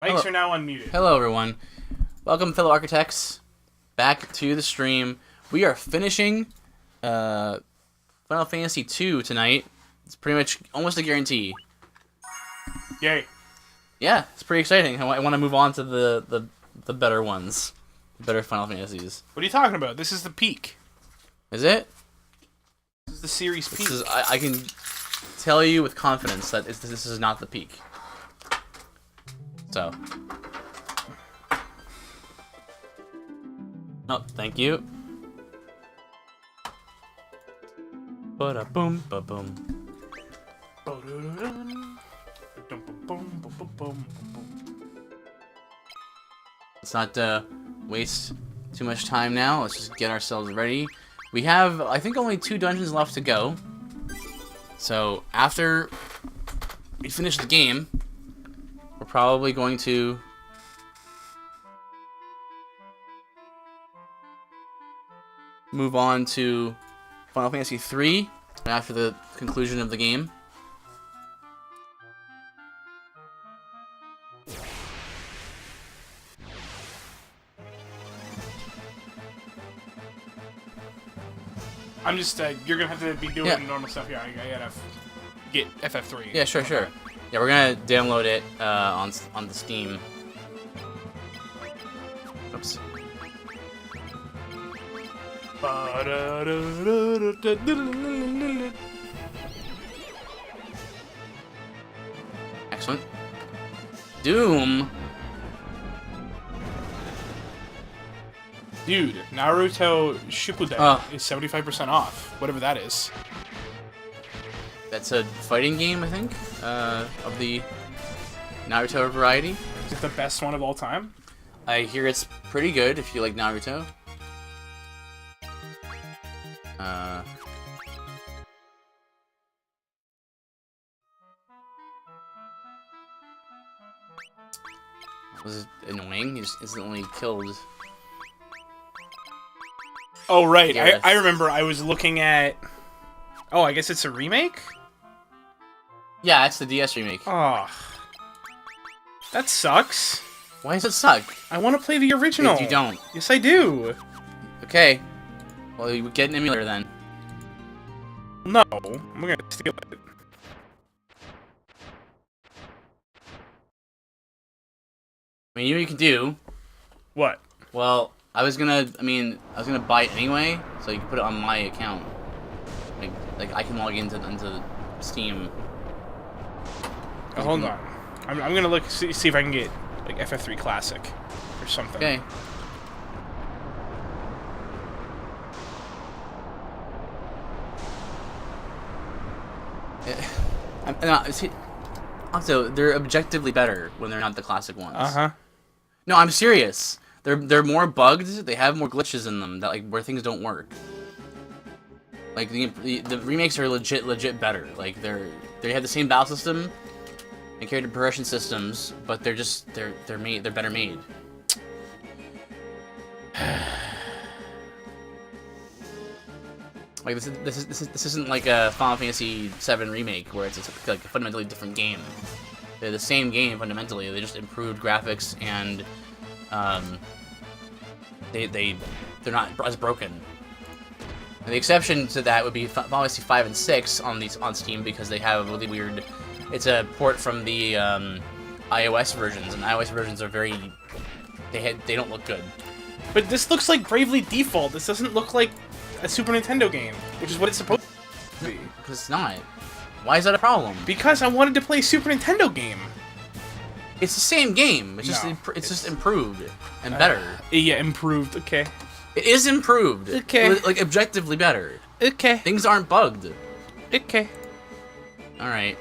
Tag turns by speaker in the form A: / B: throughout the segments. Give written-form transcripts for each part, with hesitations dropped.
A: Mics are now unmuted.
B: Hello, everyone. Welcome, fellow architects, back to the stream. We are finishing Final Fantasy II tonight. It's pretty much almost a guarantee.
A: Yay.
B: Yeah, it's pretty exciting. I want to move on to the better ones. The better Final Fantasies.
A: What are you talking about? This is the peak.
B: Is it?
A: This is the series peak.
B: I can tell you with confidence that this is not the peak. So. Oh, thank you. Ba-da-boom, ba-boom. Let's not waste too much time now. Let's just get ourselves ready. We have, I think, only 2 dungeons left to go. So, after we finish the game, we're probably going to move on to Final Fantasy III after the conclusion of the game.
A: I'm just, you're gonna have to be doing normal stuff here. I gotta get FF3.
B: Yeah, sure. Yeah, we're gonna download it on the Steam. Oops. Excellent. Doom.
A: Dude, Naruto Shippuden is 75% off, whatever that is.
B: That's a fighting game, I think, of the Naruto variety.
A: Is it the best one of all time?
B: I hear it's pretty good if you like Naruto. Was it annoying? He just instantly killed.
A: Oh, right. I remember I was looking at... Oh, I guess it's a remake?
B: Yeah, it's the DS remake.
A: Oh. That sucks.
B: Why does it suck?
A: I want to play the original.
B: You don't.
A: Yes, I do.
B: Okay. Well, you get an emulator then.
A: No, I'm gonna steal it.
B: I mean, you know what you can do?
A: What?
B: Well, I was gonna buy it anyway, so you can put it on my account. Like I can log into Steam.
A: Oh, hold on. I'm gonna look see if I can get like FF3 Classic or something.
B: Okay. Also, they're objectively better when they're not the classic ones.
A: Uh-huh.
B: No, I'm serious. They're more bugged. They have more glitches in them that where things don't work. Like the remakes are legit better. Like they have the same battle system and character progression systems, but they're better made. Like this isn't like a Final Fantasy VII remake where it's like a fundamentally different game. They're the same game fundamentally. They just improved graphics and they're not as broken. And the exception to that would be Final Fantasy 5 and 6 on Steam because they have a really weird. It's a port from the iOS versions, and iOS versions are they don't look good.
A: But this looks like Bravely Default. This doesn't look like a Super Nintendo game, which is what it's supposed to be.
B: Because it's not. Why is that a problem?
A: Because I wanted to play a Super Nintendo game.
B: It's the same game. It's just improved and better.
A: Yeah, improved. Okay.
B: It is improved.
A: Okay.
B: Like objectively better.
A: Okay.
B: Things aren't bugged.
A: Okay.
B: All right.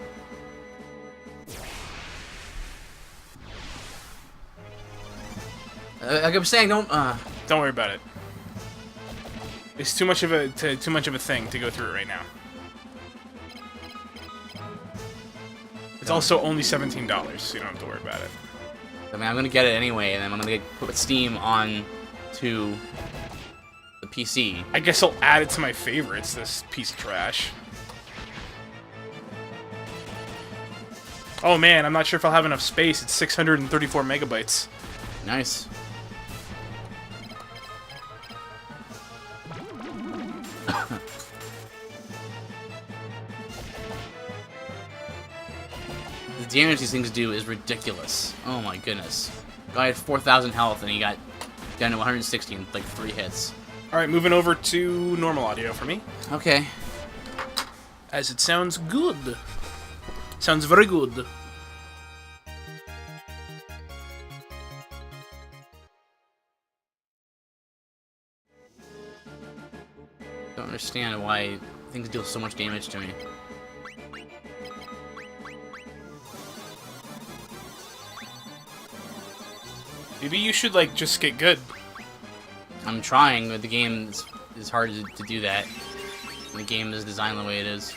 B: Like I'm saying, don't
A: worry about it. It's too much of a thing to go through it right now. It's also only $17, so you don't have to worry about it.
B: I mean, I'm gonna get it anyway, and I'm gonna put Steam on to the PC.
A: I guess I'll add it to my favorites. This piece of trash. Oh man, I'm not sure if I'll have enough space. It's 634 megabytes.
B: Nice. The damage these things do is ridiculous. Oh my goodness. Guy had 4,000 health and he got down to 160 in like 3 hits.
A: Alright, moving over to normal audio for me.
B: Okay.
A: As it sounds good. Sounds very good.
B: Don't understand why things deal so much damage to me.
A: Maybe you should, like, just get good.
B: I'm trying, but the game is hard to do that. The game is designed the way it is.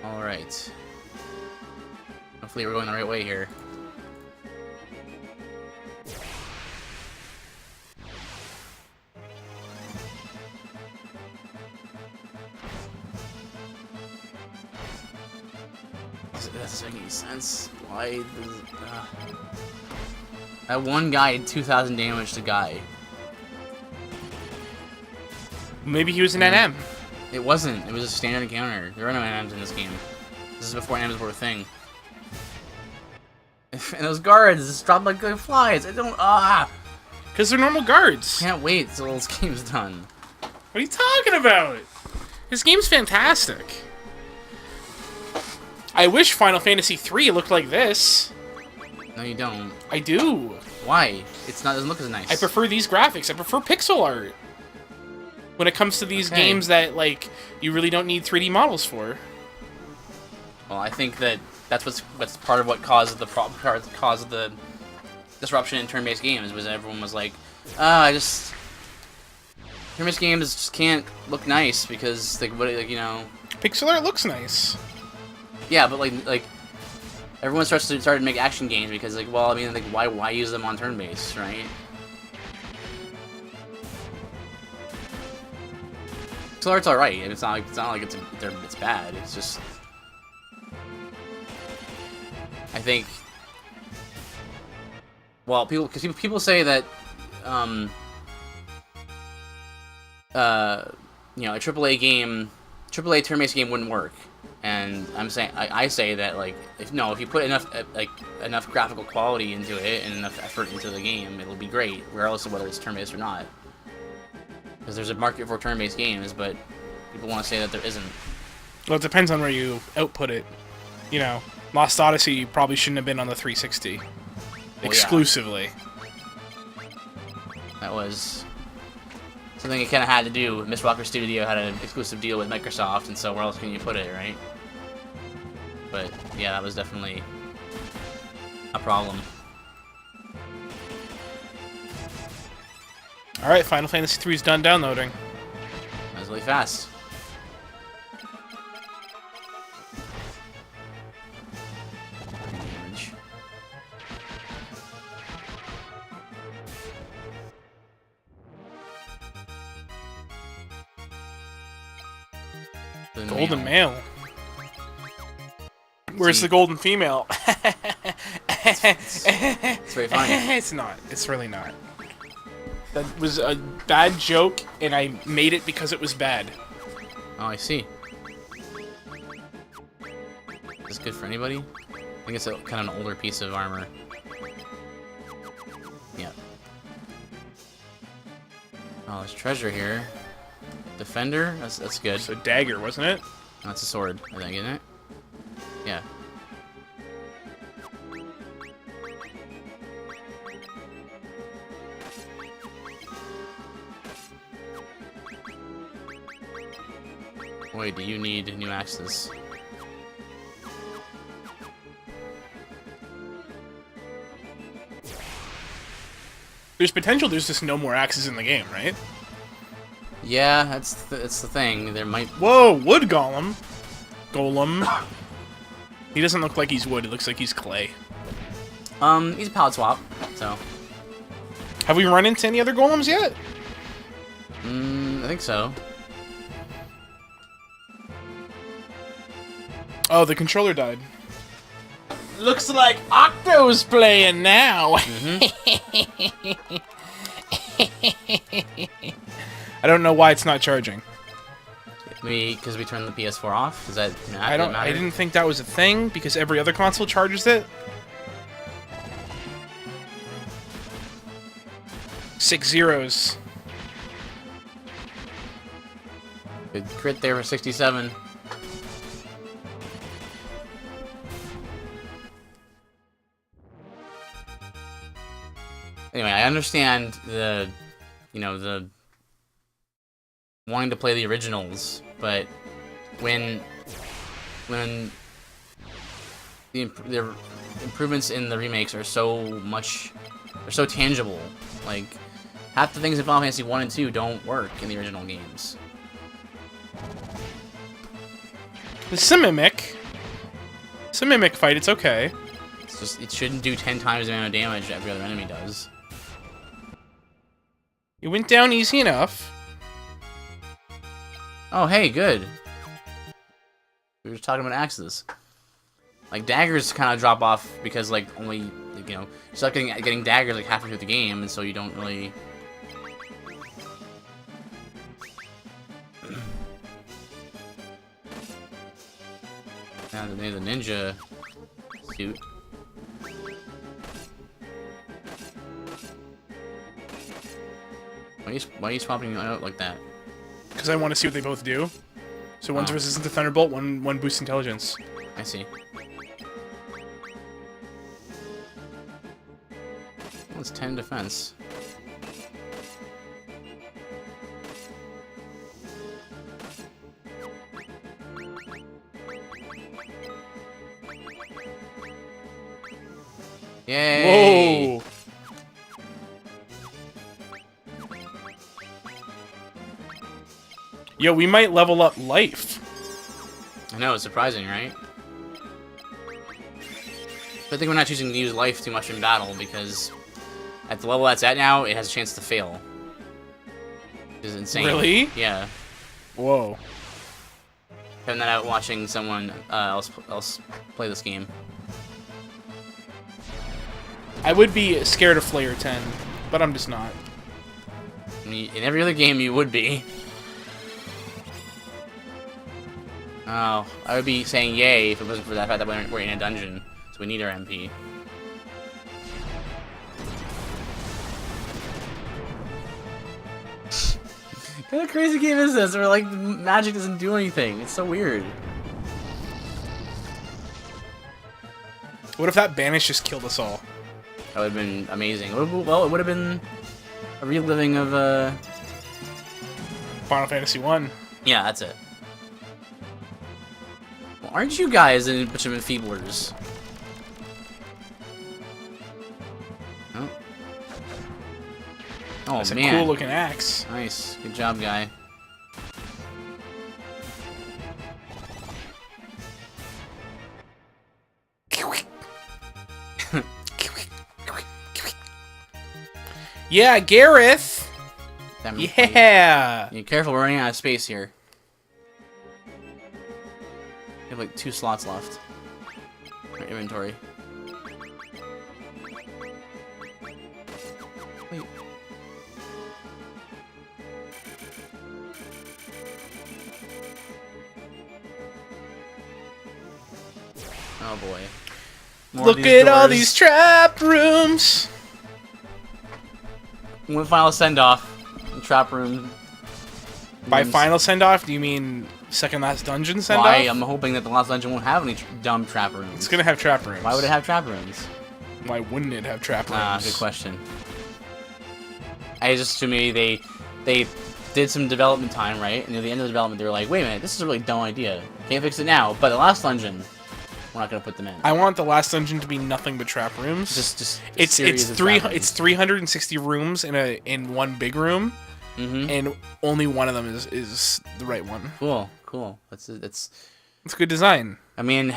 B: Alright. Hopefully we're going the right way here. That doesn't make any sense. Why does that one guy had 2,000 damage to Guy.
A: Maybe he was an NM.
B: It wasn't. It was a standard encounter. There are no NMs in this game. This is before NMs were a thing. And those guards just drop like flies. I don't.
A: Because they're normal guards.
B: Can't wait till this game's done.
A: What are you talking about? This game's fantastic. I wish Final Fantasy III looked like this.
B: No, you don't.
A: I do.
B: Why? It's not. Doesn't look as nice.
A: I prefer these graphics. I prefer pixel art. When it comes to these games that, like, you really don't need 3D models for.
B: Well, I think that's part of what caused the disruption in turn-based games, was everyone was like, turn-based games just can't look nice because you know.
A: Pixel art looks nice.
B: Yeah, but like everyone started to make action games because like, well, I mean, like why use them on turn-based, right? Pixel art's alright. It's not like it's bad. It's just, I think, well, people say that you know, a AAA turn-based game wouldn't work, and I say that like if you put enough graphical quality into it and enough effort into the game, it'll be great, regardless of whether it's turn-based or not. Because there's a market for turn-based games, but people want to say that there isn't.
A: Well, it depends on where you output it. You know, Lost Odyssey probably shouldn't have been on the 360 exclusively.
B: Yeah. That was something it kind of had to do. Mistwalker Studio had an exclusive deal with Microsoft, and so where else can you put it, right? But yeah, that was definitely a problem.
A: Alright, Final Fantasy III is done downloading.
B: That was really fast.
A: Golden male. Where's the golden female?
B: It's very funny.
A: It's not. It's really not. That was a bad joke, and I made it because it was bad.
B: Oh, I see. Is this good for anybody? I think it's kind of an older piece of armor. Yeah. Oh, there's treasure here. Defender? That's good.
A: It's a dagger, wasn't it?
B: That's a sword, I think, isn't it? Yeah. Wait, do you need new axes?
A: There's potential there's just no more axes in the game, right?
B: Yeah, that's the thing. There might...
A: Whoa, wood golem. Golem. He doesn't look like he's wood, it looks like he's clay.
B: He's a palette swap, so...
A: Have we run into any other golems yet?
B: I think so.
A: Oh, the controller died. Looks like Octo's playing now. I don't know why it's not charging.
B: Because we turned the PS4 off? Does that matter?
A: I didn't think that was a thing because every other console charges it. 6 zeros.
B: Good crit there for 67. Anyway, I understand the wanting to play the originals, but when the improvements in the remakes are so tangible, like half the things in Final Fantasy 1 and 2 don't work in the original games.
A: The Simimic fight, it's okay.
B: It's just, it shouldn't do 10 times the amount of damage every other enemy does.
A: It went down easy enough.
B: Oh, hey, good. We were just talking about axes. Like, daggers kind of drop off because, like, only, like, you start getting daggers, like, halfway through the game, and so you don't really... Now the ninja suit. Why are you swapping out like that?
A: Because I want to see what they both do. So one's resistant to Thunderbolt, one boosts intelligence.
B: I see. Well, it's 10 defense. Yay!
A: Whoa! Yo, we might level up life.
B: I know, it's surprising, right? But I think we're not choosing to use life too much in battle, because at the level that's at now, it has a chance to fail. Which is insane.
A: Really?
B: Yeah.
A: Whoa.
B: Found that out watching someone else play this game.
A: I would be scared of Flayer 10, but I'm just not.
B: I mean, in every other game, you would be. Oh, I would be saying yay if it wasn't for that fact that we're in a dungeon, so we need our MP. What kind of crazy game is this? Where, like, magic doesn't do anything. It's so weird.
A: What if that banish just killed us all?
B: That would have been amazing. Well, it would have been a reliving of,
A: Final Fantasy 1.
B: Yeah, that's it. Well, aren't you guys a bunch of enfeeblers? Oh. Oh,
A: That's
B: man.
A: a cool looking axe.
B: Nice. Good job, guy.
A: Yeah, Gareth!
B: Damn,
A: Yeah!
B: Be careful, we're running out of space here. We have like 2 slots left. Our inventory. Wait. Oh boy. More
A: Look at all these trap rooms!
B: One final send-off. Trap room.
A: By final send-off, do you mean second last dungeon send-off?
B: Why? I'm hoping that the last dungeon won't have any dumb trap rooms.
A: It's gonna have trap rooms.
B: Why would it have trap rooms?
A: Why wouldn't it have trap rooms?
B: Ah, good question. To me, they did some development time, right? And near the end of the development, they were like, wait a minute, this is a really dumb idea. Can't fix it now, but the last dungeon, we're not gonna put them in.
A: I want the last dungeon to be nothing but trap rooms.
B: Just
A: it's 360 rooms in one big room, and only one of them is the right one.
B: Cool. It's
A: good design.
B: I mean,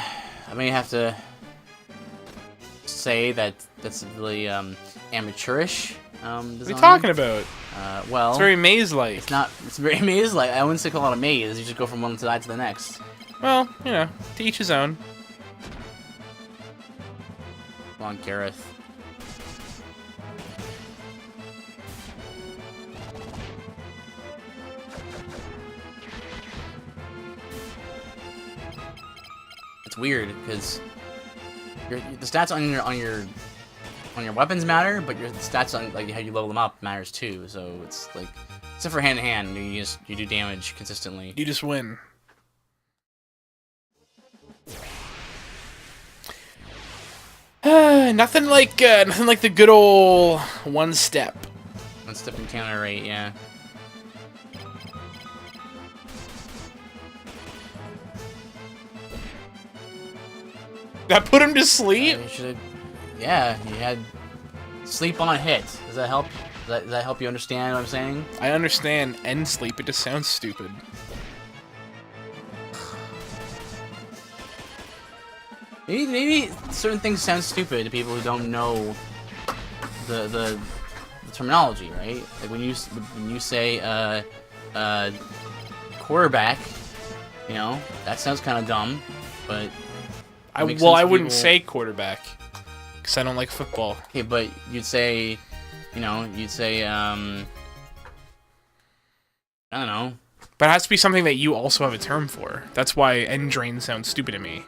B: I may have to say that that's really amateurish design.
A: What are you talking about?
B: Well,
A: It's very maze-like.
B: it's not. It's very maze-like. I wouldn't say call it a maze. You just go from one side to the next.
A: Well, you know, to each his own.
B: Come on, Gareth. It's weird because the stats on your weapons matter, but your stats on like how you level them up matters too. So it's like, except for hand to hand, you do damage consistently.
A: You just win. Nothing like the good old one step.
B: One step and counter rate, yeah.
A: That put him to sleep.
B: Yeah, you had sleep on hit. Does that help? Does that help you understand what I'm saying?
A: I understand end sleep. It just sounds stupid.
B: Maybe certain things sound stupid to people who don't know the terminology, right? Like when you say quarterback, you know, that sounds kind of dumb, but
A: I wouldn't say quarterback because I don't like football.
B: Okay, but you'd say, I don't know.
A: But it has to be something that you also have a term for. That's why end drain sounds stupid to me.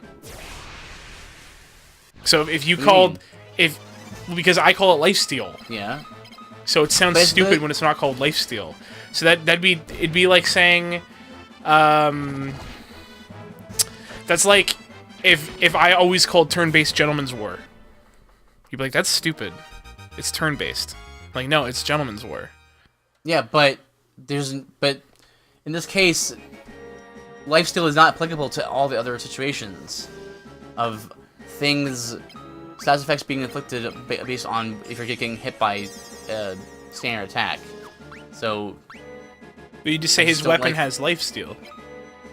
A: So if you called, because I call it lifesteal.
B: Yeah.
A: So it sounds stupid when it's not called lifesteal. So it'd be like saying, that's like if I always called turn-based Gentleman's War. You'd be like, that's stupid. It's turn-based. Like, no, it's Gentleman's War.
B: Yeah, but in this case, lifesteal is not applicable to all the other situations of things, status effects being inflicted based on if you're getting hit by standard attack. So,
A: but you just say his weapon has lifesteal.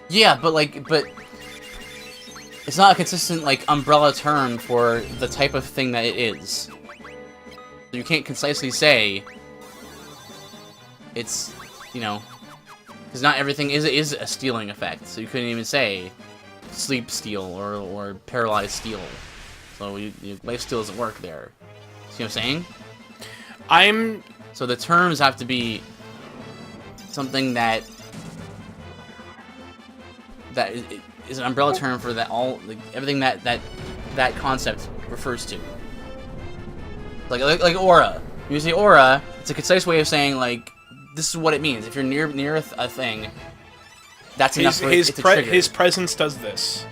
B: Yeah, but it's not a consistent umbrella term for the type of thing that it is. So you can't concisely say it's, because not everything is a stealing effect. So you couldn't even say sleep steal or paralyzed steal. So life steal doesn't work there. See what I'm saying? So the terms have to be something that is an umbrella term for everything that concept refers to. Like aura. When you say aura, it's a concise way of saying this is what it means. If you're near a thing, that's enough for it to trigger.
A: His presence does this.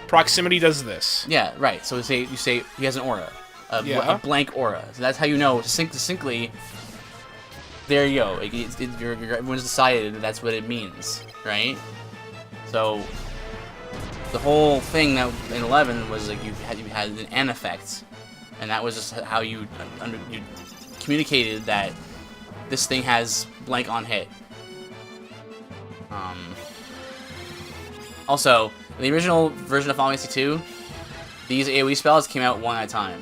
A: Proximity does this.
B: Yeah, right. So you say he has an aura, a blank aura. So that's how you know distinctly. There you go. Everyone's decided that that's what it means, right? So the whole thing that in 11 was you had an effect, and that was just how you communicated that this thing has blank on hit. Also, in the original version of Final Fantasy 2, these AoE spells came out one at a time.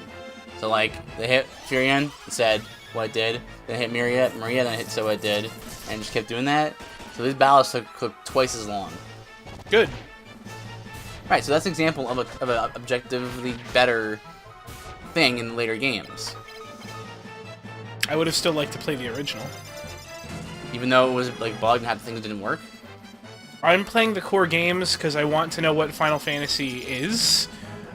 B: So they hit Furion, it said what it did, then it hit Maria, then it hit so what it did, and just kept doing that. So these battles took twice as long.
A: Good.
B: Right, so that's an example of an objectively better thing in later games.
A: I would have still liked to play the original.
B: Even though it was bugged and had things that didn't work?
A: I'm playing the core games because I want to know what Final Fantasy is.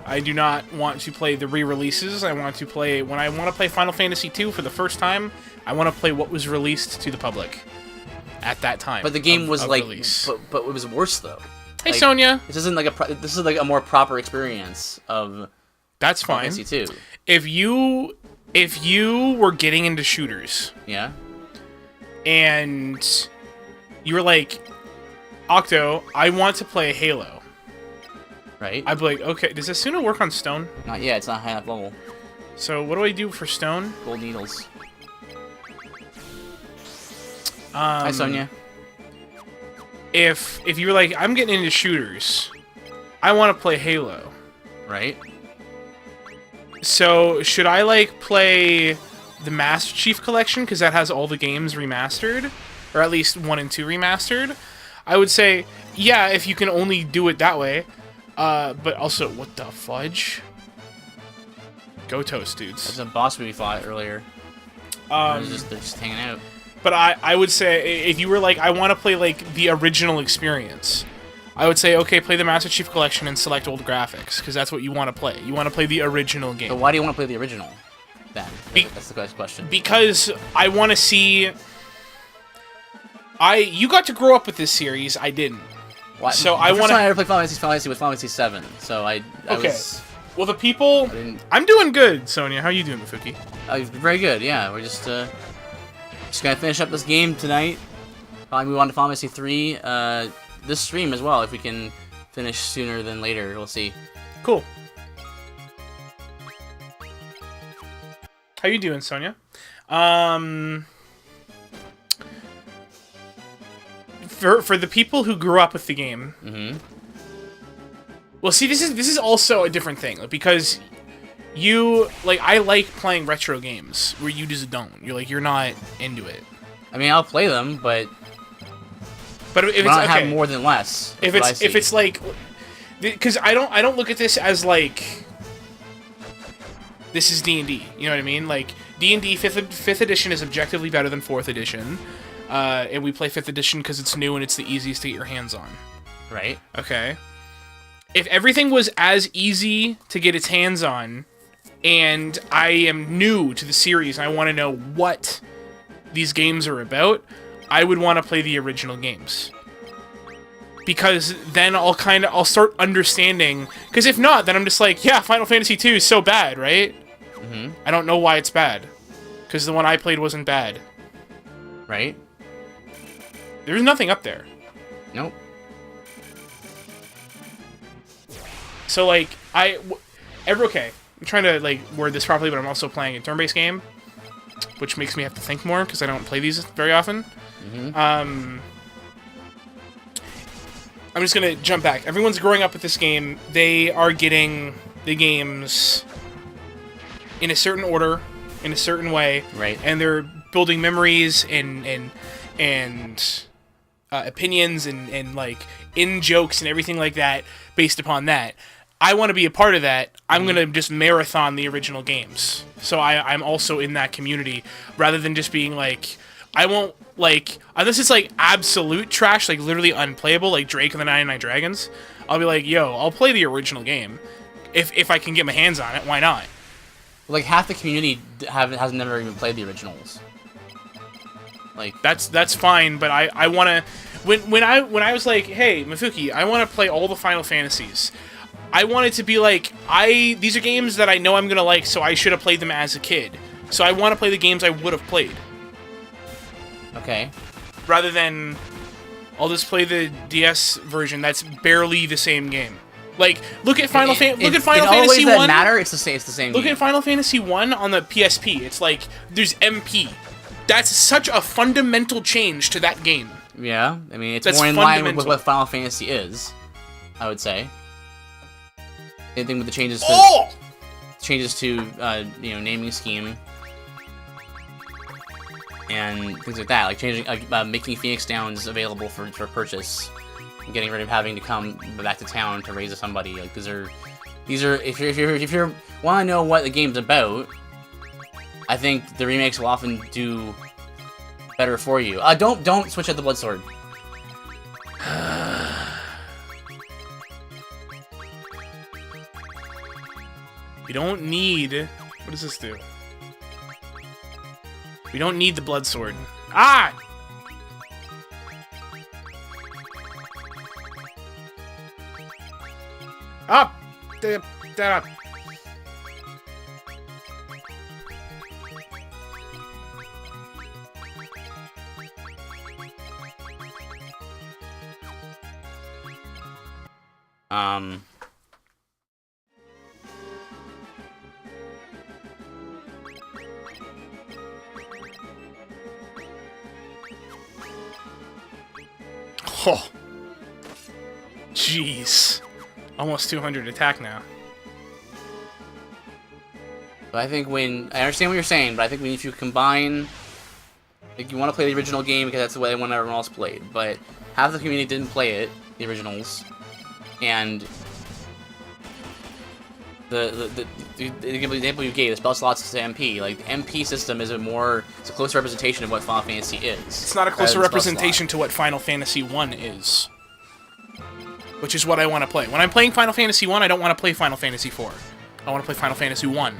A: I do not want to play the re-releases. I want to play... When I want to play Final Fantasy 2 for the first time, I want to play what was released to the public at that time.
B: But the game was
A: release.
B: But it was worse though.
A: Hey, Sonia.
B: This isn't this is a more proper experience of.
A: That's fine.
B: Final Fantasy 2.
A: If you were getting into shooters,
B: yeah,
A: and you were like, Octo, I want to play Halo.
B: Right.
A: I'd be like, okay, does Asuna work on stone?
B: Not yet. It's not high enough level.
A: So what do I do for stone?
B: Gold needles. Hi, Sonia.
A: If you were like, I'm getting into shooters, I want to play Halo.
B: Right.
A: So should I play the Master Chief Collection, because that has all the games remastered, or at least 1 and 2 remastered, I would say, yeah, if you can only do it that way. But also, what the fudge? Go Toast, dudes.
B: There's a boss we fought earlier. They're just hanging out.
A: But I would say, if you were like, I want to play, like, the original experience, I would say, okay, play the Master Chief Collection and select old graphics, because that's what you want to play. You want to play the original game.
B: So why do you want to play the original, then? That's the question.
A: Because I want to see... You got to grow up with this series, I didn't.
B: Why?
A: So I want to...
B: I ever played Final Fantasy with Final Fantasy 7, so I
A: okay.
B: was...
A: Well, the people... I'm doing good, Sonia. How are you doing, Mefuki?
B: Very good, yeah. We're just gonna finish up this game tonight. Probably move on to Final Fantasy 3. This stream as well, if we can finish sooner than later. We'll see.
A: Cool. How you doing, Sonia? For the people who grew up with the game...
B: Mm-hmm.
A: Well, see, this is also a different thing, because you... Like, I like playing retro games, where you just don't. You're not into it.
B: I mean, I'll play them, but...
A: But if it's
B: okay,
A: have
B: more than less.
A: If it's like... Because I don't look at this as, like... This is D&D, you know what I mean? Like, D&D 5th edition is objectively better than 4th edition. And we play 5th edition because it's new and it's the easiest to get your hands on.
B: Right.
A: Okay. If everything was as easy to get its hands on, and I am new to the series and I want to know what these games are about, I would want to play the original games. Because then I'll start understanding. Because if not, then I'm just like, yeah, Final Fantasy 2 is so bad, right?
B: Mm-hmm.
A: I don't know why it's bad. Because the one I played wasn't bad.
B: Right?
A: There's nothing up there.
B: Nope.
A: So, like, okay, I'm trying to, like, word this properly, but I'm also playing a turn-based game, which makes me have to think more, because I don't play these very often.
B: Mm-hmm.
A: I'm just gonna jump back. Everyone's growing up with this game. They are getting the games in a certain order, in a certain way.
B: Right.
A: And they're building memories and opinions and like in-jokes and everything like that based upon that. I want to be a part of that. I'm going to just marathon the original games. So I'm also in that community, rather than just being like, I won't, like, unless it's like absolute trash, like literally unplayable, like Drake and the 99 Dragons, I'll be like, yo, I'll play the original game. If I can get my hands on it, why not?
B: Like, half the community has never even played the originals. Like,
A: that's fine, but I want to... When I was like, hey, Mefuki, I want to play all the Final Fantasies, I wanted to be like, these are games that I know I'm going to like, so I should have played them as a kid. So I want to play the games I would have played.
B: okay.
A: Rather than, I'll just play the DS version that's barely the same game. Like, look at Final Fantasy 1.
B: In all ways that matter, it's the same
A: Look
B: game.
A: at Final Fantasy 1 on the PSP. It's like, there's MP. That's such a fundamental change to that game.
B: Yeah, I mean, it's
A: That's
B: more in line with
A: fundamental.
B: what Final Fantasy is, I would say. Same thing with the changes to naming scheme and things like that, like changing, making Phoenix Downs available for purchase, and getting rid of having to come back to town to raise somebody. Like these are if you want to know what the game's about, I think the remakes will often do better for you. Don't switch out the blood sword.
A: We don't need... What does this do? We don't need the blood sword. Ah! Up! Up! Oh. Jeez. Almost 200 attack now.
B: But I think I understand what you're saying, but I think if you combine, like, you want to play the original game because that's the way everyone else played, but half the community didn't play it, the originals, and the example you gave, the spell slots to MP, like, the MP system it's a closer representation of what Final Fantasy is.
A: It's not a closer representation to what Final Fantasy 1 is. Which is what I want to play. When I'm playing Final Fantasy 1, I don't want to play Final Fantasy 4. I want to play Final Fantasy 1.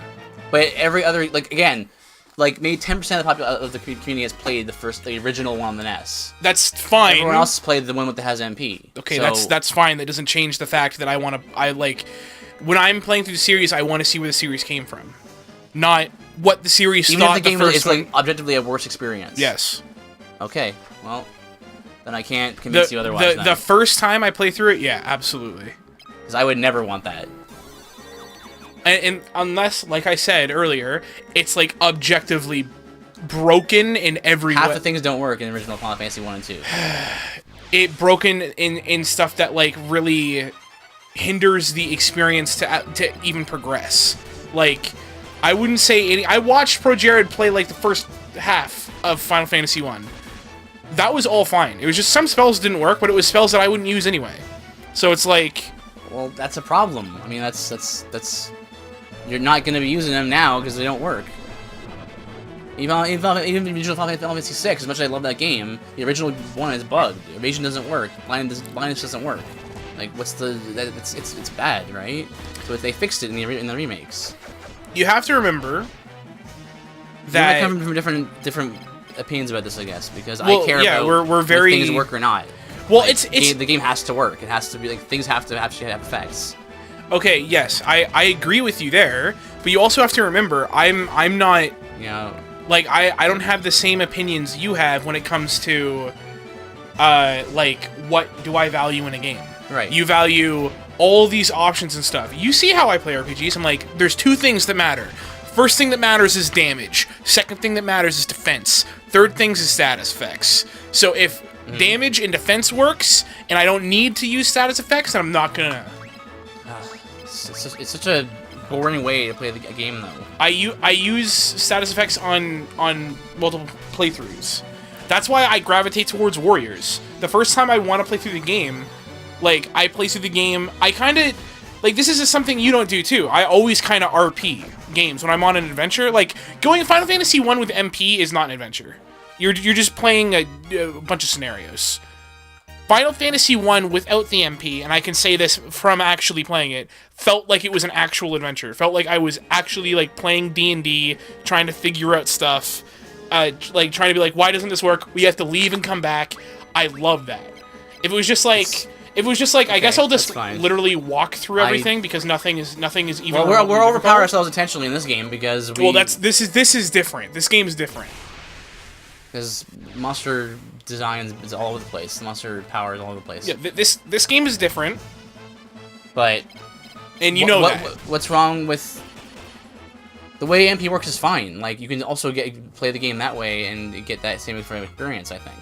B: But every other, like, again, like, maybe 10% of the community has played the original one on the NES.
A: That's fine.
B: Everyone else has played the one that has MP.
A: Okay,
B: so,
A: that's fine. That doesn't change the fact that when I'm playing through the series, I want to see where the series came from. Not what the series
B: even
A: thought
B: if the game
A: first
B: is, like, objectively a worse experience.
A: Yes.
B: Okay, well, then I can't convince you otherwise.
A: The first time I play through it, yeah, absolutely.
B: Because I would never want that.
A: And unless, like I said earlier, it's, like, objectively broken in every way.
B: Half the things don't work in the original Final Fantasy 1 and 2.
A: It broken in stuff that, like, really hinders the experience to even progress. Like, I wouldn't say any... I watched Pro Jared play, like, the first half of Final Fantasy 1. That was all fine. It was just some spells didn't work, but it was spells that I wouldn't use anyway. So it's like...
B: Well, that's a problem. I mean, that's... You're not going to be using them now because they don't work. Even the original Final Fantasy 6, as much as I love that game, the original one is bugged. Evasion doesn't work. Blindness doesn't work. Like, what's the... It's bad, right? So they fixed it in the remakes.
A: You have to remember that...
B: You might come from different opinions about this, I guess, because I care about
A: we're very...
B: if things work or not.
A: Well,
B: like,
A: it's
B: the game has to work. It has to be, like, things have to actually have effects.
A: Okay, yes, I agree with you there, but you also have to remember, I'm not...
B: You know...
A: Like, I don't have the same opinions you have when it comes to, like, what do I value in a game?
B: Right.
A: You value all these options and stuff. You see how I play RPGs, I'm like, there's two things that matter. First thing that matters is damage. Second thing that matters is defense. Third thing is status effects. So if damage and defense works, and I don't need to use status effects, then I'm not gonna...
B: It's such a boring way to play a game, though.
A: I use status effects on multiple playthroughs. That's why I gravitate towards Warriors. The first time I want to play through the game, like, I play through the game, I kind of... Like, this is something you don't do, too. I always kind of RP games when I'm on an adventure. Like, going Final Fantasy 1 with MP is not an adventure. You're just playing a bunch of scenarios. Final Fantasy 1 without the MP, and I can say this from actually playing it, felt like it was an actual adventure. Felt like I was actually, like, playing D&D, trying to figure out stuff, like, trying to be like, why doesn't this work? We have to leave and come back. I love that. If it was just like, okay, I guess I'll just literally walk through everything because nothing is even.
B: Well, we're overpower ourselves intentionally in this game because we.
A: Well, this is different. This game is different.
B: Because monster design is all over the place. The monster power is all over the place.
A: Yeah, this game is different.
B: But...
A: And you know that.
B: What's wrong with... The way MP works is fine. Like, you can also play the game that way and get that same experience, I think.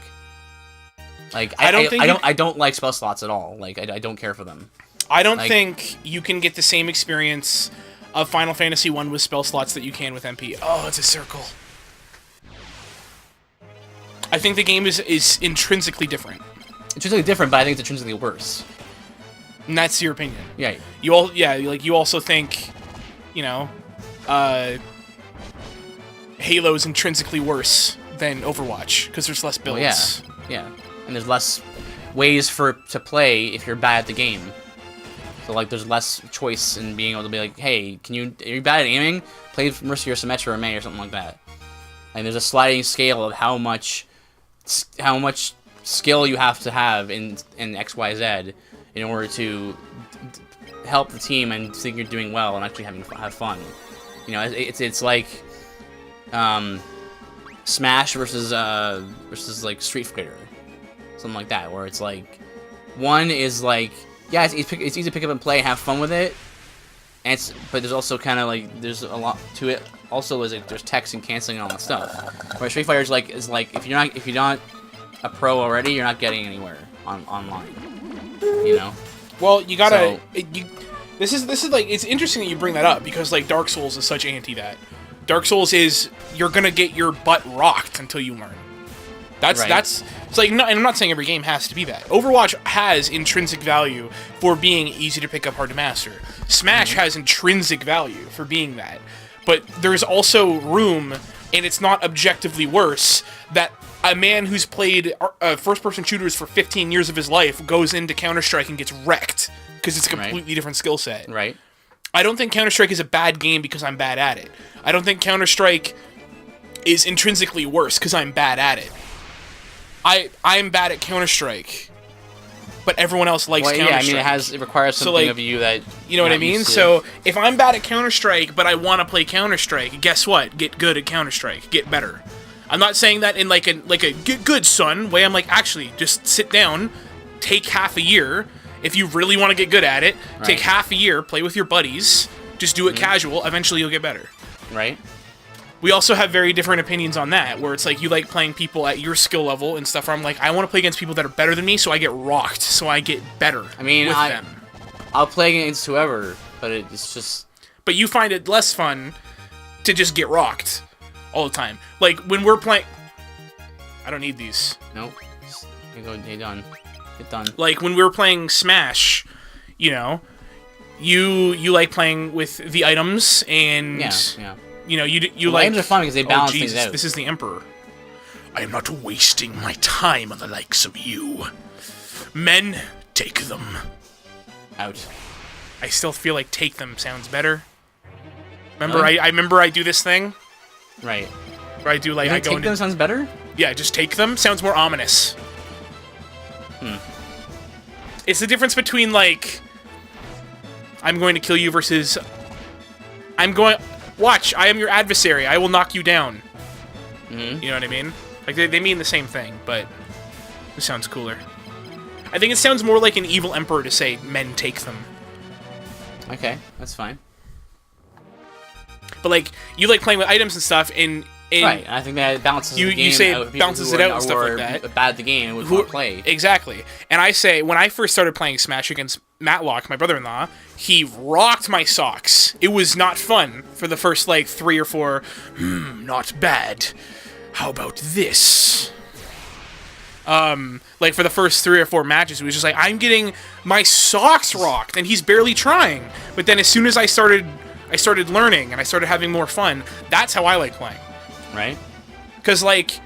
B: Like, I don't like spell slots at all. Like, I don't care for them.
A: I don't think you can get the same experience of Final Fantasy 1 with spell slots that you can with MP. Oh, it's a circle. I think the game is intrinsically different.
B: Intrinsically different, but I think it's intrinsically worse.
A: And that's your opinion.
B: Yeah.
A: You also think, you know, Halo's intrinsically worse than Overwatch because there's less builds.
B: Well, yeah. And there's less ways to play if you're bad at the game. So, like, there's less choice in being able to be like, hey, are you bad at aiming? Play Mercy or Symmetra or May or something like that. And there's a sliding scale of how much skill you have to have in XYZ in order to help the team and think you're doing well and actually have fun. You know, it's like Smash versus like Street Fighter, something like that, where it's like one is like, yeah, it's easy to pick up and play, have fun with it, but there's also kind of like there's a lot to it. Also, there's text and canceling and all that stuff. Where Street Fighter is like if you're not a pro already, you're not getting anywhere online. You know.
A: Well, you gotta This is like, it's interesting that you bring that up because like Dark Souls is such anti that. Dark Souls is you're gonna get your butt rocked until you learn. That's it's like, no, and I'm not saying every game has to be that. Overwatch has intrinsic value for being easy to pick up, hard to master. Smash has intrinsic value for being that. But there's also room, and it's not objectively worse, that a man who's played first-person shooters for 15 years of his life goes into Counter-Strike and gets wrecked because it's a completely different skill set.
B: Right.
A: I don't think Counter-Strike is a bad game because I'm bad at it. I don't think Counter-Strike is intrinsically worse because I'm bad at it. I'm bad at Counter-Strike, but everyone else likes Counter-Strike.
B: Yeah, I mean, it requires something of you that
A: you know what I mean. So if I'm bad at Counter-Strike, but I want to play Counter-Strike, guess what? Get good at Counter-Strike. Get better. I'm not saying that in like a get good son way. I'm like, actually, just sit down, take half a year. If you really want to get good at it, take half a year, play with your buddies, just do it casual. Eventually, you'll get better.
B: Right.
A: We also have very different opinions on that, where it's like you like playing people at your skill level and stuff. Where I'm like, I want to play against people that are better than me, so I get rocked, so I get better.
B: I mean,
A: with them.
B: I'll play against whoever, but it's just.
A: But you find it less fun to just get rocked all the time. Like when we're playing. I don't need these.
B: Nope. You're done. Get done.
A: Like when we were playing Smash, you know, you like playing with the items and
B: yeah.
A: You know, you
B: well,
A: like.
B: Items are fun because they balance
A: Jesus,
B: things out.
A: This is the Emperor. I am not wasting my time on the likes of you. Men, take them.
B: Out.
A: I still feel like take them sounds better. Remember, I remember I do this thing.
B: Right.
A: Where I do like I go.
B: Take them sounds better.
A: Yeah, just take them sounds more ominous. It's the difference between like I'm going to kill you versus I'm going. Watch, I am your adversary. I will knock you down. You know what I mean? Like they mean the same thing, but it sounds cooler. I think it sounds more like an evil emperor to say men take them.
B: Okay, that's fine.
A: But like you like playing with items and stuff, and
B: right, I think that balances the game.
A: You say
B: out
A: it balances it out and stuff like that.
B: Bad at the game and would want to play.
A: Exactly. And I say, when I first started playing Smash against Matlock, my brother-in-law, he rocked my socks. It was not fun for the first, like, 3 or 4, not bad. How about this? Like, for the first 3 or 4 matches, it was just like, I'm getting my socks rocked, and he's barely trying. But then as soon as I started learning, and I started having more fun, that's how I like playing.
B: Right?
A: Because, like,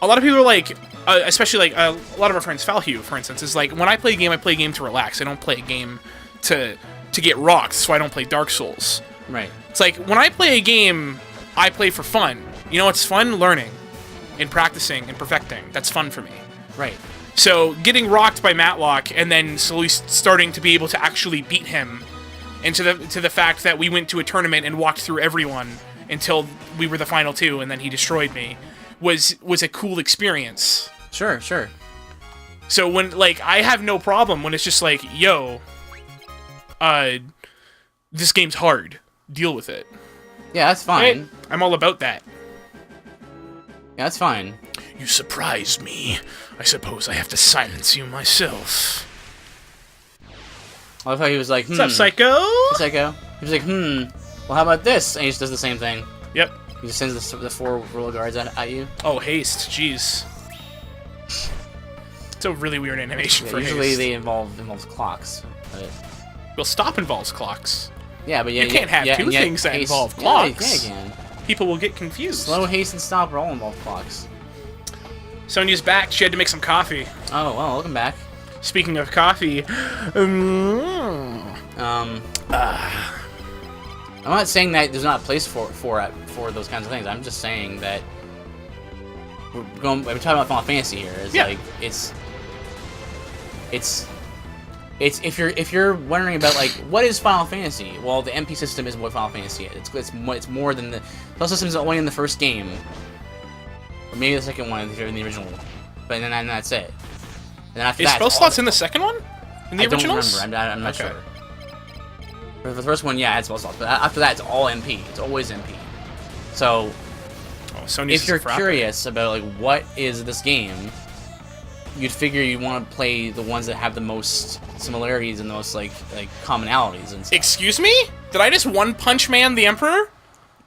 A: a lot of people are like, especially, like, a lot of our friends, Falhue, for instance, is like, when I play a game to relax. I don't play a game to get rocked, so I don't play Dark Souls.
B: Right.
A: It's like, when I play a game, I play for fun. You know what's fun? Learning and practicing and perfecting. That's fun for me.
B: Right.
A: So, getting rocked by Matlock and then slowly starting to be able to actually beat him, and to the fact that we went to a tournament and walked through everyone until we were the final 2, and then he destroyed me, was a cool experience.
B: Sure.
A: So when, like, I have no problem when it's just like, yo, this game's hard. Deal with it.
B: Yeah, that's fine.
A: Right? I'm all about that.
B: Yeah, that's fine.
A: You surprised me. I suppose I have to silence you myself.
B: I thought he was like,
A: What's up, Psycho?
B: Psycho. He was like, well, how about this? And he just does the same thing.
A: Yep.
B: He just sends the 4 roller guards at you.
A: Oh, haste. Jeez. It's a really weird animation for
B: usually
A: haste.
B: They involves clocks. But...
A: Well, stop involves clocks.
B: Yeah, but
A: you can't have two things that involve clocks.
B: Yeah, you can.
A: People will get confused.
B: Slow, haste, and stop all involve clocks.
A: Sonya's back. She had to make some coffee.
B: Oh, well, welcome back.
A: Speaking of coffee,
B: I'm not saying that there's not a place for those kinds of things. I'm just saying that we're talking about Final Fantasy here. It's like it's if you're wondering about like what is Final Fantasy, well, the MP system is what Final Fantasy is. It's more than the Final system is only in the first game, or maybe the second one if you're in the original, but then that's it. And then after
A: is
B: that,
A: spell slots in the second one? In the originals?
B: I don't remember. I'm not sure. For the first one, yeah, it's spell slots, but after that, it's all MP. It's always MP. So, if you're curious about like what is this game, you'd figure you want to play the ones that have the most similarities and the most like commonalities and stuff.
A: Excuse me? Did I just One Punch Man the Emperor?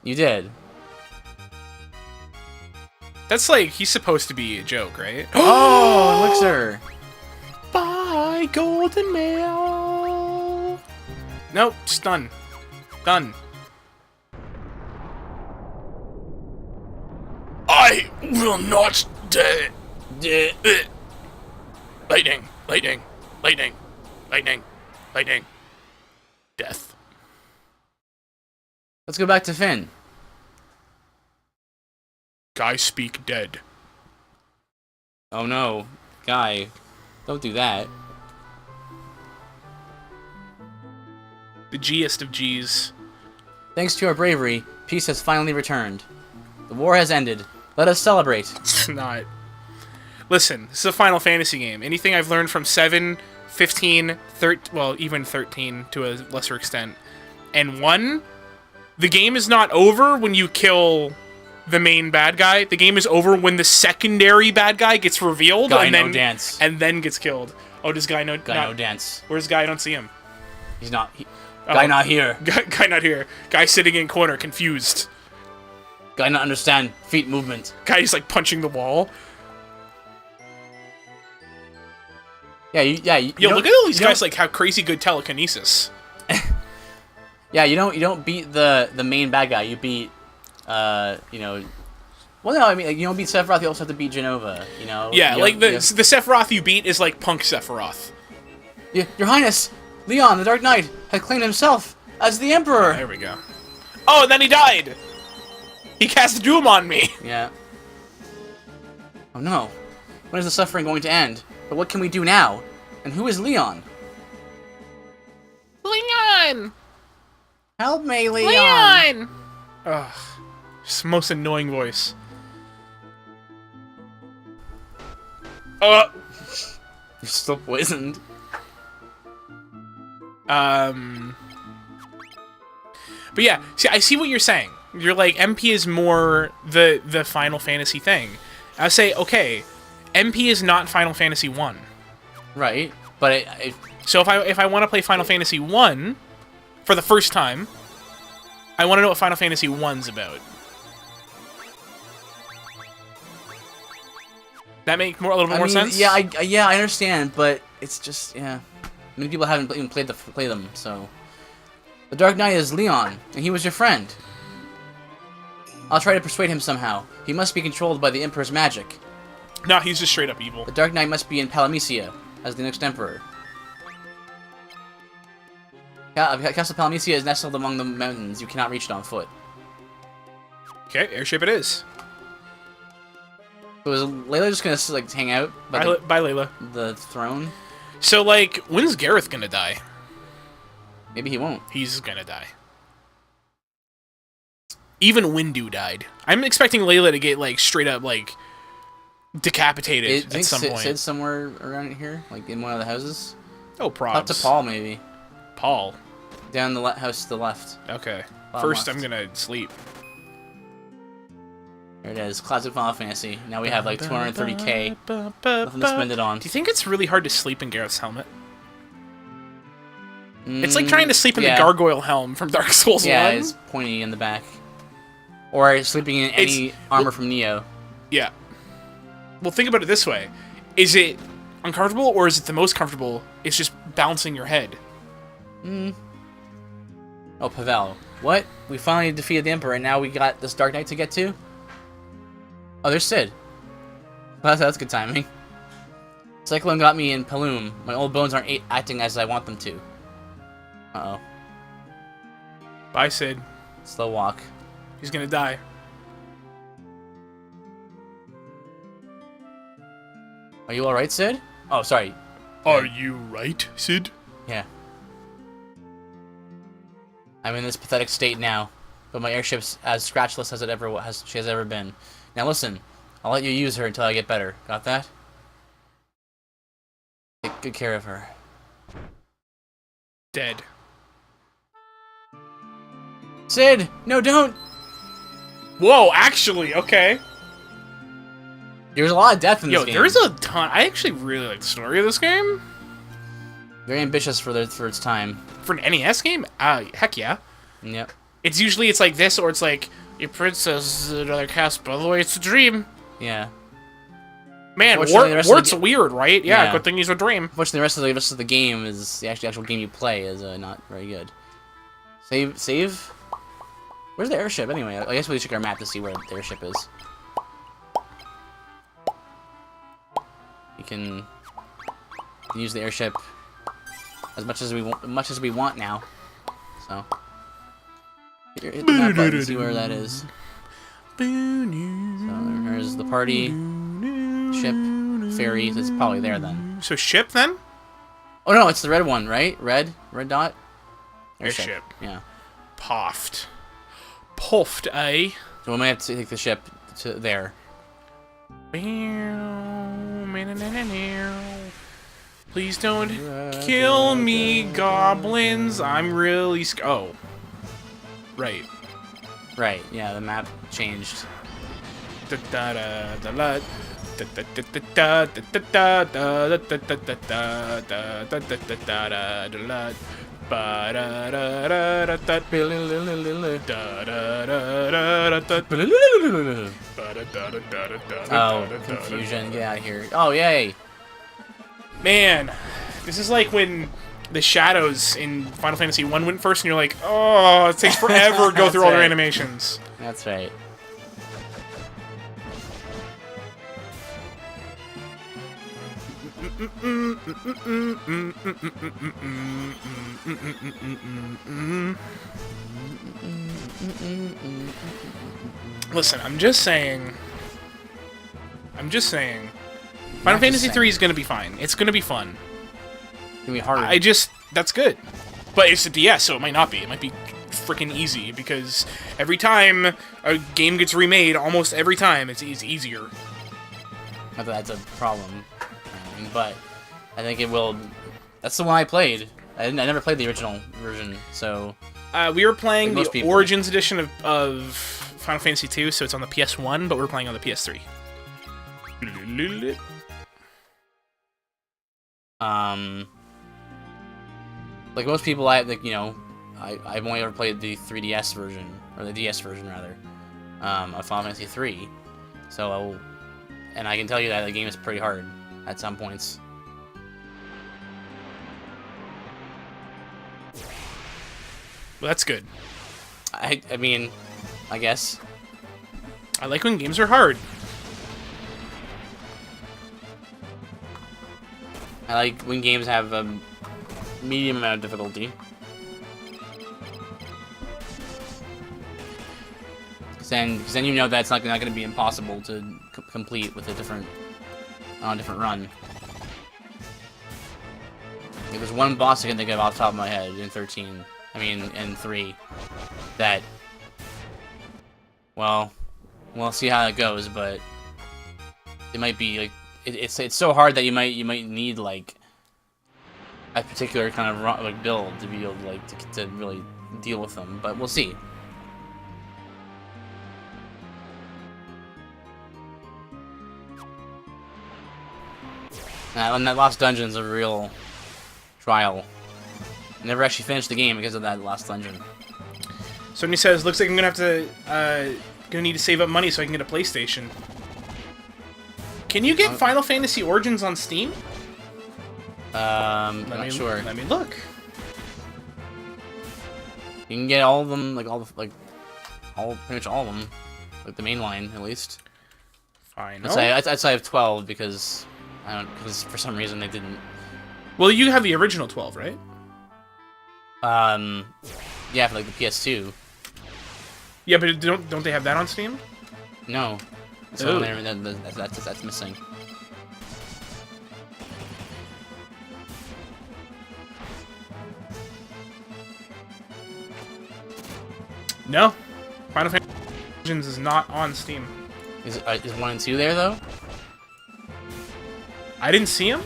B: You did.
A: That's like, he's supposed to be a joke, right?
B: Oh, elixir.
A: Bye, golden mail. Nope, just done. Done. I will not die. Lightning, lightning, lightning, lightning, lightning. Death.
B: Let's go back to Finn.
A: Guy speak dead.
B: Oh no, Guy. Don't do that.
A: The G'est of G's.
B: Thanks to our bravery, peace has finally returned. The war has ended. Let us celebrate.
A: It's not. Listen, this is a Final Fantasy game. Anything I've learned from 7, 15, 13, well, even 13 to a lesser extent, and 1, the game is not over when you kill the main bad guy. The game is over when the secondary bad guy gets revealed
B: Guy
A: and
B: no
A: then
B: dance.
A: and then gets killed. Oh, does Guy no
B: Guy no dance.
A: Where's Guy? I don't see him.
B: He's not. Guy not here.
A: Guy not here. Guy sitting in corner, confused.
B: Guy not understand feet movement.
A: Guy's like punching the wall.
B: Yeah,
A: Yo, look at all these guys like have crazy good telekinesis.
B: Yeah, you don't beat the main bad guy. You beat, you know. Well, no, I mean, like, you don't beat Sephiroth. You also have to beat Genova. You know.
A: Yeah, like the Sephiroth you beat is like punk Sephiroth.
B: Your Highness, Leon, the Dark Knight, had claimed himself as the Emperor.
A: There we go. Oh, and then he died. He cast doom on me.
B: Yeah. Oh no. When is the suffering going to end? But what can we do now? And who is Leon?
A: Leon!
B: Help me, Leon!
A: Leon! Ugh. Just the most annoying voice.
B: You're still poisoned.
A: But yeah, see, I see what you're saying. You're like, MP is more the Final Fantasy thing. I say, okay, MP is not Final Fantasy 1.
B: Right, but
A: So if I want to play Final Fantasy 1 for the first time, I want to know what Final Fantasy 1's about. That make a little bit more sense?
B: Yeah, I understand, but it's just many people haven't even played them, so. The Dark Knight is Leon, and he was your friend. I'll try to persuade him somehow. He must be controlled by the Emperor's magic.
A: No, he's just straight up evil.
B: The Dark Knight must be in Palamecia as the next Emperor. Castle Palamecia is nestled among the mountains. You cannot reach it on foot.
A: Okay, airship it is.
B: So is Layla just gonna like hang out by
A: Layla.
B: the throne?
A: So like, when's Gareth gonna die?
B: Maybe he won't.
A: He's gonna die. Even Windu died. I'm expecting Layla to get like straight up like decapitated at some point.
B: Sid's somewhere around here, like in one of the houses.
A: Oh, probs.
B: Talk to Paul, maybe.
A: Paul.
B: Down the house to the left.
A: Okay.
B: Bottom
A: First,
B: left.
A: I'm gonna sleep.
B: There it is. Classic Final Fantasy. Now we have like 230k. Nothing to spend it on.
A: Do you think it's really hard to sleep in Gareth's helmet? It's like trying to sleep in the
B: yeah.
A: gargoyle helm from Dark Souls 1.
B: Yeah, it's pointy in the back. Or sleeping in any armor from Neo.
A: Yeah. Well, think about it this way. Is it uncomfortable, or is it the most comfortable? It's just bouncing your head.
B: Oh, Pavel. What? We finally defeated the Emperor, and now we got this Dark Knight to get to? Oh, there's Sid. Well, that's good timing. Cyclone got me in Paloom. My old bones aren't acting as I want them to. Uh-oh.
A: Bye, Sid.
B: Slow walk.
A: He's gonna die.
B: Are you alright, Sid? Oh, sorry.
A: Are you right, Sid?
B: Yeah. I'm in this pathetic state now, but my airship's as scratchless as she has ever been. Now listen, I'll let you use her until I get better. Got that? Take good care of her.
A: Dead.
B: Sid! No, don't!
A: Whoa, actually, okay.
B: There's a lot of death in this game.
A: There's a ton. I actually really like the story of this game.
B: Very ambitious for its time.
A: For an NES game? Heck yeah.
B: Yep.
A: It's like this, or it's like, your princess is another cast, by the way, it's a dream.
B: Yeah.
A: Man,
B: Unfortunately,
A: Wart's weird, right? Yeah,
B: Yeah.
A: good thing he's a dream.
B: Unfortunately, the rest of the game is the actual game you play is not very good. Save. Where's the airship anyway? I guess we should check our map to see where the airship is. You can use the airship as much as we want now. So here, hit the map button and see where that is. So there's the party, ship, ferry. It's probably there then.
A: So ship then?
B: Oh no, it's the red one, right? Red dot.
A: Airship.
B: Yeah.
A: Puffed, eh?
B: So we might have to take the ship to there.
A: Please don't kill me, goblins. I'm really oh. Right.
B: Right, yeah, the map changed. Oh, confusion, get out of here. Oh, yay!
A: Man, this is like when the shadows in Final Fantasy 1 went first, and you're like, oh, it takes forever to go through all their animations.
B: That's right.
A: Listen, I'm just saying. Final Fantasy 3 is gonna be fine. It's gonna be fun.
B: It's gonna be harder.
A: That's good. But it's a DS, so it might not be. It might be freaking easy, because every time a game gets remade, almost every time, it's easier.
B: Not that that's a problem. But I think it will... That's the one I played. I never played the original version, so...
A: We were playing
B: like
A: the Origins edition of Final Fantasy 2, so it's on the PS1, but we're playing on the PS3.
B: Like most people, I've only ever played the 3DS version, or the DS version rather, of Final Fantasy 3. So, and I can tell you that the game is pretty hard at some points.
A: Well, that's good.
B: I mean, I guess.
A: I like when games are hard.
B: I like when games have a medium amount of difficulty. Because then you know that's not going to be impossible to complete with a different run. Like, there's one boss I can think of off the top of my head in 13. I mean, in 3. That, well, we'll see how it goes, but it might be like it's so hard that you might need like a particular kind of build to be able to to really deal with them, but we'll see. And that last dungeon's a real trial. I never actually finished the game because of that last dungeon.
A: Somebody says, looks like I'm gonna have to gonna need to save up money so I can get a PlayStation. Can you get Final Fantasy Origins on Steam?
B: I'm not sure.
A: Let me look.
B: You can get all of them, pretty much all of them, like the main line at least.
A: Fine.
B: I'd say I have 12 because because for some reason they didn't.
A: Well, you have the original 12, right?
B: Yeah, for like the PS2.
A: Yeah, but don't they have that on Steam?
B: No. So that's missing.
A: No. Final Fantasy Origins is not on Steam.
B: Is 1 and 2 there though?
A: I didn't see him.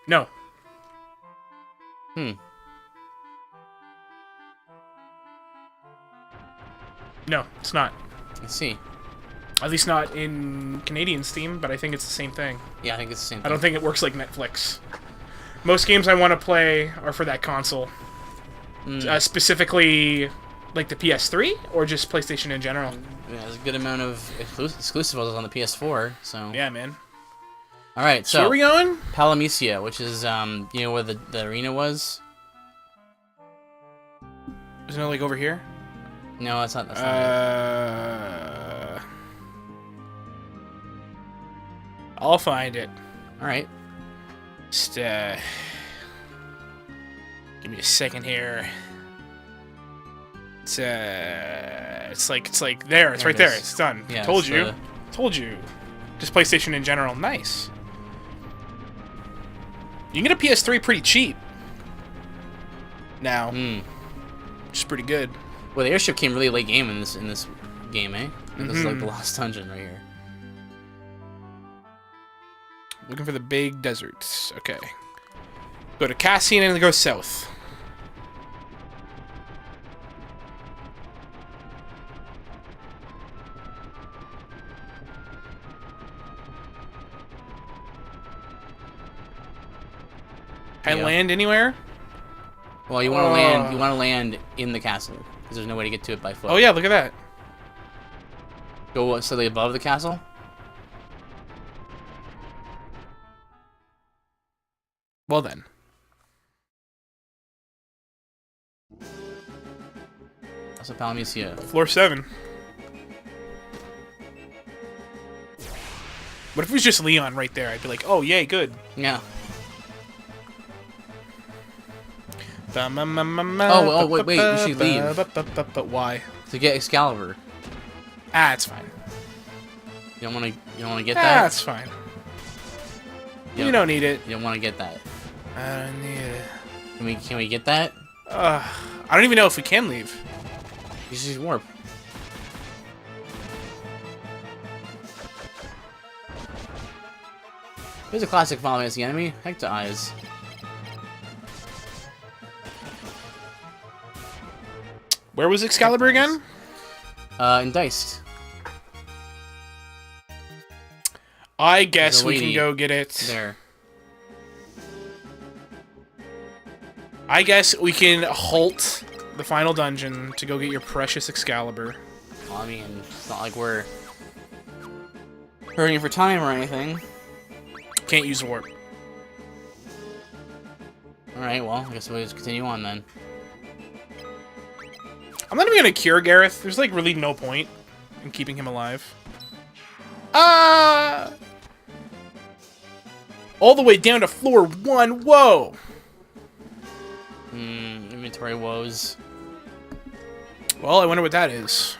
A: No.
B: Hmm.
A: No, it's not.
B: I see.
A: At least not in Canadian Steam, but I think it's the same thing.
B: Yeah, I think it's the same thing.
A: I don't think it works like Netflix. Most games I want to play are for that console. Specifically, like the PS3, or just PlayStation in general?
B: Yeah, there's a good amount of exclusive on the PS4, so...
A: Yeah, man.
B: Alright, so...
A: where are we going?
B: Palamecia, which is, you know where the arena was?
A: Isn't it, like, over here?
B: No, that's not it.
A: I'll find it.
B: Alright.
A: Just, give me a second here. It's like there. It's right there. It's done.
B: Yeah,
A: Told you. Told you. Just PlayStation in general. Nice. You can get a PS3 pretty cheap now. Which is pretty good.
B: Well, the airship came really late game in this game, eh? And this is like the last dungeon right here.
A: Looking for the big deserts. Okay. Go to Cassian and go south. Can I land anywhere?
B: Well, you want to land. You want to land in the castle because there's no way to get to it by foot.
A: Oh yeah, look at that.
B: Go slightly above the castle.
A: Well then.
B: That's a Palamecia.
A: Floor 7. What if it was just Leon right there? I'd be like, oh yay, good.
B: Yeah.
A: Oh,
B: wait, we should leave.
A: But why?
B: To get Excalibur.
A: Ah, it's fine.
B: You don't want to get that?
A: That's fine. You don't need it.
B: You don't want to get that.
A: I don't need it.
B: Can we get that?
A: I don't even know if we can leave.
B: You should just warp. Here's a classic Final Fantasy enemy, Hector Eyes.
A: Where was Excalibur again?
B: In Diced.
A: I guess we can go get it.
B: There.
A: I guess we can halt the final dungeon to go get your precious Excalibur.
B: Well, I mean, it's not like we're hurrying for time or anything.
A: Can't use warp.
B: Alright, well, I guess we'll just continue on then.
A: I'm not even gonna cure Gareth. There's like really no point in keeping him alive. All the way down to floor 1. Whoa!
B: Inventory woes.
A: Well, I wonder what that is.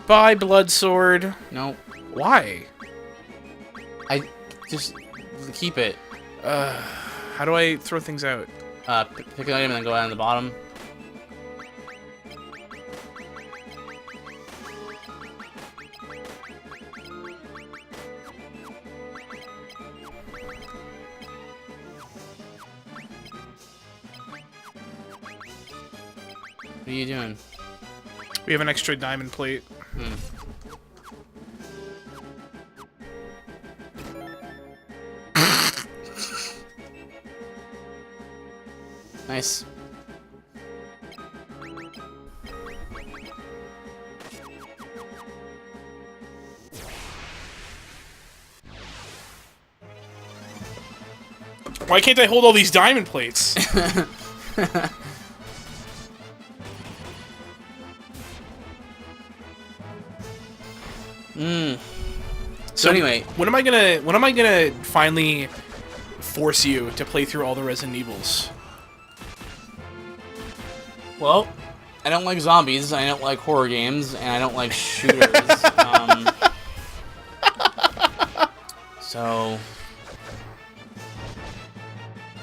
A: Bye, Blood Sword.
B: Nope.
A: Why?
B: I just keep it.
A: How do I throw things out?
B: Pick an item and then go down to the bottom. What are you doing?
A: We have an extra diamond plate.
B: Nice.
A: Why can't I hold all these diamond plates?
B: So anyway,
A: when am I gonna finally force you to play through all the Resident Evils?
B: well, I don't like zombies, I don't like horror games, and I don't like shooters. So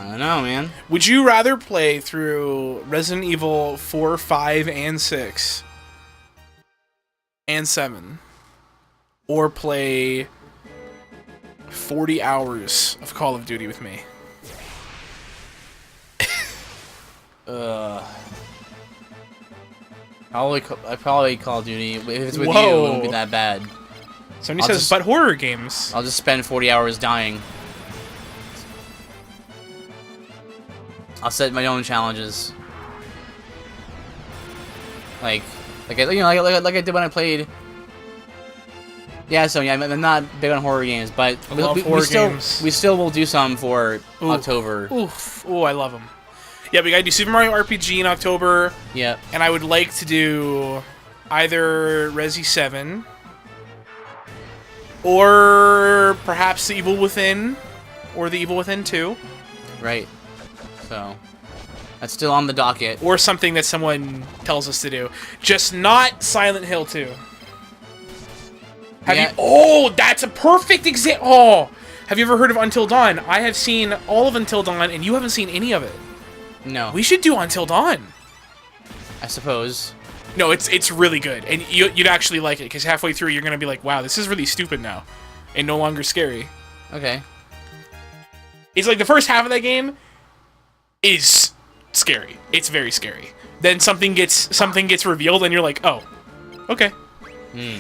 B: I don't know, man.
A: Would you rather play through Resident Evil 4, 5, and 6 and 7, or play 40 hours of Call of Duty with me?
B: Probably Call of Duty. If it's with you,
A: Whoa.
B: it wouldn't be that bad.
A: Sony says, but horror games.
B: I'll just spend 40 hours dying. I'll set my own challenges. Like I did when I played. Yeah, so yeah, I'm not big on horror games, but we still will do some for October.
A: Oof. Ooh, I love them. Yeah, we gotta do Super Mario RPG in October.
B: Yep.
A: And I would like to do either Resi 7 or perhaps The Evil Within or The Evil Within 2.
B: Right. So that's still on the docket.
A: Or something that someone tells us to do. Just not Silent Hill 2. Have you? Oh, that's a perfect example. Oh, have you ever heard of Until Dawn? I have seen all of Until Dawn, and you haven't seen any of it.
B: No.
A: We should do Until Dawn.
B: I suppose.
A: No, it's really good, and you'd actually like it because halfway through you're gonna be like, wow, this is really stupid now, and no longer scary.
B: Okay.
A: It's like the first half of that game is scary. It's very scary. Then something gets revealed, and you're like, oh, okay.
B: Hmm.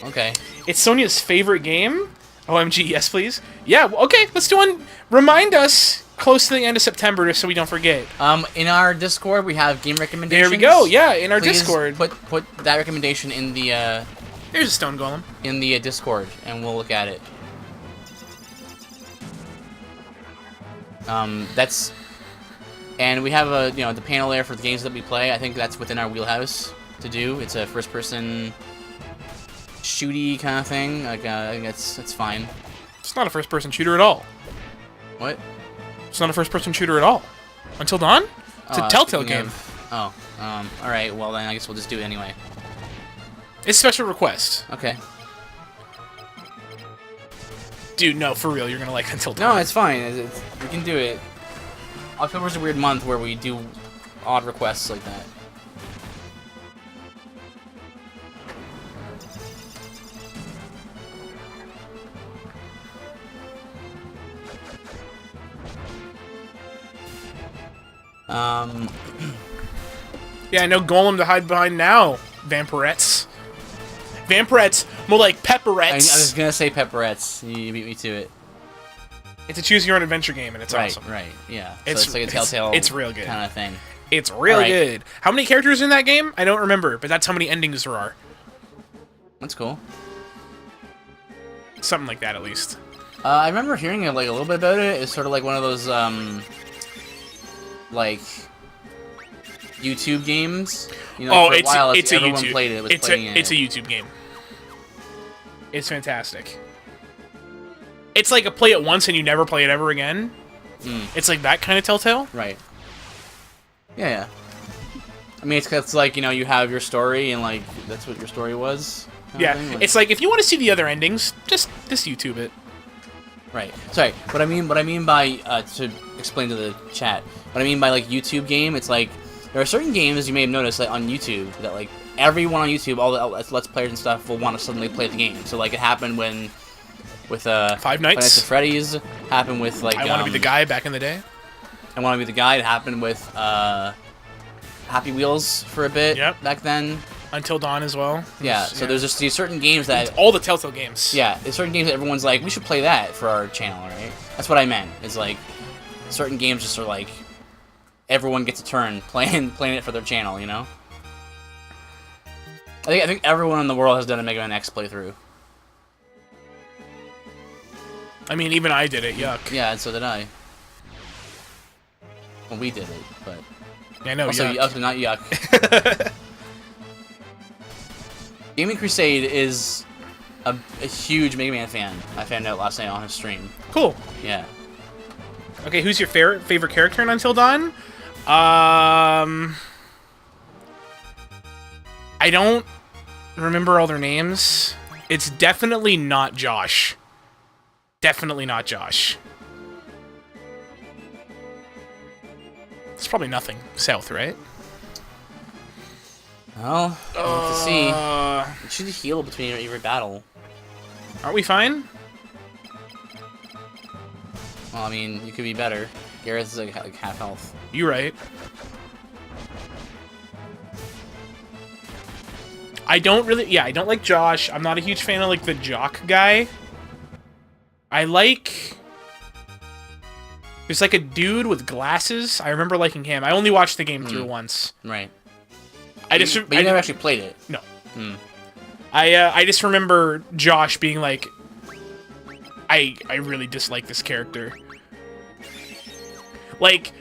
B: Okay. It's
A: Sonia's favorite game? OMG, yes please. Yeah, okay, let's do one. Remind us close to the end of September just so we don't forget.
B: In our Discord we have game recommendations.
A: There we go, yeah, in our
B: Please
A: Discord.
B: Put that recommendation in the
A: There's a stone golem.
B: In the Discord, and we'll look at it. And we have the panel there for the games that we play. I think that's within our wheelhouse to do. It's a first-person shooty kind of thing. Like I think that's fine.
A: It's not a first-person shooter at all.
B: What?
A: It's not a first-person shooter at all. Until Dawn? It's a Telltale game.
B: All right. Well then, I guess we'll just do it anyway.
A: It's special request.
B: Okay.
A: Dude, no, for real, you're gonna like Until Dawn.
B: No, it's fine. We can do it. October's a weird month where we do odd requests like that.
A: Yeah, no golem to hide behind now. Vampirettes. Vampirettes, more like pepperettes.
B: I was gonna say pepperettes. You beat me to it.
A: It's a choose-your-own-adventure game, and it's awesome.
B: Right, yeah. It's like a Telltale.
A: It's real good
B: kind of thing.
A: It's real good. How many characters in that game? I don't remember, but that's how many endings there are.
B: That's cool.
A: Something like that, at least.
B: I remember hearing a little bit about it. It's sort of like one of those like YouTube games. You know, for a while,
A: it's a
B: everyone
A: YouTube.
B: Played it,
A: it's a YouTube game. It's fantastic. It's like a play it once and you never play it ever again. It's like that kind of Telltale.
B: Right. Yeah. I mean, it's like, you have your story and like that's what your story was.
A: Yeah. It's like if you want to see the other endings, just YouTube it.
B: Right. Sorry. What I mean by to explain to the chat, what I mean by like YouTube game, it's like there are certain games you may have noticed like on YouTube that like everyone on YouTube, all the Let's Players and stuff, will want to suddenly play the game. So like it happened with
A: Five Nights
B: at Freddy's, happened with like
A: I Want to Be the Guy back in the day.
B: I Want to Be the Guy. It happened with Happy Wheels for a bit back then.
A: Until Dawn as well.
B: Yeah, so there's just these certain games that...
A: It's all the Telltale games.
B: Yeah, there's certain games that everyone's like, we should play that for our channel, right? That's what I meant. It's like, certain games just are like, everyone gets a turn playing it for their channel, you know? I think everyone in the world has done a Mega Man X playthrough.
A: I mean, even I did it, yuck.
B: Yeah, and so did I. Well, we did it, but...
A: Yeah, no,
B: also,
A: yuck.
B: Not yuck. Gaming Crusade is a huge Mega Man fan. I found out last night on his stream.
A: Cool.
B: Yeah.
A: Okay, who's your favorite character in Until Dawn? I don't remember all their names. It's definitely not Josh. Definitely not Josh. It's probably nothing. South, right?
B: Well, we'll have to see. You should heal between every battle.
A: Aren't we fine?
B: Well, I mean, you could be better. Gareth is like half health.
A: You right. I don't like Josh. I'm not a huge fan of, like, the jock guy. I like... There's, like, a dude with glasses. I remember liking him. I only watched the game through once.
B: Right.
A: But you
B: never actually played it.
A: No. I just remember Josh being like, I really dislike this character. Like,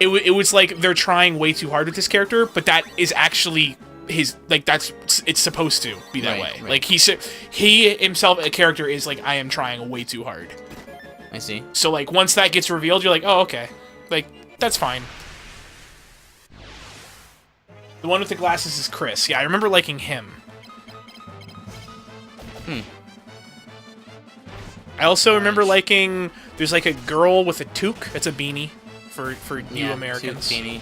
A: it was like they're trying way too hard with this character, but that is actually his, like, it's supposed to be that way. Right. Like, he himself, a character, is like, I am trying way too hard.
B: I see.
A: So, like, once that gets revealed, you're like, oh, okay. Like, that's fine. The one with the glasses is Chris. Yeah, I remember liking him. I also remember liking... There's, like, a girl with a toque. That's a beanie for you Americans.
B: Toque beanie.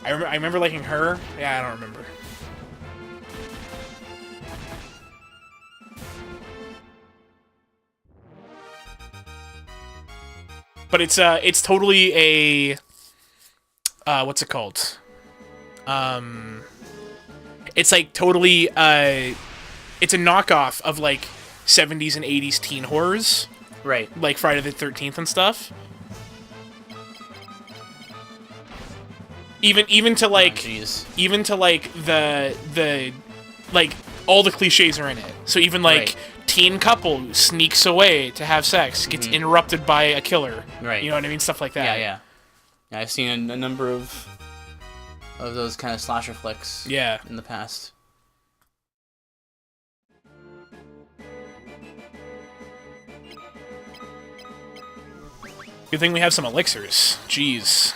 A: I remember liking her. Yeah, I don't remember. But it's totally a... what's it called? It's, like, totally... it's a knockoff of, like, 70s and 80s teen horrors.
B: Right. Like
A: Friday the 13th and stuff. Even to, like... even to, like, the... Like, all the cliches are in it. So even, like... Teen couple who sneaks away to have sex, gets interrupted by a killer. Right. You know what I mean? Stuff like that.
B: Yeah. I've seen a number of those kind of slasher flicks.
A: Yeah.
B: In the past.
A: Good thing we have some elixirs. Jeez.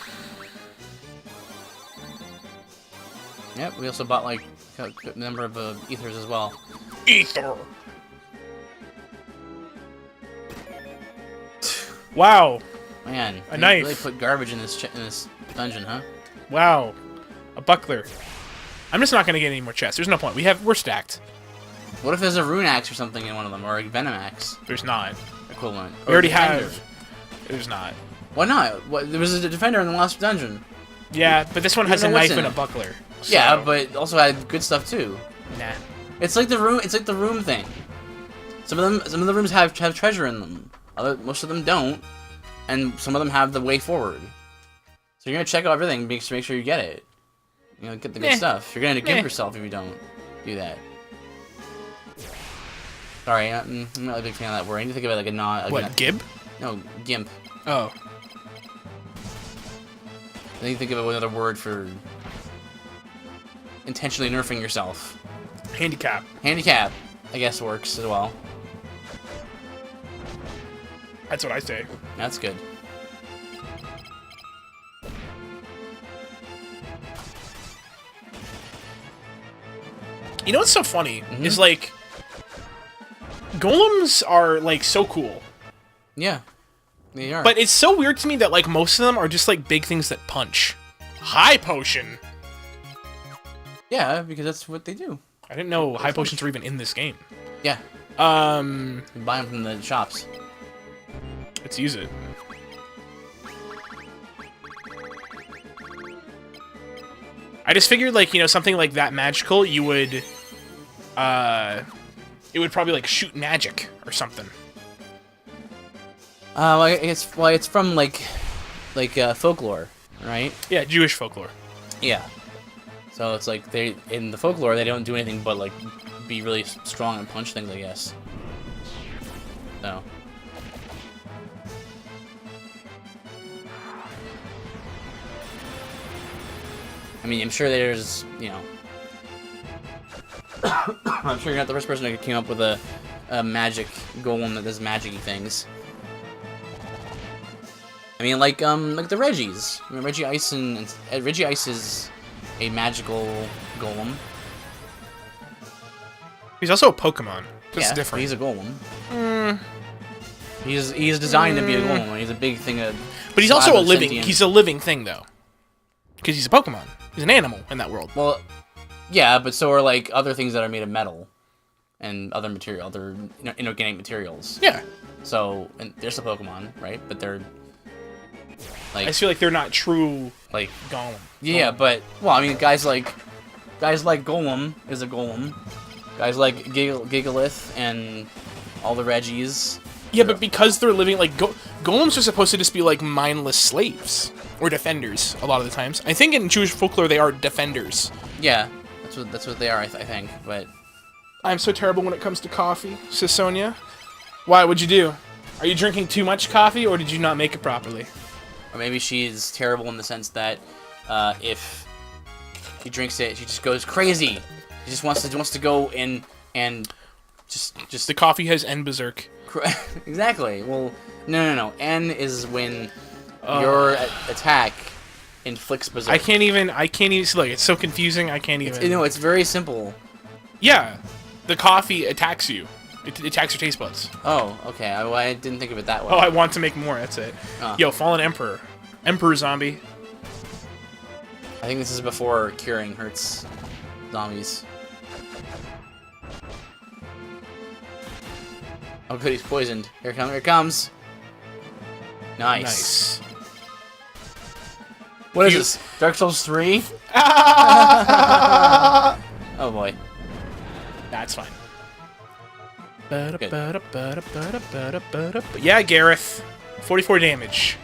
B: Yep. We also bought like a number of ethers as well.
A: Ether. Wow.
B: Man,
A: a knife.
B: Really put garbage in this dungeon, huh?
A: Wow. A buckler. I'm just not gonna get any more chests. There's no point. We're stacked.
B: What if there's a rune axe or something in one of them, or a venom axe?
A: There's not.
B: Equivalent.
A: We already have. There's not.
B: Why not? There was a defender in the last dungeon.
A: Yeah, but this one has a knife and a buckler.
B: So. Yeah, but also had good stuff too.
A: Nah.
B: It's like the room. It's like the room thing. Some of the rooms have treasure in them. Most of them don't, and some of them have the way forward. So you're gonna check out everything, make sure you get it. You know, get the good stuff. You're gonna gimp yourself if you don't do that. Sorry, I'm not a big fan of that word. I need to think of it like a non.
A: What, gib?
B: No, gimp.
A: Oh.
B: I need to think of another word for intentionally nerfing yourself.
A: Handicap.
B: Handicap, I guess, works as well.
A: That's what I say.
B: That's good.
A: You know what's so funny? Is, like, golems are, like, so cool.
B: Yeah, they are.
A: But it's so weird to me that, like, most of them are just, like, big things that punch. High potion!
B: Yeah, because that's what they do.
A: I didn't know high potions were even in this game.
B: Yeah. You buy them from the shops.
A: Let's use it. I just figured, like, you know, something like that magical, you would, it would probably, like, shoot magic or something.
B: Well, it's from, like, folklore, right?
A: Yeah, Jewish folklore.
B: Yeah. So it's like, in the folklore, they don't do anything but, like, be really strong and punch things, I guess. So... I mean, I'm sure there's, you know... I'm sure you're not the first person who came up with a magic golem that does magic-y things. I mean, like the Reggies. I mean, Reggie Ice is a magical golem.
A: He's also a Pokemon. Just different.
B: He's a golem. He's designed to be a golem. He's a big thing of...
A: But he's also a living... He's a living thing, though. Because he's a Pokemon. He's an animal in that world.
B: Well, yeah, but so are, like, other things that are made of metal. And other inorganic materials.
A: Yeah.
B: So, and there's a Pokemon, right? But Like,
A: I just feel like they're not true
B: like
A: Golem.
B: yeah, but well, I mean, guys like Golem is a Golem. Guys like Gigalith and all the Reggies.
A: Yeah, but because they're living like golems are supposed to just be like mindless slaves or defenders a lot of the times. I think in Jewish folklore they are defenders.
B: Yeah, that's what they are. I think, but
A: I'm so terrible when it comes to coffee, says Sonia. Why? What'd you do? Are you drinking too much coffee, or did you not make it properly?
B: or maybe she's terrible in the sense that if she drinks it, she just goes crazy. She just wants to go in and just
A: The coffee has N berserk.
B: exactly. Well, no. N is when your attack inflicts berserk.
A: I can't even. Look, it's so confusing. I can't even.
B: It's very simple.
A: Yeah, the coffee attacks you. It attacks your taste buds.
B: Oh, okay. I didn't think of it that way.
A: Oh, I want to make more. That's it.
B: Oh.
A: Yo, Fallen Emperor. Emperor zombie.
B: I think this is before curing hurts zombies. Oh, good, he's poisoned. Here it comes. Nice. What is this? Dark Souls 3? Oh boy.
A: That's fine.
B: Good.
A: Yeah, Gareth. 44 damage.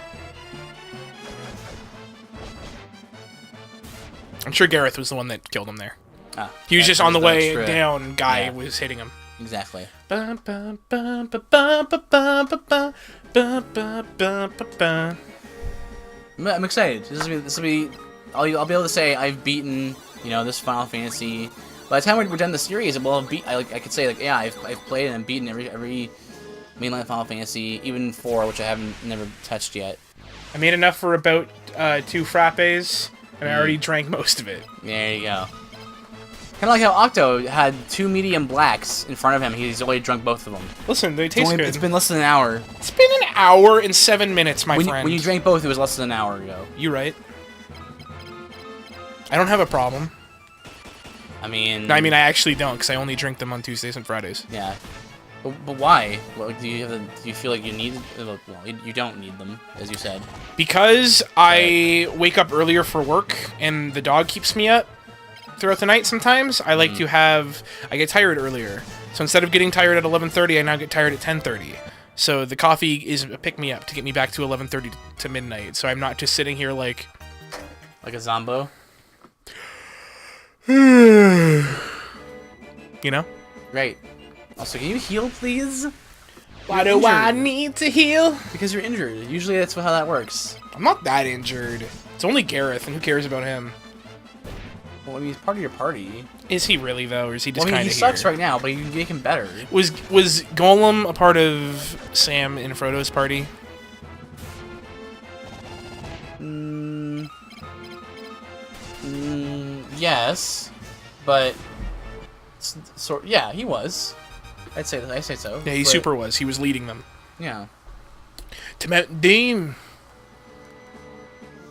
A: I'm sure Gareth was the one that killed him there.
B: Ah,
A: He was just on the way
B: extra-
A: down, and Guy
B: yeah.
A: was hitting him.
B: Exactly.
A: I'm
B: I'm excited. This will be. I'll be able to say I've beaten this Final Fantasy. By the time we're done the series, I could say like, yeah, I've played and beaten every mainline Final Fantasy, even 4, which I haven't never touched yet.
A: I made enough for about 2 frappes, and I already drank most of it.
B: There you go. Kind of like how Octo had 2 medium blacks in front of him. He's already drunk both of them.
A: Listen, they taste good.
B: It's been less than an hour.
A: It's been an hour and 7 minutes, my friend.
B: When you drank both, it was less than an hour ago.
A: You right. I don't have a problem.
B: I mean,
A: I actually don't, because I only drink them on Tuesdays and Fridays.
B: Yeah. But why? Do you feel like you need? Well, you don't need them, as you said.
A: Because I wake up earlier for work, and the dog keeps me up throughout the night sometimes. I like to have... I get tired earlier. So instead of getting tired at 11:30, I now get tired at 10:30. So the coffee is a pick-me-up to get me back to 11:30 to midnight. So I'm not just sitting here like...
B: Like a zombo?
A: You know?
B: Right. Also, can you heal, please?
A: Why do I need to heal?
B: Because you're injured. Usually that's how that works.
A: I'm not that injured. It's only Gareth, and who cares about him?
B: Well, I mean, he's part of your party.
A: Is he really, though, or is he just
B: Well, I
A: kind
B: mean,
A: of
B: he sucks right now, but you can make him better.
A: Was Golem a part of Sam and Frodo's party?
B: Yes, but yeah, he was. I say so.
A: Yeah, he
B: but,
A: super was. He was leading them.
B: Yeah.
A: To Mount Doom.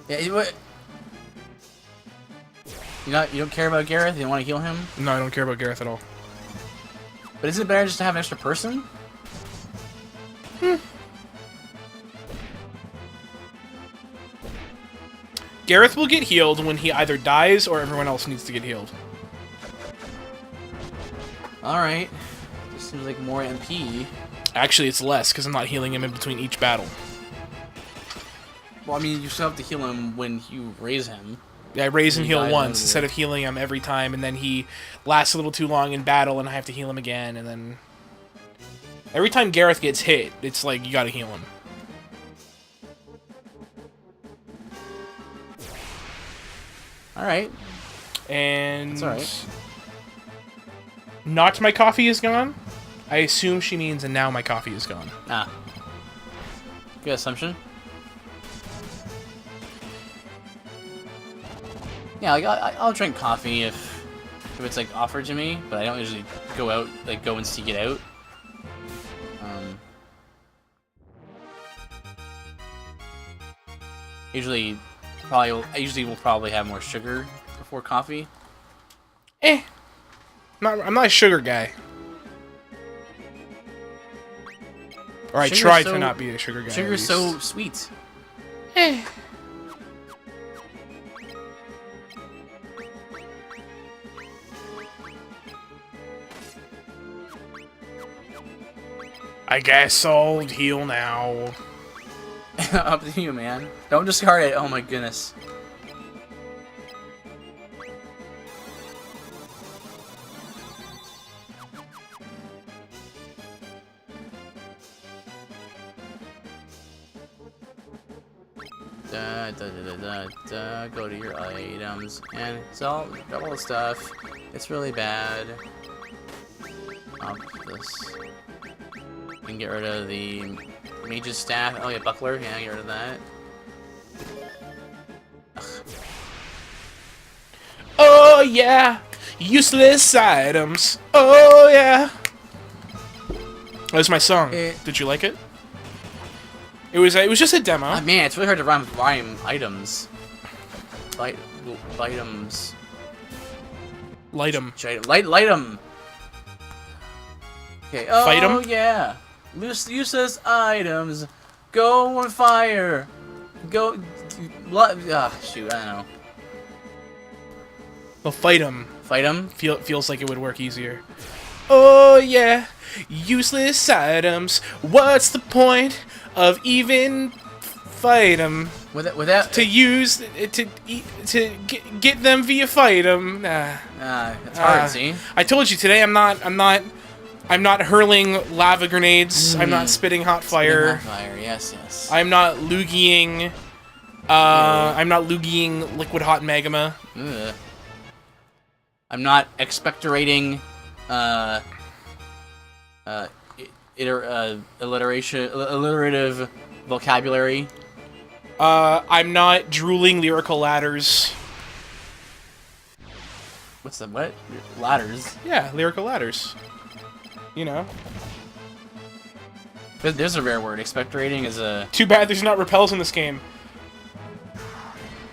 B: Yeah. You don't care about Gareth? You don't want to heal him?
A: No, I don't care about Gareth at all.
B: But isn't it better just to have an extra person?
A: Gareth will get healed when he either dies or everyone else needs to get healed.
B: Alright. This seems like more MP.
A: Actually, it's less, because I'm not healing him in between each battle.
B: Well, I mean, you still have to heal him when you raise him.
A: Yeah, I raise and
B: He
A: heal
B: dies
A: once,
B: immediately.
A: instead of healing him every time, and then he lasts a little too long in battle, and I have to heal him again, and then... Every time Gareth gets hit, it's like, you gotta heal him.
B: Alright.
A: And...
B: That's alright.
A: Not my coffee is gone? I assume she means, and now my coffee is gone.
B: Ah. Good assumption. Yeah, like I'll drink coffee if it's like offered to me, but I don't usually go and seek it out. I usually will probably have more sugar before coffee.
A: I'm not a sugar guy. Or I
B: Sugar's
A: try
B: so-
A: to not be a sugar guy.
B: Sugar's so sweet.
A: Eh. I guess I'll heal now.
B: Up to you, man. Don't discard it. Oh my goodness. Go to your items and sell double the stuff. It's really bad. Up this. You can get rid of the mage's staff. Oh yeah, buckler. Yeah, get rid of that. Ugh.
A: Oh yeah, useless items. Oh yeah. That's my song. Did you like it? It was just a demo.
B: Oh, man, it's really hard to rhyme items. Items.
A: Light 'em.
B: Light 'em. Okay. Oh
A: Fight 'em?
B: Yeah. Useless items. Go on fire. Go. Shoot. I don't know.
A: Well, fight 'em.
B: Fight 'em.
A: Feels like it would work easier. Oh yeah, useless items. What's the point of even fight 'em?
B: Without
A: To use to get them via fight 'em.
B: it's hard. See.
A: I told you today. I'm not hurling lava grenades. I'm not spitting hot fire.
B: Hot fire. Yes. Yes.
A: I'm not loogieing. I'm not loogieing liquid hot magma.
B: Ugh. I'm not expectorating. Alliterative vocabulary.
A: I'm not drooling lyrical ladders.
B: What's the what? Ladders?
A: Yeah, lyrical ladders. You know.
B: There's a rare word. Expectorating is a...
A: Too bad there's not repels in this game.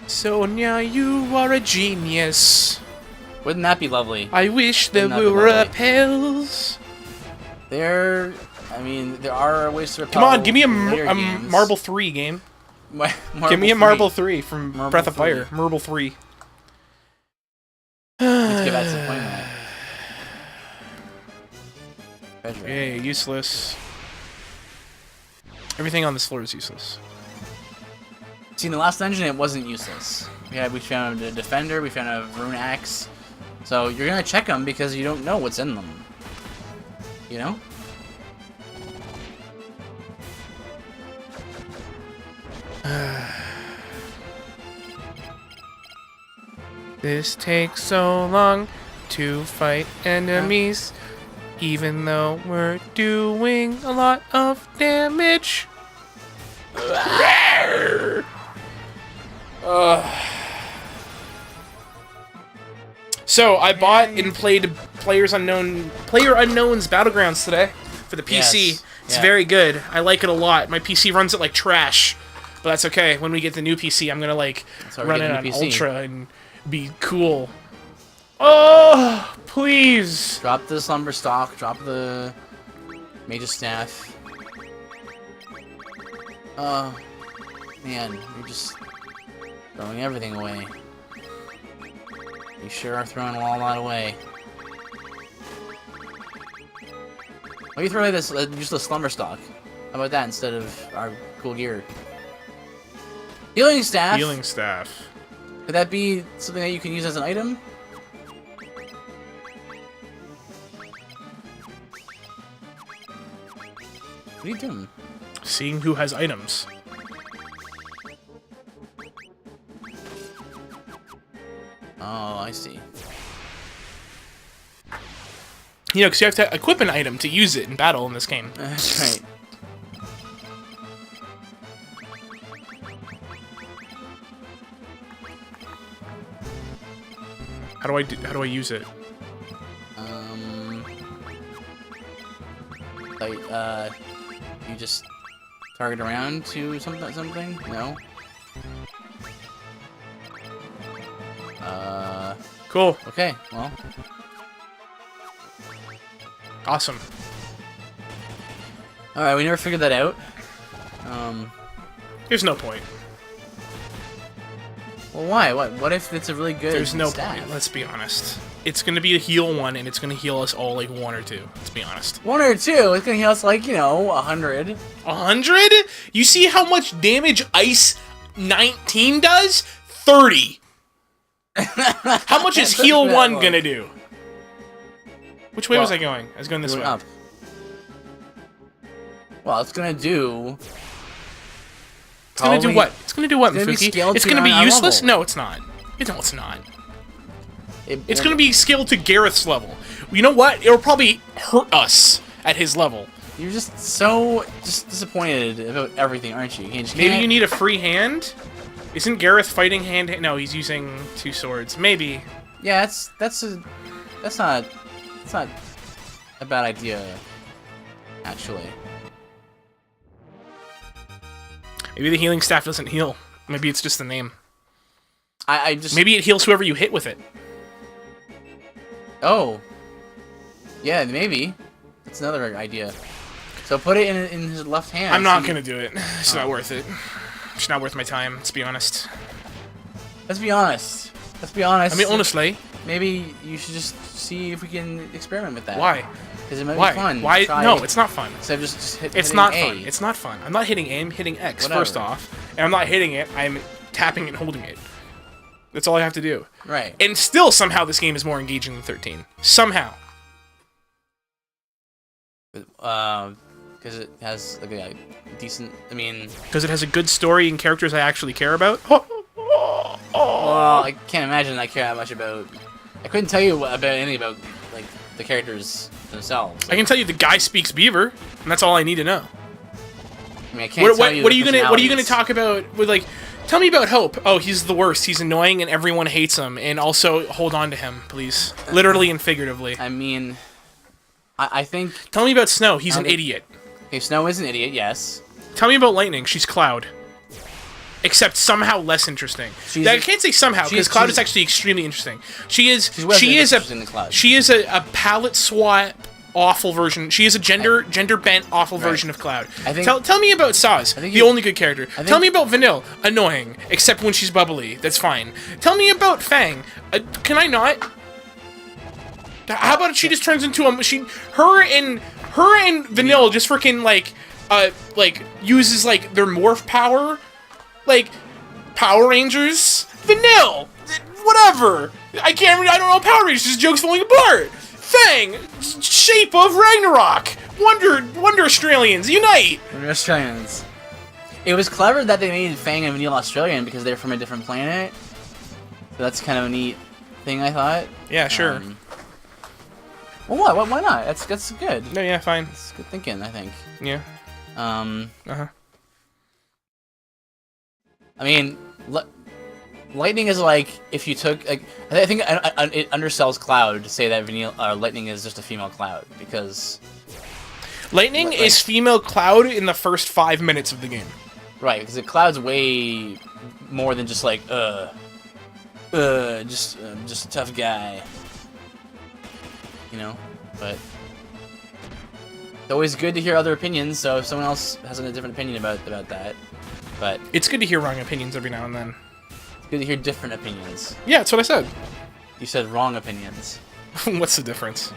A: Sonia, you are a genius.
B: Wouldn't that be lovely?
A: I wish there were repels.
B: I mean, there are ways to repel.
A: Come on, give me a
B: games.
A: Marble 3 game. Give me a Marble 3 from Breath of Fire. Marble 3.
B: Let's get back to the point, man. Treasure.
A: Yay, useless. Everything on this floor is useless.
B: See, in the last dungeon, it wasn't useless. We found a defender, we found a rune axe. So you're gonna check them because you don't know what's in them. You know?
A: This takes so long to fight enemies, even though we're doing a lot of damage. So I bought and played Player Unknown's Battlegrounds today for the PC.
B: Yes.
A: It's
B: Yeah.
A: very good. I like it a lot. My PC runs it like trash, but that's okay. When we get the new PC, I'm gonna like run it on Ultra and be cool. Oh, please!
B: Drop the slumber stock. Drop the mage's staff. Oh, man, you're just throwing everything away. You sure are throwing all that away. Why do you throw away this useless slumber stock? How about that instead of our cool gear? Healing staff.
A: Healing staff.
B: Could that be something that you can use as an item? What are you doing?
A: Seeing who has items.
B: Oh, I see.
A: You know, because you have to equip an item to use it in battle in this game.
B: That's right.
A: How do I use it?
B: You just target around to something? No?
A: Cool.
B: Okay, well.
A: Awesome.
B: Alright, we never figured that out.
A: There's no point.
B: Well, why? What if it's a really good
A: There's no
B: staff?
A: point, let's be honest. It's gonna be a heal one, and it's gonna heal us all like 1 or 2, let's be honest.
B: 1 or 2, it's gonna heal us like, 100.
A: 100? You see how much damage Ice 19 does? 30. How much is heal 1 gonna do? Which way was I going? I was going this way.
B: Up. Well, it's gonna do...
A: It's gonna do what? It's gonna do what, Mefuki? It's gonna be useless?
B: Level.
A: No, it's not. No, it's not. It's gonna be scaled to Gareth's level. You know what? It'll probably hurt us at his level.
B: You're just so disappointed about everything, aren't you?
A: Maybe you need a free hand? Isn't Gareth fighting hand? No, he's using 2 swords. Maybe.
B: Yeah, that's not a bad idea, actually.
A: Maybe the healing staff doesn't heal. Maybe it's just the name.
B: I just...
A: Maybe it heals whoever you hit with it.
B: Oh. Yeah, maybe. That's another idea. So put it in his left hand.
A: I'm not gonna do it. It's not worth it. It's not worth my time, let's be honest.
B: Let's be honest. Let's be honest.
A: I mean, honestly.
B: Maybe you should just see if we can experiment with that.
A: Why?
B: Because it might be fun.
A: Why? No, it's not fun.
B: Instead of just
A: it's
B: hitting
A: not
B: A.
A: fun. It's not fun. I'm not hitting A, I'm hitting X,
B: Whatever.
A: first off. And I'm not hitting it, I'm tapping and holding it. That's all I have to do.
B: Right.
A: And still, somehow, this game is more engaging than 13. Somehow.
B: Because it has like a decent... I mean...
A: Because it has a good story and characters I actually care about.
B: Well, I can't imagine I care that much about... I couldn't tell you about anything about, like, the characters themselves.
A: I can tell you the guy speaks Beaver, and that's all I need to know.
B: I mean, I can't tell you
A: what are you
B: the
A: gonna talk about with, like... Tell me about Hope. Oh, he's the worst. He's annoying and everyone hates him. And also, hold on to him, please. Literally and figuratively.
B: I mean... I think...
A: Tell me about Snow. He's an idiot.
B: Okay, Snow is an idiot, yes.
A: Tell me about Lightning. She's Cloud. Except somehow less interesting. I can't say somehow, because Cloud is actually extremely interesting. She is a palette swap awful version. She is a gender bent awful version of Cloud. Tell me about Saz, the only good character. Tell me about Vanille, annoying, except when she's bubbly. That's fine. Tell me about Fang. Can I not? How about she just turns into a machine? Her and Vanille just freaking like uses like their morph power. Like, Power Rangers? Vanille! Whatever! I don't know Power Rangers, this joke's falling apart! Fang! Shape of Ragnarok! Wonder Australians, unite!
B: Wonder Australians. It was clever that they made Fang and Vanille Australian because they're from a different planet. So that's kind of a neat thing, I thought.
A: Yeah, sure.
B: Well, why not? That's good.
A: No, yeah, fine.
B: It's good thinking, I think.
A: Yeah. Uh-huh.
B: I mean, Lightning is like if you took like I think it undersells Cloud to say that Lightning is just a female Cloud because
A: Lightning is female Cloud in the first 5 minutes of the game.
B: Right, because Cloud's way more than just like just a tough guy, you know. But it's always good to hear other opinions. So if someone else has a different opinion about that. But
A: it's good to hear wrong opinions every now and then.
B: It's good to hear different opinions.
A: Yeah, that's what I said.
B: You said wrong opinions.
A: What's the difference?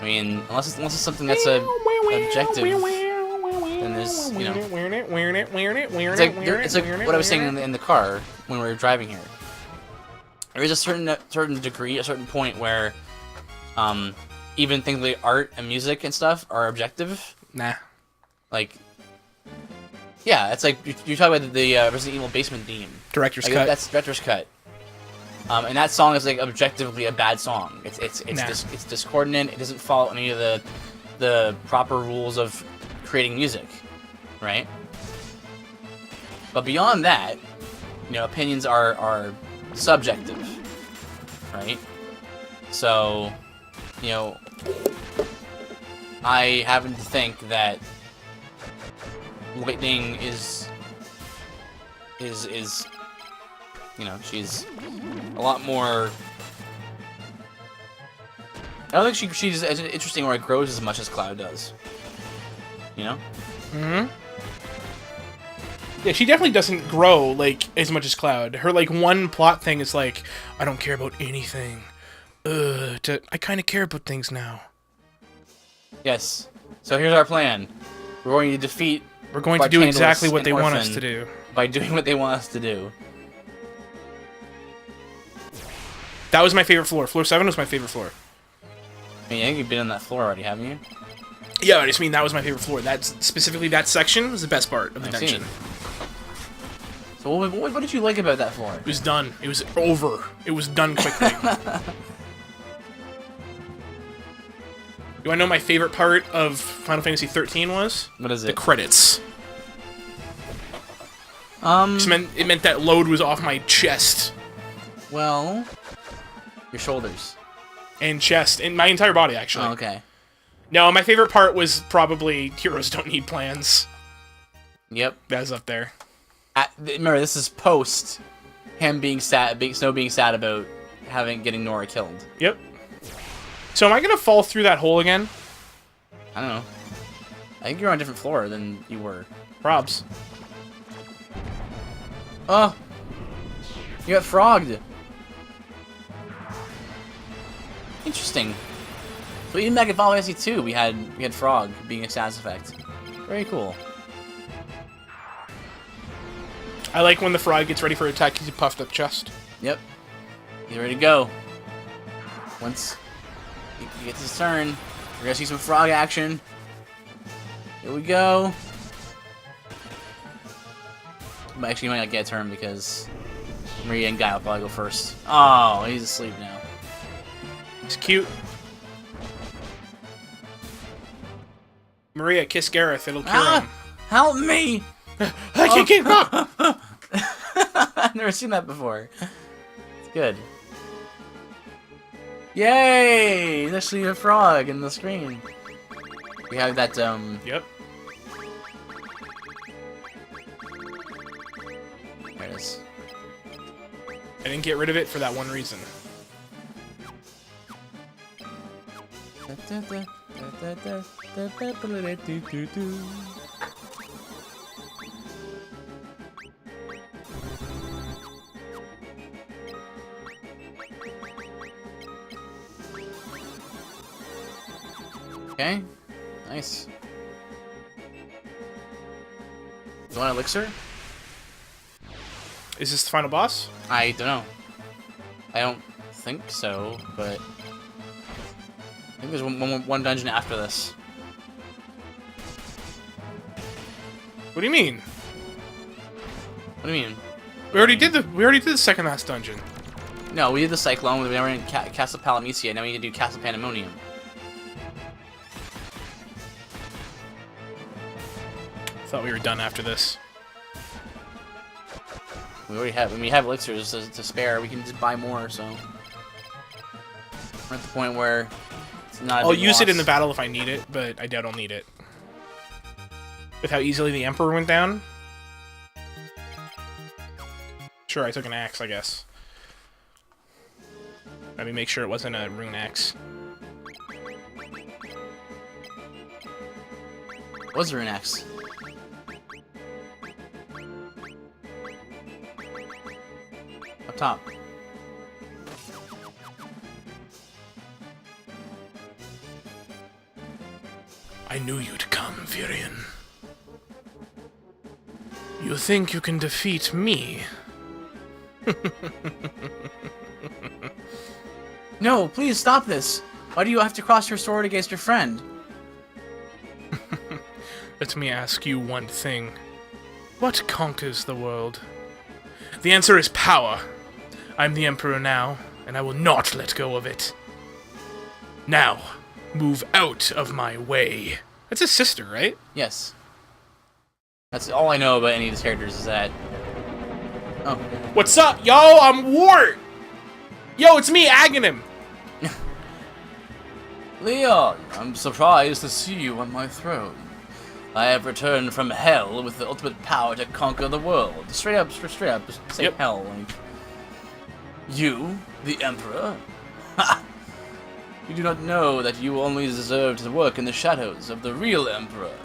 B: I mean, unless it's something that's objective, then there's, you know... It's like what I was saying in the car when we were driving here. There is a certain degree, a certain point where even things like art and music and stuff are objective.
A: Nah.
B: Like... Yeah, it's like you talk about the Resident Evil basement theme.
A: Director's cut.
B: That's director's cut. And that song is like objectively a bad song. It's discordant. It doesn't follow any of the proper rules of creating music, right? But beyond that, you know, opinions are subjective, right? So, you know, I happen to think that Lightning is you know, she's a lot more. I don't think she's as interesting or it grows as much as Cloud does. You know?
A: Mm-hmm. Yeah, she definitely doesn't grow, like, as much as Cloud. Her, like, one plot thing is, like, I don't care about anything. I kind of care about things now.
B: Yes. So here's our plan. We're going to defeat...
A: We're going to do exactly what they want us to do.
B: By doing what they want us to do.
A: That was my favorite floor. Floor 7 was my favorite floor.
B: I mean, I think you've been on that floor already, haven't you?
A: Yeah, I just mean that was my favorite floor. That's specifically that section was the best part of the dungeon.
B: So what did you like about that floor?
A: It was done. It was over. It was done quickly. Do I know my favorite part of Final Fantasy 13 was?
B: What is it?
A: The credits. It meant that load was off my chest.
B: Well, your shoulders.
A: And chest. And my entire body, actually.
B: Oh, okay.
A: No, my favorite part was probably Heroes Don't Need Plans.
B: Yep.
A: That was up there.
B: Remember, this is post him being sad, Snow being sad about getting Nora killed.
A: Yep. So am I gonna fall through that hole again?
B: I don't know. I think you're on a different floor than you were.
A: Probs.
B: Oh! You got frogged. Interesting. So even back in Final Fantasy 2, we had Frog being a status effect. Very cool.
A: I like when the frog gets ready for attack, he's a puffed up chest.
B: Yep. He's ready to go. Once he gets his turn, we're gonna see some frog action. Here we go. But actually, he might not get a turn because Maria and Guy will probably go first. Oh, he's asleep now.
A: It's cute. Maria, kiss Gareth, it'll cure him.
B: Help me!
A: I can't keep up!
B: I've never seen that before. It's good. Yay! There's actually a frog in the screen. We have that,
A: Yep.
B: There it is.
A: I didn't get rid of it for that one reason.
B: Okay, nice. You want elixir?
A: Is this the final boss?
B: I don't know. I don't think so, but I think there's one dungeon after this.
A: What do you mean?
B: What do you mean?
A: We already did the second last dungeon.
B: No, we did the Cyclone. We were in Castle Palamecia. Now we need to do Castle Pandemonium.
A: Thought we were done after this.
B: We already have. When we have elixirs to spare, we can just buy more. So we're at the point where it's not.
A: I'll use it in the battle if I need it, but I doubt I'll need it. With how easily the Emperor went down. Sure, I took an axe, I guess. Let me make sure it wasn't a rune axe.
B: Was there an axe? Up top.
A: I knew you'd come, Virion. You think you can defeat me?
B: No, please stop this. Why do you have to cross your sword against your friend?
A: Let me ask you one thing. What conquers the world? The answer is power. I'm the Emperor now, and I will not let go of it. Now, move out of my way. That's his sister, right?
B: Yes. That's all I know about any of these characters is that... Oh.
A: What's up, yo? I'm Wart! Yo, it's me, Aghanim!
B: Leon, I'm surprised to see you on my throne. I have returned from hell with the ultimate power to conquer the world. Straight up, just say
A: Yep.
B: hell. Like, you, the Emperor? Ha! You do not know that you only deserve to work in the shadows of the real Emperor.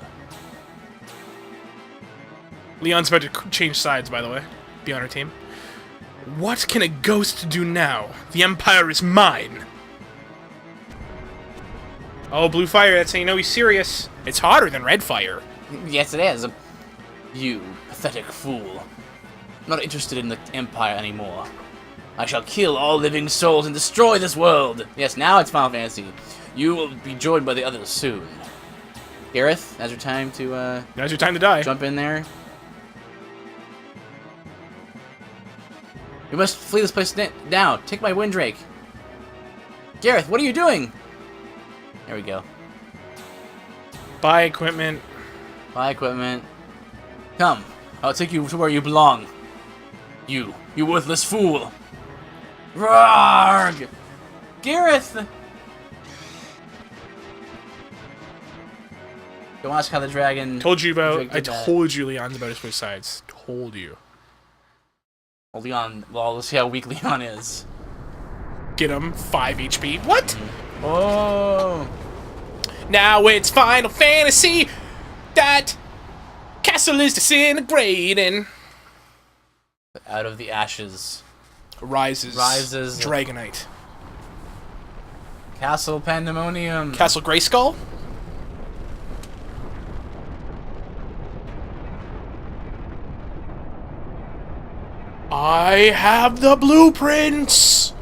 A: Leon's about to change sides, by the way. Be on our team. What can a ghost do now? The Empire is mine. Oh, blue fire. That's how you know he's serious. It's hotter than red fire.
B: Yes, it is. You pathetic fool. I'm not interested in the Empire anymore. I shall kill all living souls and destroy this world. Yes, now it's Final Fantasy. You will be joined by the others soon. Gareth, now's your time to
A: Now's your time to die.
B: jump in there. We must flee this place now. Take my Windrake. Gareth, what are you doing? There we go.
A: Buy equipment.
B: Buy equipment. Come, I'll take you to where you belong. You worthless fool. Roarg! Gareth! Don't ask how the dragon...
A: Told you about. I
B: did that.
A: told you Leon's about to switch sides. Told you.
B: Well, Leon... Well, let's see how weak Leon is.
A: Get him 5 HP. What?
B: Oh!
A: Now it's Final Fantasy. That castle is disintegrating.
B: Out of the ashes.
A: Rises.
B: Rises.
A: Dragonite.
B: Castle Pandemonium.
A: Castle Grayskull. I have the blueprints.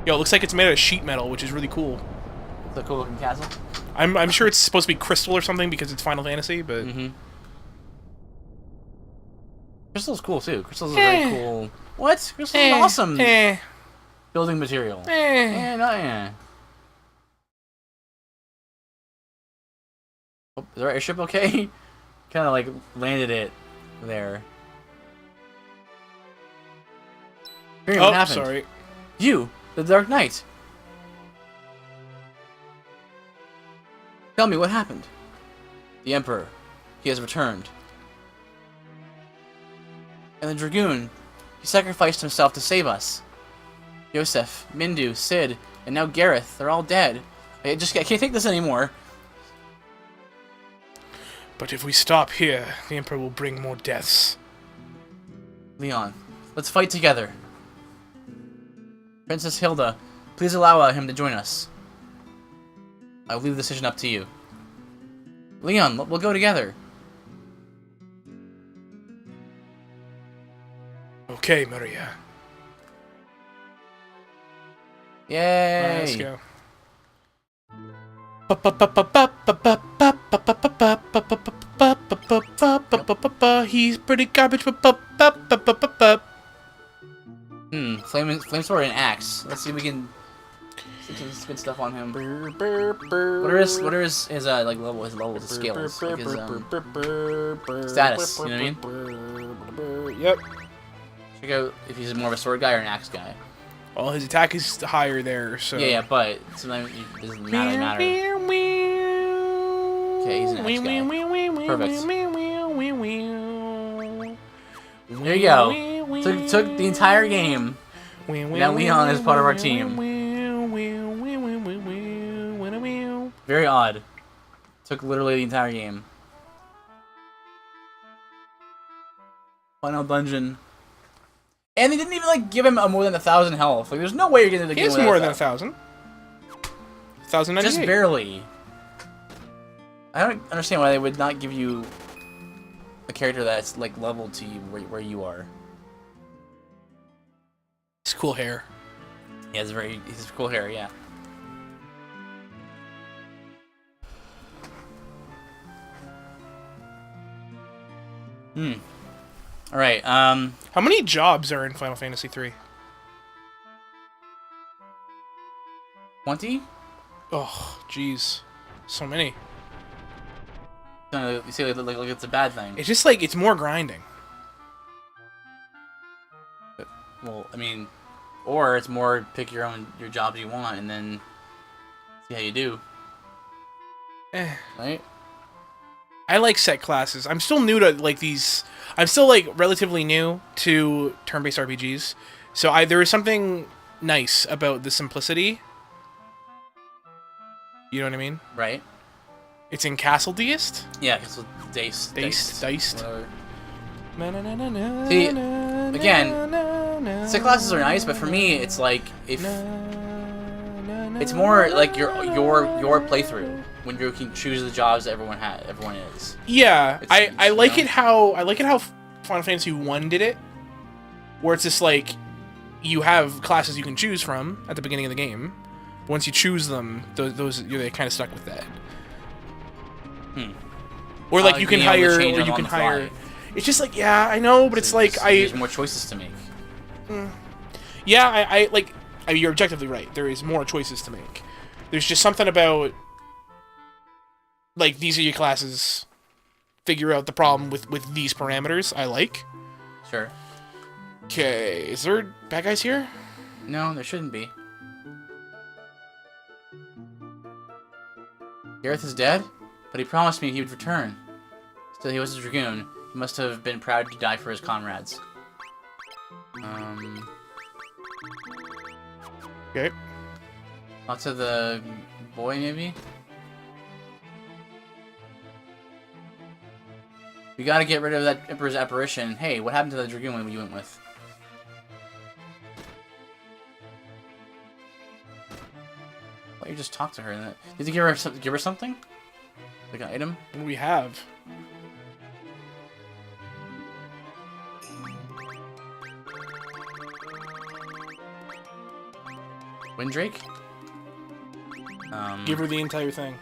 A: Yo, it looks like it's made out of sheet metal, which is really cool.
B: It's a cool looking castle.
A: I'm sure it's supposed to be crystal or something because it's Final Fantasy, but
B: Crystal's cool too. Crystal's a very cool. What? Crystal's an awesome building material. Not Oh, is our airship okay? Kind of like landed it there. Miriam, what happened?
A: Sorry.
B: You, the Dark Knight. Tell me what happened. The Emperor. He has returned. And the Dragoon. He sacrificed himself to save us. Yosef, Mindu, Sid, and now Gareth. They're all dead. I can't take this anymore.
A: But if we stop here, the Emperor will bring more deaths.
B: Leon, let's fight together. Princess Hilda, please allow him to join us. I will leave the decision up to you. Leon, we'll go together.
A: Okay, Maria.
B: Yay!
A: Let's go. He's pretty garbage.
B: Flame sword and axe. Let's see if we can see some good stuff on him. What are his like his levels, his scales, like his status? You know what I mean?
A: Yep.
B: Check out if he's more of a sword guy or an axe guy.
A: Well, his attack is higher there, so.
B: Yeah, but sometimes it doesn't matter. Okay, he's an axe guy. Perfect. There you go. Took the entire game. Now Leon is part of our team. Very odd. Took literally the entire game. Final dungeon. And they didn't even like give him more than 1,000 health. Like, there's no way you're getting the
A: He
B: game
A: has
B: without
A: more than
B: that.
A: 1,000. 1,098.
B: Just barely. I don't understand why they would not give you a character that's like leveled to you where you are.
A: His cool hair.
B: He has he's cool hair, yeah. All right.
A: How many jobs are in Final Fantasy 3?
B: 20?
A: Oh, jeez, so many.
B: You say like it's a bad thing.
A: It's just like it's more grinding.
B: Well, I mean, or it's more pick your jobs you want and then see how you do. Right?
A: I like set classes. I'm still new to like these. I'm still like relatively new to turn-based RPGs, so there is something nice about the simplicity. You know what I mean?
B: Right.
A: It's in Castle Deist?
B: Yeah, it's Diced.
A: Diced.
B: Whatever. See, again, sick classes are nice, but for me, it's like if it's more like your playthrough when you can choose the jobs that everyone is.
A: Yeah, I like
B: know?
A: it how Final Fantasy 1 did it, where it's just like you have classes you can choose from at the beginning of the game. Once you choose them, those you're kind of stuck with that. Or like you can hire, It's just like, yeah, I know, but it's like
B: there's more choices to make.
A: Yeah, I like. You're objectively right. There is more choices to make. There's just something about like these are your classes. Figure out the problem with these parameters. I like.
B: Sure.
A: Okay, is there bad guys here?
B: No, there shouldn't be. Gareth is dead, but he promised me he would return. Still, he was a dragoon. He must have been proud to die for his comrades.
A: Okay.
B: Talk to the boy, maybe? We gotta get rid of that Emperor's apparition. Hey, what happened to the dragoon you went with? Why don't you just talk to her? Did you give her something? Like an item?
A: What do we have?
B: Windrake?
A: Give her the entire thing.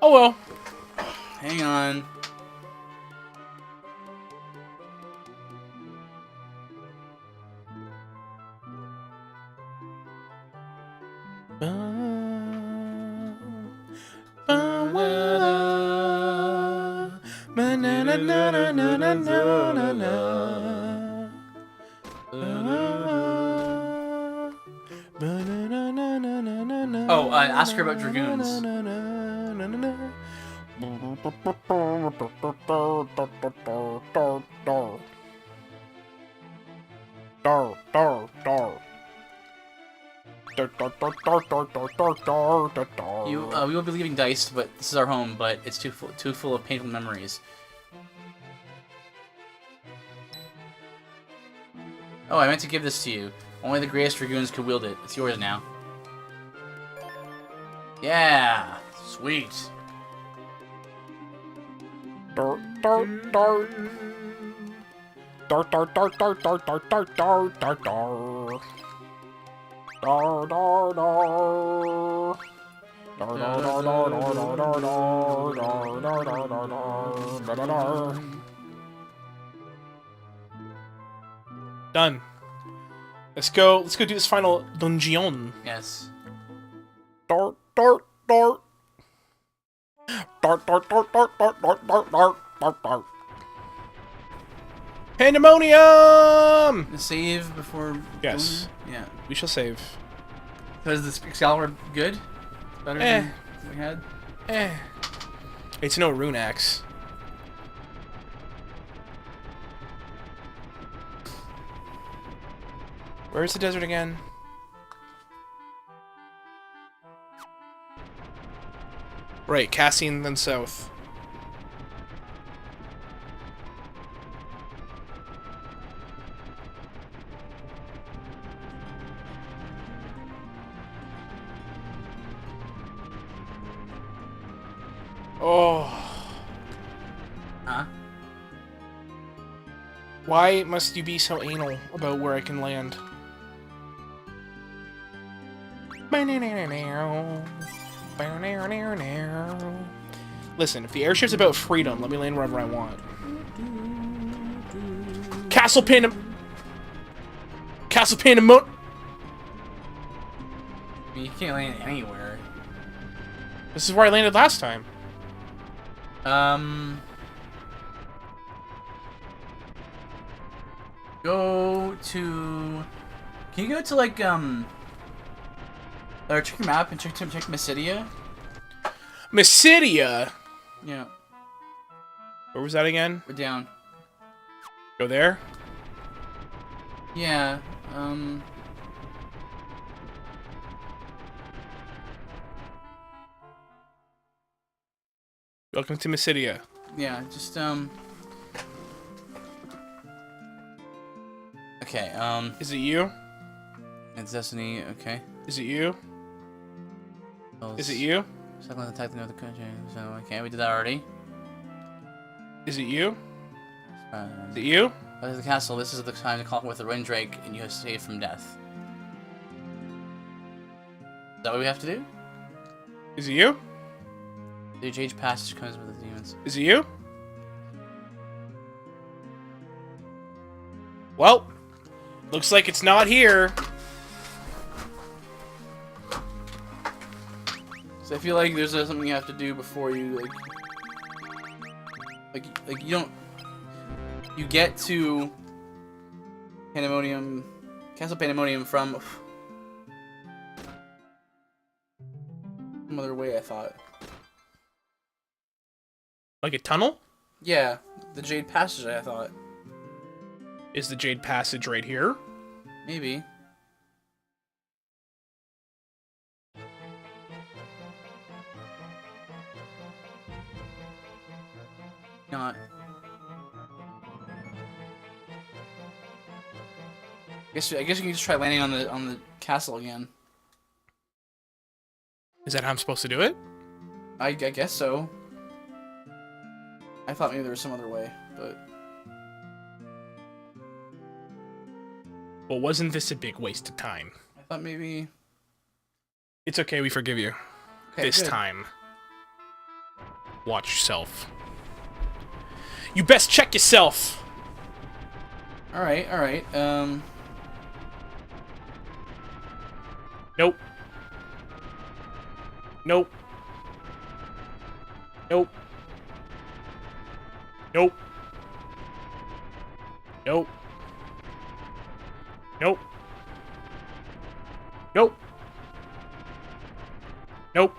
A: Oh well.
B: Hang on. Oh, ask her about dragoons. We will be leaving Diced, but this is our home, but it's too full of painful memories. Oh, I meant to give this to you. Only the greatest dragoons could wield it. It's yours now. Yeah! Sweet!
A: Done. Let's go do this final dungeon.
B: Yes.
A: Dart, dart, dart. Dart, dart, dart, dart, dart, dart, dart, dart, dart, dart. Pandemonium!
B: Save before...
A: Yes.
B: Yeah.
A: We shall save.
B: So is this Excalibur good? Better than we had?
A: It's no rune axe. Where's the desert again? Right, Cassian, then south. Oh.
B: Huh?
A: Why must you be so anal about where I can land? Listen, if the airship's about freedom, let me land wherever I want. Castle Pandemonium.
B: You can't land anywhere.
A: This is where I landed last time.
B: Go to... Can you go to, like, or check your map and check Mysidia?
A: Mysidia?
B: Yeah.
A: Where was that again?
B: We're down.
A: Go there?
B: Yeah.
A: Welcome to Mysidia.
B: Yeah. Just Okay.
A: Is it you?
B: It's Destiny. Okay.
A: Is it you? Is it you?
B: Second attack the country. So okay, we did that already.
A: Is it you? Is it you?
B: Go to the castle. This is the time to call with the Wind Drake, and you have saved from death. Is that what we have to do?
A: Is it you?
B: The Jade Passage comes with the demons.
A: Is it you? Well, looks like it's not here.
B: So I feel like there's something you have to do before you like you don't. You get to Pandemonium, Castle Pandemonium from some other way, I thought.
A: Like a tunnel?
B: Yeah, the Jade Passage, I thought.
A: Is the Jade Passage right here?
B: Maybe. Not. I guess you can just try landing on the castle again.
A: Is that how I'm supposed to do it?
B: I guess so. I thought maybe there was some other way, but
A: Well, wasn't this a big waste of time?
B: I thought maybe.
A: It's okay, we forgive you.
B: Okay,
A: This
B: good.
A: time. Watch yourself. You best check yourself!
B: All right.
A: Nope. Nope. Nope. Nope. Nope. Nope. Nope. Nope.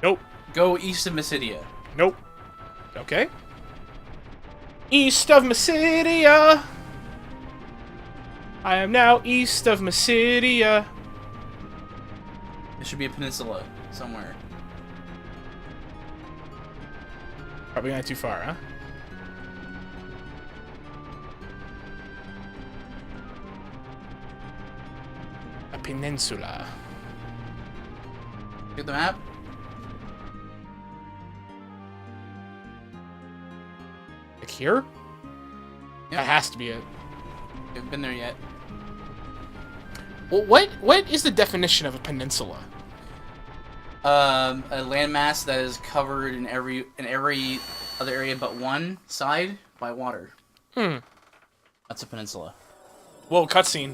A: Nope.
B: Go east of Mysidia.
A: Nope. Okay. East of Mysidia. I am now east of Mysidia.
B: There should be a peninsula somewhere.
A: Probably not too far, huh? A peninsula.
B: Get the map.
A: Like here?
B: Yeah.
A: That has to be it.
B: Haven't been there yet.
A: Well, what is the definition of a peninsula?
B: A landmass that is covered in every other area but one side by water. That's a peninsula.
A: Whoa, cutscene.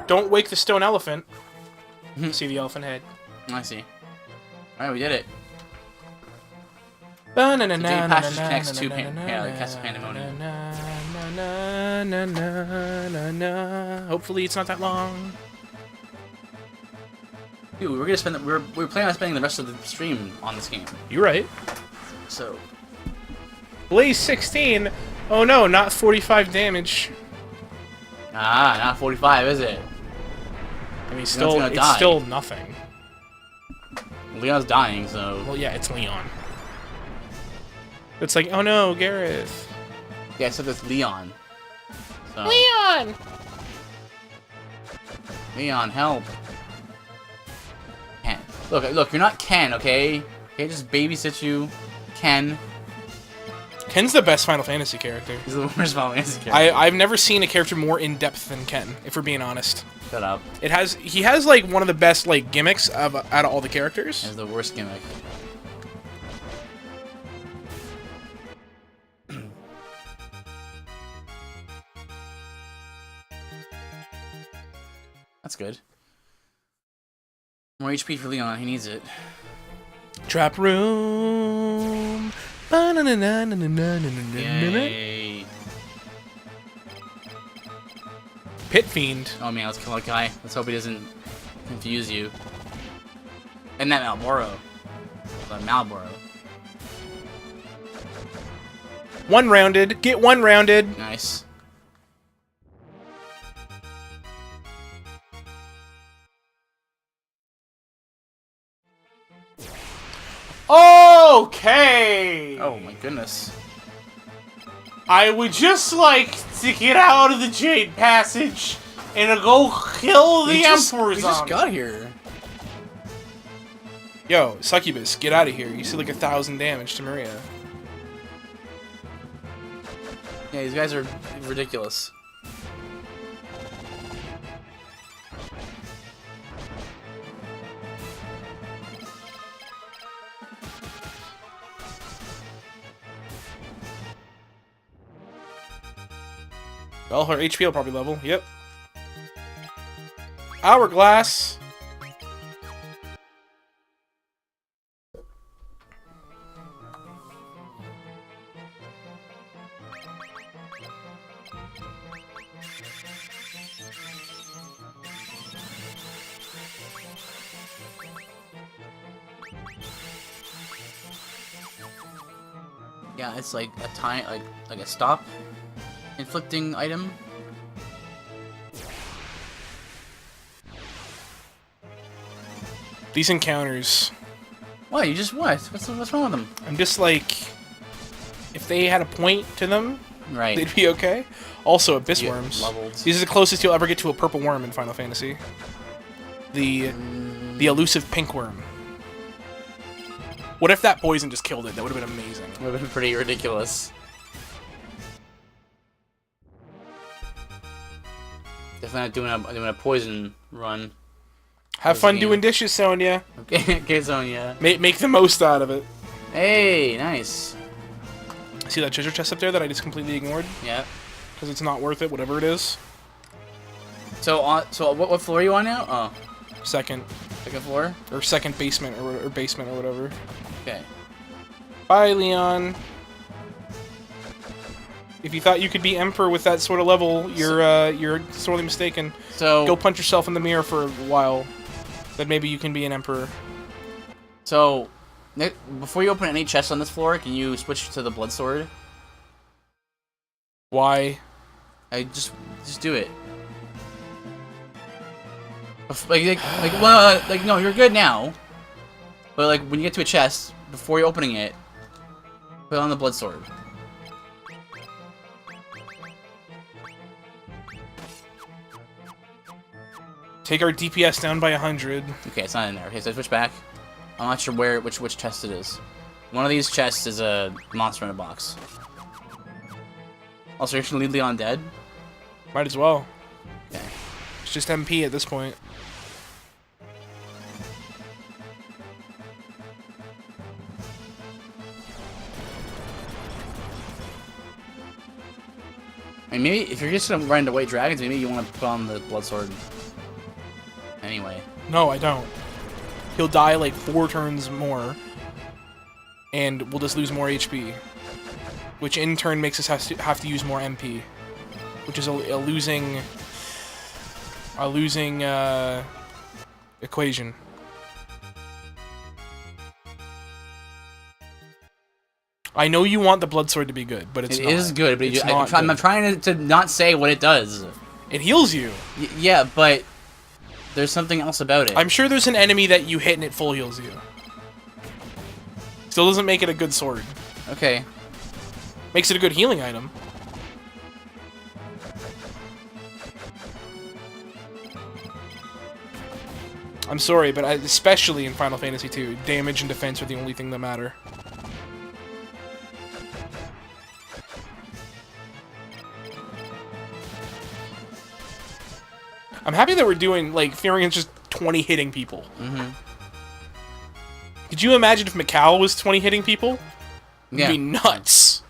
A: Don't wake the stone elephant. See the elephant head.
B: I see. All right, we did it.
A: The
B: Jade Passage connects to Castle Pandemonium.
A: Hopefully it's not that long.
B: Dude, we're gonna spend. We're planning on spending the rest of the stream on this game.
A: You're right.
B: So.
A: Blaze 16. Oh no, not 45 damage.
B: Ah, not 45, is it?
A: I mean,
B: Leon's
A: still,
B: gonna
A: it's
B: die.
A: still nothing.
B: Leon's dying, so.
A: Well, yeah, it's Leon. It's like, oh no, Gareth.
B: Yeah, except it's Leon. So.
A: Leon!
B: Leon, help! Ken, look, you're not Ken, okay? Okay, just babysit you, Ken.
A: Ken's the best Final Fantasy character.
B: He's the worst Final Fantasy character.
A: I've never seen a character more in depth than Ken, if we're being honest.
B: Shut up.
A: He has like one of the best like gimmicks out of all the characters.
B: That's the worst gimmick. That's good. More HP for Leon, he needs it.
A: Trap room.
B: Yay.
A: Pit fiend.
B: Oh man, let's kill that guy. Let's hope he doesn't confuse you. And that Malboro. That Malboro.
A: One rounded. Get one rounded.
B: Nice.
A: Okay.
B: Oh my goodness.
A: I would just like to get out of the Jade Passage and go kill the Emperor's
B: We just got here.
A: Yo, Succubus, get out of here. You see like 1,000 damage to Maria.
B: Yeah, these guys are ridiculous.
A: Well, her HP will probably level. Yep. Hourglass.
B: Yeah, it's like a time, like a stop inflicting item.
A: These encounters.
B: What? You just what? What's wrong with them?
A: I'm just like, if they had a point to them,
B: Right.
A: they'd be okay. Also, abyss
B: Yeah,
A: worms.
B: leveled.
A: These are the closest you'll ever get to a purple worm in Final Fantasy. The elusive pink worm. What if that poison just killed it? That would have been amazing.
B: Would have been pretty ridiculous. Definitely not doing a poison run.
A: Have fun doing dishes, Sonya.
B: Okay, okay, Sonya.
A: Make the most out of it.
B: Hey, nice.
A: See that treasure chest up there that I just completely ignored?
B: Yeah.
A: Because it's not worth it, whatever it is.
B: So what floor are you on now? Oh,
A: Second.
B: second floor.
A: Or second basement, or basement, or whatever.
B: Okay.
A: Bye, Leon. If you thought you could be Emperor with that sort of level, you're sorely mistaken.
B: So
A: Go punch yourself in the mirror for a while. Then maybe you can be an Emperor.
B: So, before you open any chests on this floor, can you switch to the blood sword?
A: Why?
B: I just do it. Like no, you're good now. But like when you get to a chest, before you're opening it, put on the blood sword.
A: Take our DPS down by 100.
B: Okay, it's not in there. Okay, so switch back. I'm not sure which chest it is. One of these chests is a monster in a box. Also, you're just gonna leave Leon dead?
A: Might as well.
B: Okay.
A: It's just MP at this point.
B: I mean, maybe if you're just gonna run into white dragons, maybe you want to put on the blood sword. Anyway.
A: No, I don't. He'll die like 4 turns more. And we'll just lose more HP. Which in turn makes us have to use more MP. Which is a losing equation. I know you want the blood sword to be good, but it's not.
B: It is good, but
A: It's
B: I'm trying to not say what it does.
A: It heals you.
B: Yeah, but there's something else about it.
A: I'm sure there's an enemy that you hit and it full heals you. Still doesn't make it a good sword.
B: Okay.
A: Makes it a good healing item. I'm sorry, but especially in Final Fantasy II, damage and defense are the only thing that matter. I'm happy that we're doing, like, Furian's just 20 hitting people.
B: Mm-hmm.
A: Could you imagine if Mikal was 20 hitting people? It'd
B: Yeah.
A: be nuts.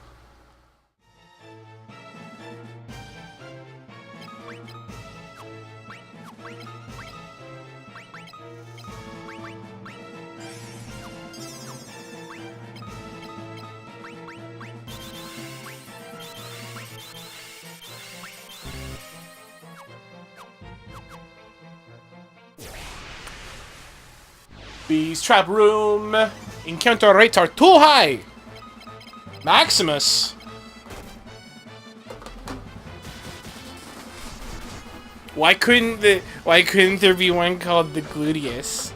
A: Beast Trap Room. Encounter rates are too high. Maximus. Why couldn't there be one called the gluteus?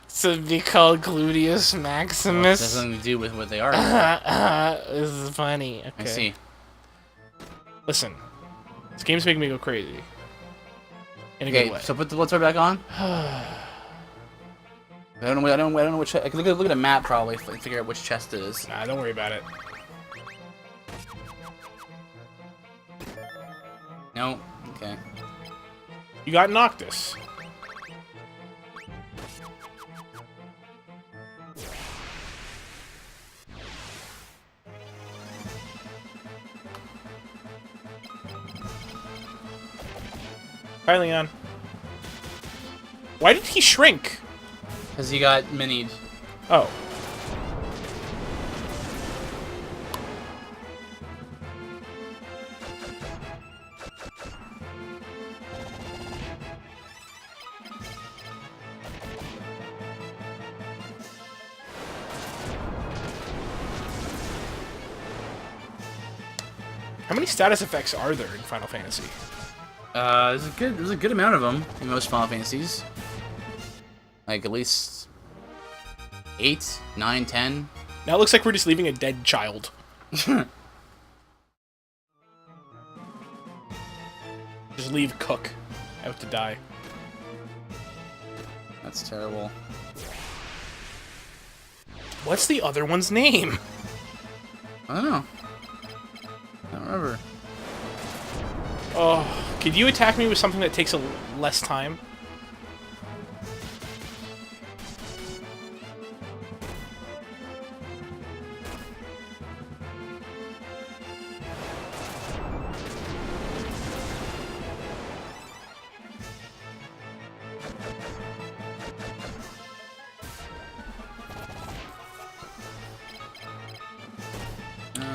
A: So it'd be called Gluteus Maximus.
B: Well, it has nothing to do with what they are.
A: This is funny. Okay.
B: I see.
A: Listen, this game's making me go crazy. In a good way.
B: So put the blood sword back on. I don't know which. I can look at a map probably and figure out which chest it is.
A: Nah, don't worry about it.
B: No. Okay.
A: You got Noctis. Hi, Leon. Why did he shrink?
B: Because he got minied.
A: Oh. How many status effects are there in Final Fantasy?
B: There's a good amount of them in most Final Fantasies. Like at least 8, 9, 10.
A: Now it looks like we're just leaving a dead child. Just leave Cook out to die.
B: That's terrible.
A: What's the other one's name?
B: I don't know. I don't remember.
A: Oh, could you attack me with something that takes less time?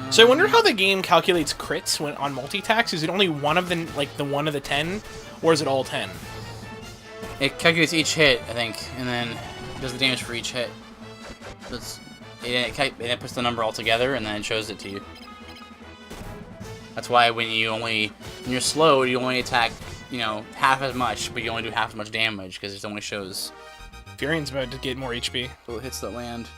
A: So I wonder how the game calculates crits when on multi-tax. Is it only one of the one of the 10, or is it all 10?
B: It calculates each hit, I think, and then does the damage for each hit. It puts the number all together, and then it shows it to you. That's why when you're slowed, you only attack, half as much, but you only do half as much damage because it only shows.
A: Furion's about to get more HP.
B: Till it hits the land.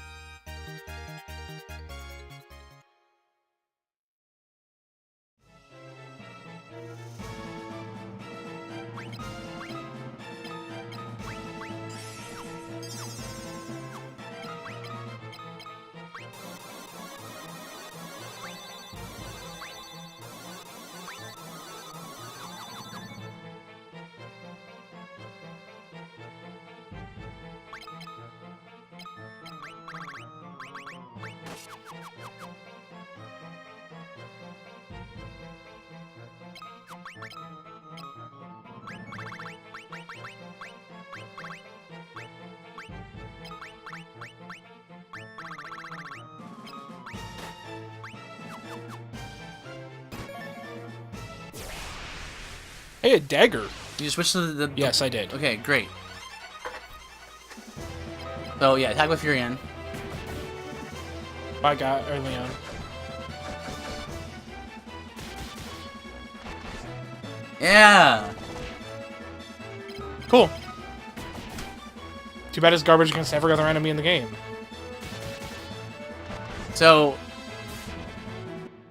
A: Hey, a dagger.
B: You just switched to the...
A: Yes, I did.
B: Okay, great. So, yeah, attack with Furion.
A: I got early on.
B: Yeah!
A: Cool. Too bad his garbage against every other enemy in the game.
B: So,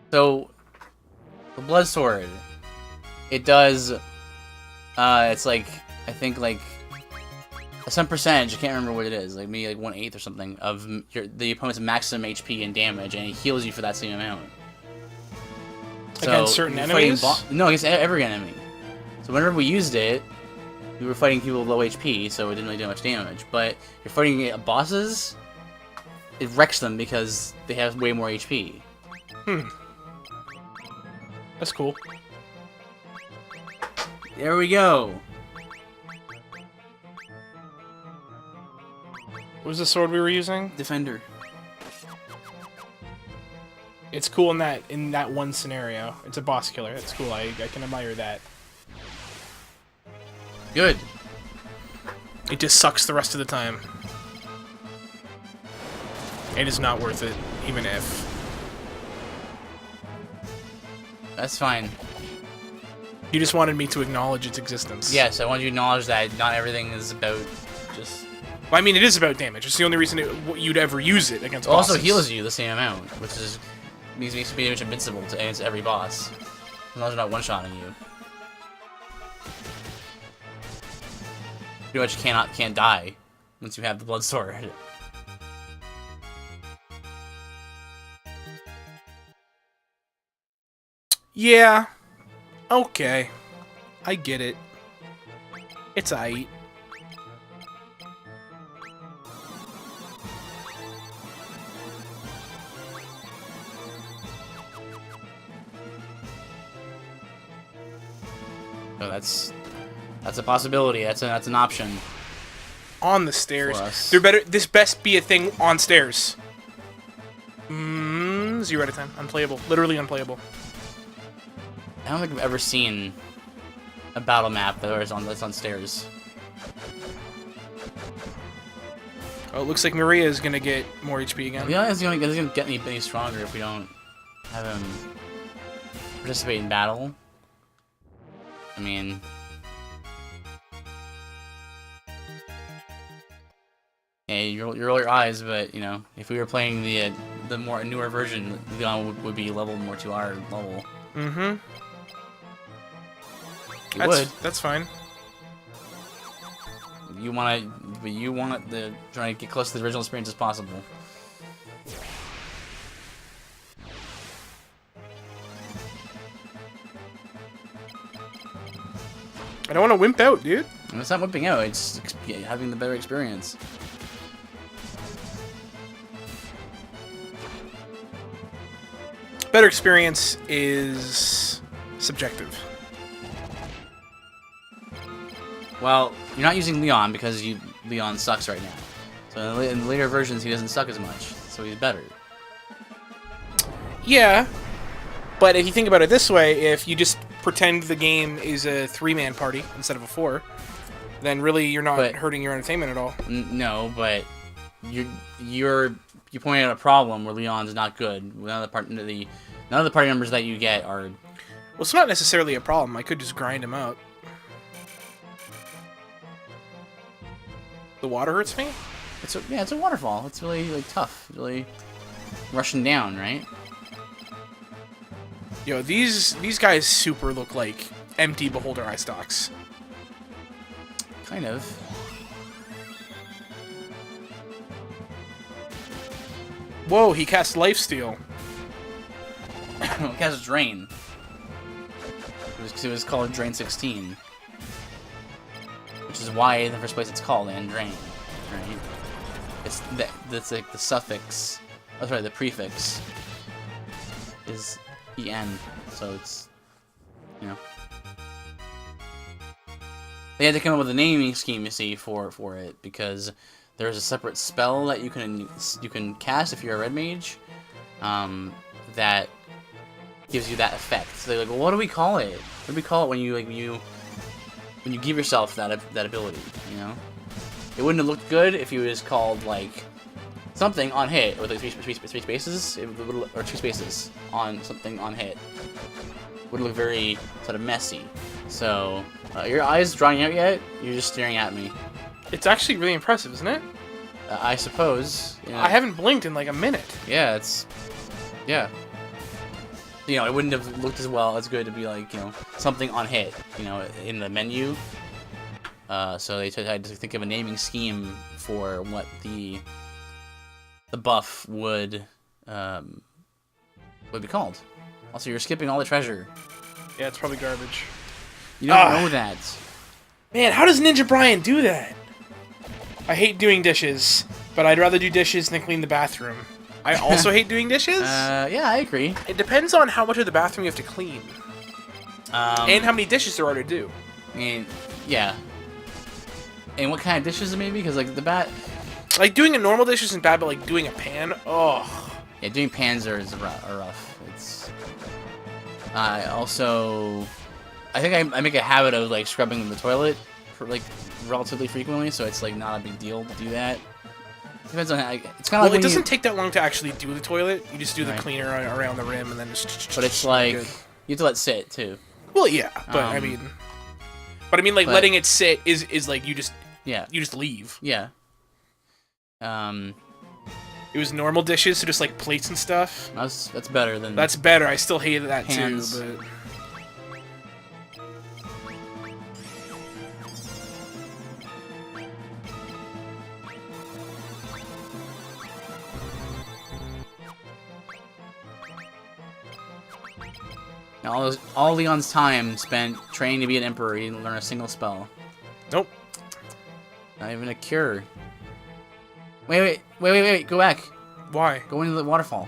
B: the Blood Sword, it does, it's like, I think like, some percentage, I can't remember what it is, like maybe like 1/8 or something, of the opponent's maximum HP and damage, and it heals you for that same amount. So,
A: against certain enemies?
B: No, against every enemy. So whenever we used it, we were fighting people with low HP, so it didn't really do much damage. But if you're fighting bosses, it wrecks them because they have way more HP.
A: That's cool.
B: There we go.
A: What was the sword we were using?
B: Defender.
A: It's cool in that one scenario. It's a boss killer. That's cool. I can admire that.
B: Good.
A: It just sucks the rest of the time. It is not worth it, even if.
B: That's fine.
A: You just wanted me to acknowledge its existence.
B: Yes, I want you to acknowledge that not everything is about just...
A: Well, I mean, it is about damage. It's the only reason you'd ever use it against
B: It also
A: bosses.
B: heals you the same amount, which is makes me pretty much invincible against every boss. As long as they're not one-shotting you. Pretty much can't die once you have the blood sword.
A: Yeah. Okay. I get it. It's aight.
B: So that's a possibility. That's an option.
A: On the stairs.
B: For us.
A: There better. This best be a thing on stairs. 0 out of 10. Unplayable. Literally unplayable.
B: I don't think I've ever seen a battle map that's on stairs.
A: Oh, it looks like Maria is gonna get more HP again.
B: Yeah, it's gonna get any stronger if we don't have him participate in battle. I mean, yeah, you roll your eyes, but you know, if we were playing the more newer version, Leon would be leveled more to our level.
A: Mm-hmm. That's fine.
B: You want to try to get close to the original experience as possible.
A: I don't want to wimp out, dude.
B: And it's not whipping out; it's having the better experience.
A: Better experience is subjective.
B: Well, you're not using Leon because Leon sucks right now. So in the later versions, he doesn't suck as much, so he's better.
A: Yeah, but if you think about it this way, if you just pretend the game is a 3-man party instead of a 4, then really you're not hurting your entertainment at all.
B: No, but you pointed out a problem where Leon's not good. None of the party members that you get are.
A: Well, it's not necessarily a problem. I could just grind him out. The water hurts me?
B: It's a waterfall. It's really like tough. Really rushing down, right?
A: Yo, these guys super look like empty beholder eye stalks.
B: Kind of.
A: Whoa, he cast lifesteal.
B: It casts Drain. It was called Drain 16. Which is why in the first place it's called Drain, right? That's like the suffix. Oh, sorry, the prefix is en, so it's, you know. They had to come up with a naming scheme, you see, for it, because there's a separate spell that you can cast if you're a red mage, that gives you that effect. So they're like, well, what do we call it? What do we call it when you give yourself that ability? You know, it wouldn't have looked good if you just called like something on hit with like three spaces, or 2 spaces on something on hit. It would look very sort of messy. So your eyes drying out yet? You're just staring at me.
A: It's actually really impressive, isn't it?
B: I suppose. You know,
A: I haven't blinked in like a minute.
B: Yeah, yeah. You know, it wouldn't have looked as good to be like, you know, something on hit, you know, in the menu. So they tried to think of a naming scheme for what the buff would be called. Also, you're skipping all the treasure.
A: Yeah, it's probably garbage.
B: You don't know that.
A: Man, how does Ninja Brian do that? I hate doing dishes, but I'd rather do dishes than clean the bathroom. I also hate doing dishes.
B: Yeah, I agree.
A: It depends on how much of the bathroom you have to clean. And how many dishes there are to do.
B: I mean, yeah. And what kind of dishes it may be? Because, like,
A: like, doing a normal dish isn't bad, but, like, doing a pan, oh.
B: Yeah, doing pans are rough. It's... I think I make a habit of, like, scrubbing the toilet for, like, relatively frequently, so it's, like, not a big deal to do that. Depends on how... It's kind of
A: well, it doesn't take that long to actually do the toilet. You just do the cleaner around the rim and then just...
B: But it's like... You have to let it sit, too.
A: Well, yeah, but I mean, like letting it sit is like you just leave.
B: Yeah.
A: It was normal dishes, so just like plates and stuff.
B: That's better than.
A: That's better. I still hated that
B: hands.
A: too, but.
B: All Leon's time spent training to be an emperor, he didn't learn a single spell.
A: Nope.
B: Not even a cure. Wait, go back.
A: Why?
B: Go into the waterfall.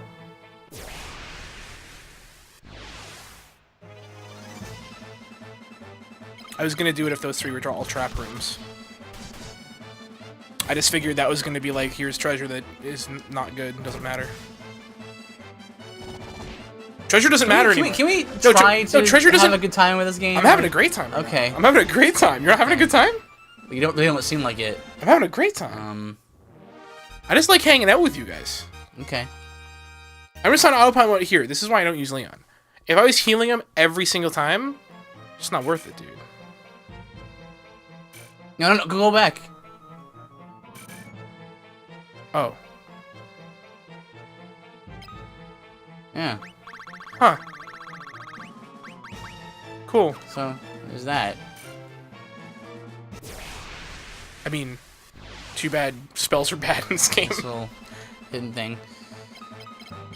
A: I was gonna do it if those 3 were all trap rooms. I just figured that was gonna be like, here's treasure that is not good, doesn't matter. Treasure doesn't matter anymore.
B: Can we try to
A: treasure
B: have a good time with this game?
A: I'm having a great time. Right
B: okay.
A: Now. I'm having a great time. You're not having a good time?
B: You don't seem like it.
A: I'm having a great time. I just like hanging out with you guys.
B: Okay.
A: I'm just on autopilot mode here. This is why I don't use Leon. If I was healing him every single time, it's not worth it, dude.
B: No, go back.
A: Oh.
B: Yeah.
A: Huh. Cool.
B: So, there's that.
A: I mean, too bad spells are bad in this game.
B: This little hidden thing.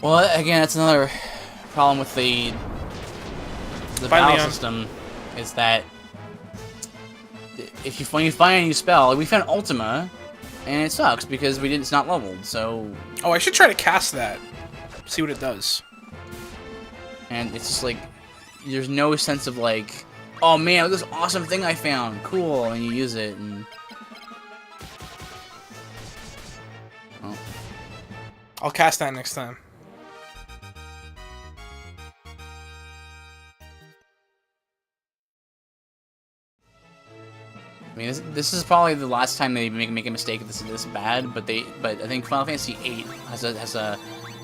B: Well, again, that's another problem with the battle system, is that when you find a new spell, we found Ultima, and it sucks because it's not leveled, so...
A: Oh, I should try to cast that. See what it does.
B: And it's just like, there's no sense of like, oh man, this awesome thing I found, cool, and you use it, and... Oh.
A: I'll cast that next time.
B: I mean, this is probably the last time they make a mistake this bad, but I think Final Fantasy VIII has a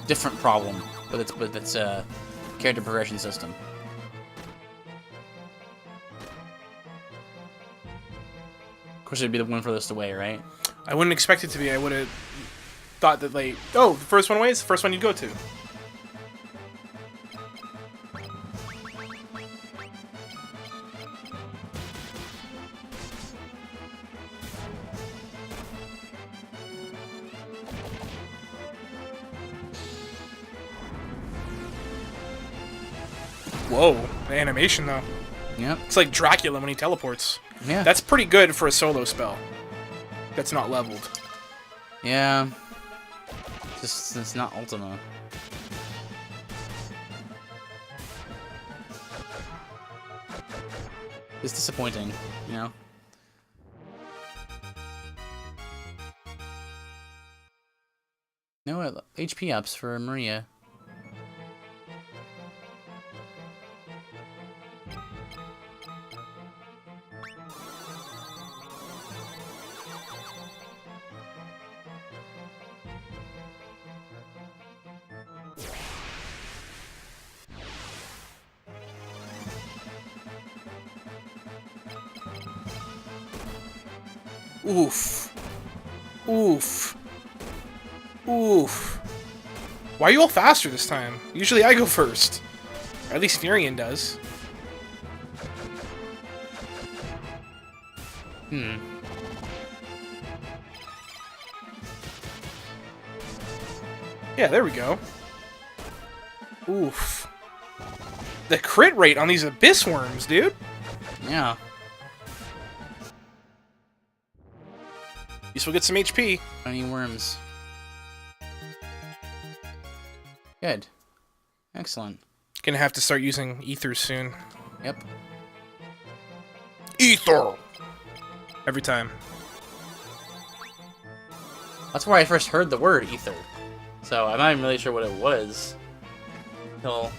B: different problem with its character progression system. Of course, it'd be the one furthest away, right?
A: I wouldn't expect it to be. I would have thought that, like, oh, the first one away is the first one you'd go to. Whoa, the animation though.
B: Yep.
A: It's like Dracula when he teleports.
B: Yeah.
A: That's pretty good for a solo spell. That's not leveled.
B: Yeah. Just it's not Ultima. It's disappointing, you know? No HP ups for Maria.
A: Oof. Oof. Oof. Why are you all faster this time? Usually I go first. Or at least Furion does. Yeah, there we go. Oof. The crit rate on these abyss worms, dude.
B: Yeah.
A: You still get some HP.
B: Tiny worms. Good. Excellent.
A: Gonna have to start using ethers soon.
B: Yep.
A: Ether! Every time.
B: That's where I first heard the word ether. So I'm not even really sure what it was. Until...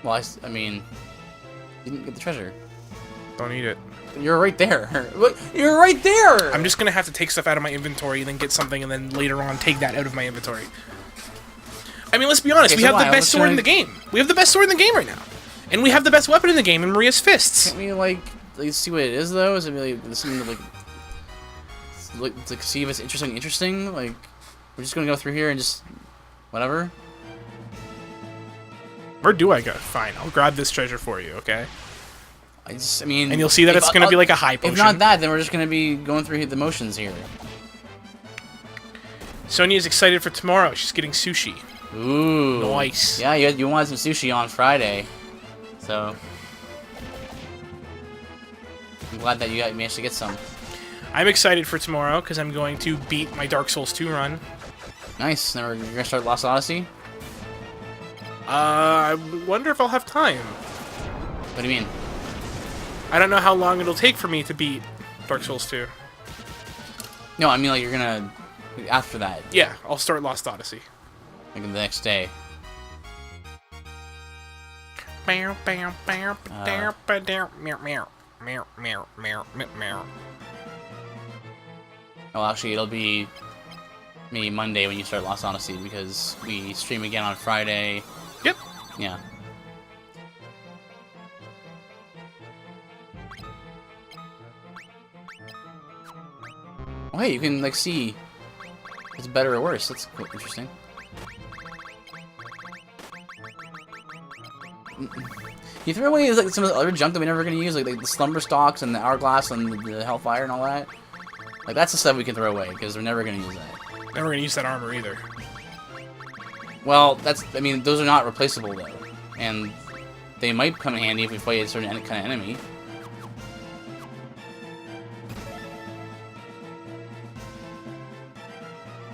B: Well, I mean... You didn't get the treasure.
A: Don't eat it.
B: You're right there. Look, you're right there!
A: I'm just gonna have to take stuff out of my inventory and then get something and then later on take that out of my inventory. I mean, let's be honest, we have the best sword in the game. We have the best sword in the game right now. And we have the best weapon in the game in Maria's fists.
B: Can't we, like see what it is, though? Is it really something to, like see if it's interesting? Like, we're just gonna go through here and just... whatever?
A: Where do I go? Fine, I'll grab this treasure for you, okay?
B: I mean...
A: And you'll see that it's gonna be like a high potion.
B: If not that, then we're just gonna be going through the motions here.
A: Sonia's excited for tomorrow. She's getting sushi.
B: Ooh.
A: Nice.
B: Yeah, you wanted some sushi on Friday. So... I'm glad that you managed to get some.
A: I'm excited for tomorrow because I'm going to beat my Dark Souls 2 run.
B: Nice. Now you're gonna start Lost Odyssey?
A: I wonder if I'll have time.
B: What do you mean?
A: I don't know how long it'll take for me to beat Dark Souls 2.
B: No, I mean like you're gonna... after that.
A: Yeah, I'll start Lost Odyssey.
B: Like the next day. Well, actually, it'll be maybe Monday when you start Lost Odyssey because we stream again on Friday.
A: Yep.
B: Yeah. Oh, hey, you can like see if it's better or worse. That's quite interesting. You throw away like some of the other junk that we're never gonna use, like the slumber stalks and the hourglass and the hellfire and all that. Like that's the stuff we can throw away because we're never gonna use that.
A: Never gonna use that armor either.
B: Well, I mean, those are not replaceable though, and they might come in handy if we fight a certain kind of enemy.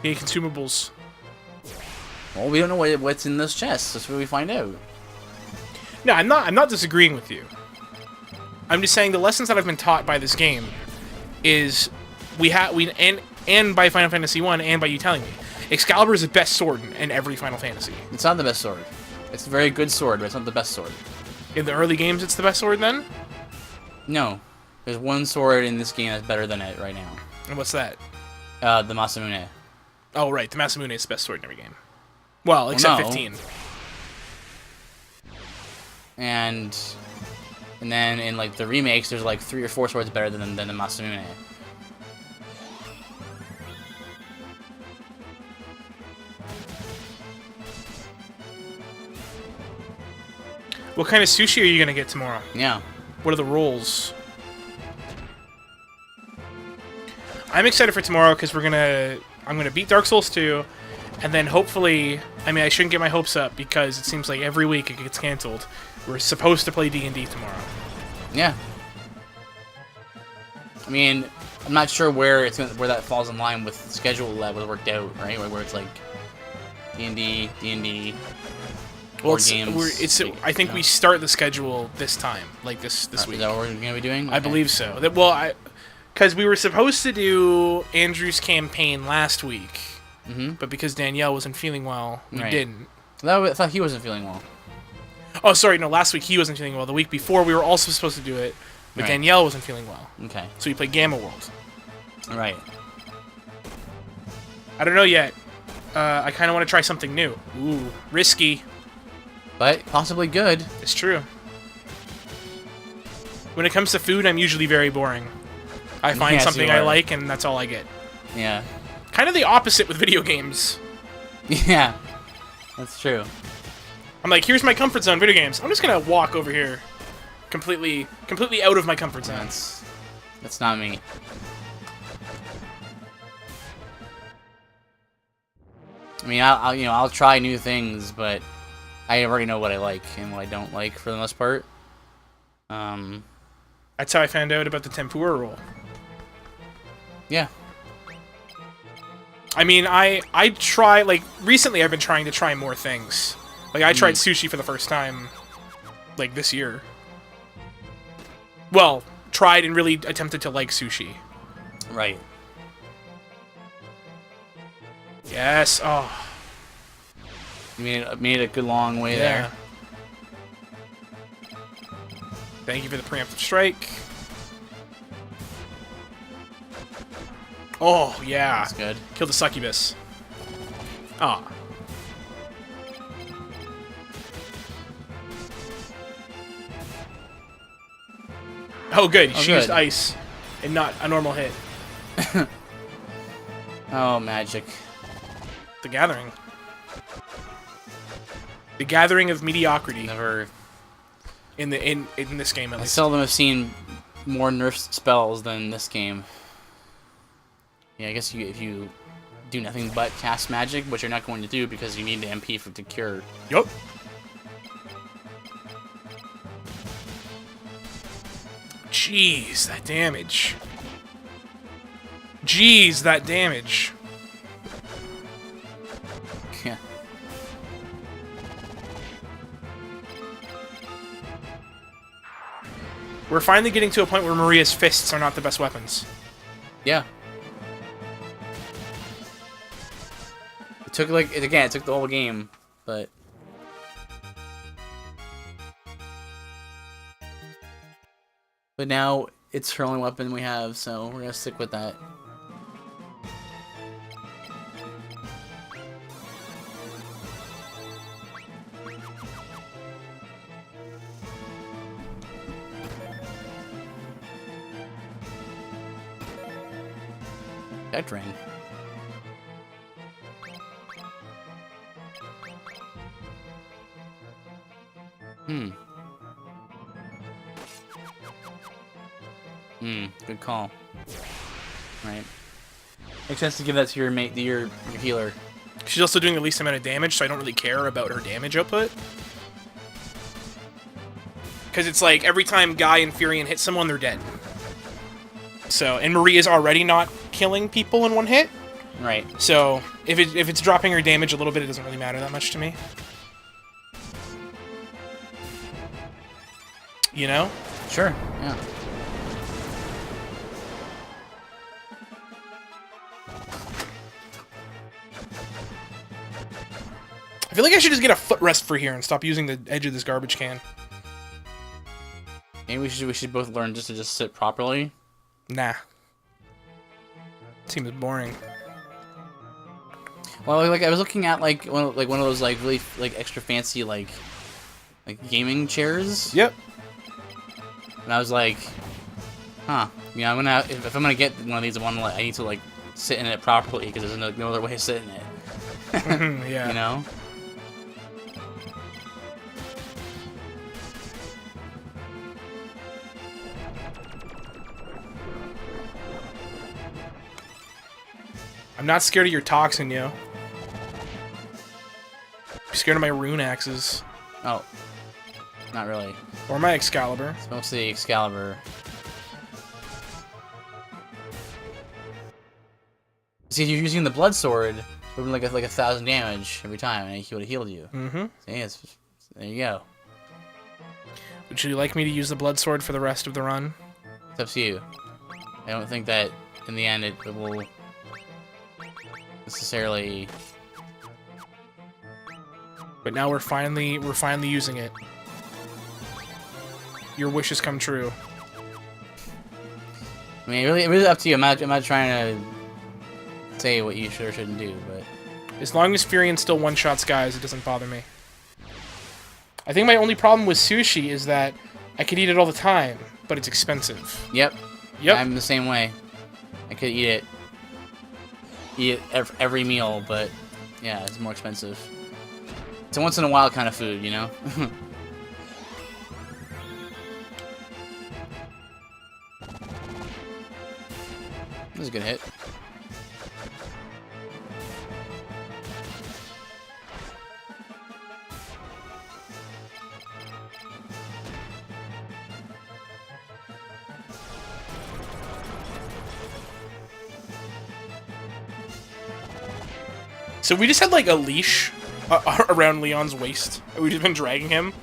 A: Yay, consumables.
B: Well, we don't know what's in those chests. That's what we find out.
A: No, I'm not disagreeing with you. I'm just saying the lessons that I've been taught by this game is and by Final Fantasy 1 and by you telling me, Excalibur is the best sword in every Final Fantasy.
B: It's not the best sword. It's a very good sword, but it's not the best sword.
A: In the early games, it's the best sword then?
B: No. There's one sword in this game that's better than it right now.
A: And what's that?
B: The Masamune.
A: Oh, right. The Masamune is the best sword in every game. Well, except
B: no.
A: 15.
B: And then in like the remakes, there's like 3 or 4 swords better than the Masamune.
A: What kind of sushi are you gonna get tomorrow?
B: Yeah.
A: What are the rolls? I'm excited for tomorrow because I'm gonna beat Dark Souls 2, and then hopefully, I mean, I shouldn't get my hopes up because it seems like every week it gets canceled. We're supposed to play D&D tomorrow.
B: Yeah. I mean, I'm not sure where that falls in line with the schedule that was worked out, right? Where it's like D&D.
A: Well, I think we start the schedule this time, like this week.
B: Is that what we're gonna be doing? Okay.
A: I believe so. Because we were supposed to do Andrew's campaign last week, but because Danielle wasn't feeling well, we didn't.
B: I thought he wasn't feeling well.
A: Oh, sorry, no, last week he wasn't feeling well. The week before, we were also supposed to do it, but Danielle wasn't feeling well.
B: Okay.
A: So we played Gamma World.
B: Right.
A: I don't know yet. I kind of want to try something new. Ooh, risky.
B: But possibly good.
A: It's true. When it comes to food, I'm usually very boring. I find something I like, and that's all I get.
B: Yeah.
A: Kind of the opposite with video games.
B: Yeah. That's true.
A: I'm like, here's my comfort zone, video games. I'm just gonna walk over here, completely out of my comfort zone.
B: That's not me. I mean, I'll try new things, but I already know what I like and what I don't like for the most part.
A: That's how I found out about the tempura roll.
B: Yeah.
A: I mean, I try, like, recently I've been trying to try more things. Like, I tried sushi for the first time, like, this year. Well, tried and really attempted to like sushi.
B: Right.
A: Yes, oh.
B: You made it a good long way there.
A: Thank you for the preemptive strike. Oh, yeah.
B: That's good.
A: Kill the succubus. Ah. Oh, good.
B: Oh,
A: She
B: good.
A: used ice and not a normal hit.
B: Oh, magic.
A: The Gathering. The Gathering of mediocrity
B: Never.
A: in this game at
B: I
A: least.
B: seldom have seen more nerf spells than this game. Yeah, I guess if you do nothing but cast magic, which you're not going to do because you need the MP for the cure.
A: Yup. Jeez, that damage. Jeez, that damage.
B: Yeah.
A: We're finally getting to a point where Maria's fists are not the best weapons.
B: Yeah. It took it took the whole game, but now it's her only weapon we have, so we're gonna stick with that. That drain. Good call. Right. Makes sense to give that to your mate, your healer.
A: She's also doing the least amount of damage, so I don't really care about her damage output. Because it's like, every time Guy and Furion hit someone, they're dead. So, and Maria's already not killing people in one hit.
B: Right.
A: So, if it's dropping her damage a little bit, it doesn't really matter that much to me. You know?
B: Sure, yeah.
A: I feel like I should just get a footrest for here and stop using the edge of this garbage can.
B: Maybe we should both learn just to sit properly.
A: Nah. Seems boring.
B: Well, like I was looking at like one of those like really like extra fancy like gaming chairs.
A: Yep.
B: And I was like, huh. Yeah, I'm gonna if I'm gonna get one of these, I need to like sit in it properly because there's no other way to sit in it.
A: Yeah.
B: You know.
A: I'm not scared of your toxin, yo. I'm scared of my rune axes.
B: Oh. Not really.
A: Or my Excalibur.
B: It's mostly Excalibur. See, if you're using the blood sword, it would have been like 1,000 damage every time, and he would have healed you.
A: Mm-hmm.
B: So, yeah, there you go.
A: Would you like me to use the blood sword for the rest of the run?
B: It's up to you. I don't think that in the end it will necessarily.
A: But now we're finally using it. Your wish has come true.
B: I mean, it really up to you. I'm not trying to say what you should or shouldn't do, but
A: As long as Furion still one-shots guys, it doesn't bother me. I think my only problem with sushi is that I could eat it all the time, but it's expensive.
B: Yep.
A: Yep.
B: I'm the same way. I could eat it every meal, but yeah, it's more expensive. It's a once in a while kind of food, you know? That was a good hit.
A: So we just had like a leash around Leon's waist. We've just been dragging him.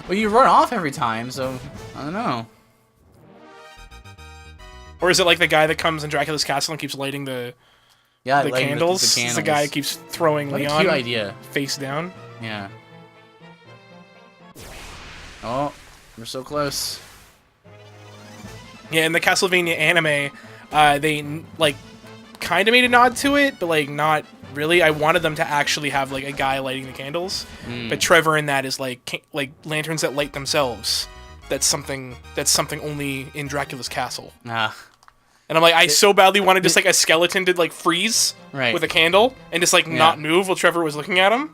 B: Well, you run off every time, so I don't know.
A: Or is it like the guy that comes in Dracula's castle and keeps lighting the
B: Yeah,
A: the
B: like
A: candles?
B: The candles.
A: It's the guy who keeps throwing
B: What a
A: Leon
B: cute idea.
A: face down.
B: Yeah. Oh, we're so close.
A: Yeah, in the Castlevania anime, they like kind of made a nod to it, but like not really. I wanted them to actually have like a guy lighting the candles, but Trevor in that is like lanterns that light themselves. that's something only in Dracula's castle.
B: Ah.
A: And I'm like, I so badly wanted just like a skeleton to like freeze
B: Right.
A: with a candle and just like not move while Trevor was looking at him.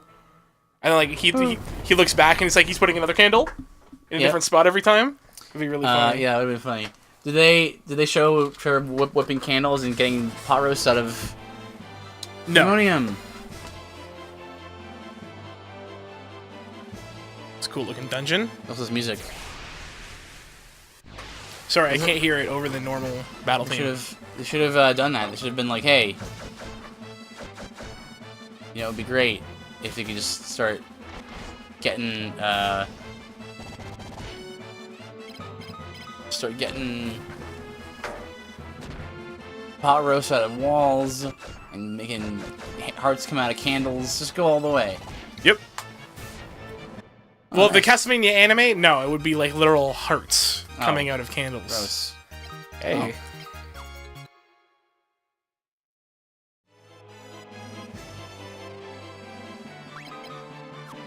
A: And then, like he looks back and it's like he's putting another candle in a different spot every time. It'd be really funny.
B: Yeah, it would be funny. Did they show Trevor whipping candles and getting pot roast out of ammonium?
A: It's a cool looking dungeon.
B: What's this music?
A: Sorry, I can't hear it over the normal battle theme.
B: They should have done that. They should have been like, hey, you know, it'd be great if they could just start getting pot roast out of walls and making hearts come out of candles. Just go all the way.
A: Yep. Well, the Castlevania anime, no, it would be like literal hearts coming out of candles.
B: Gross.
A: Hey.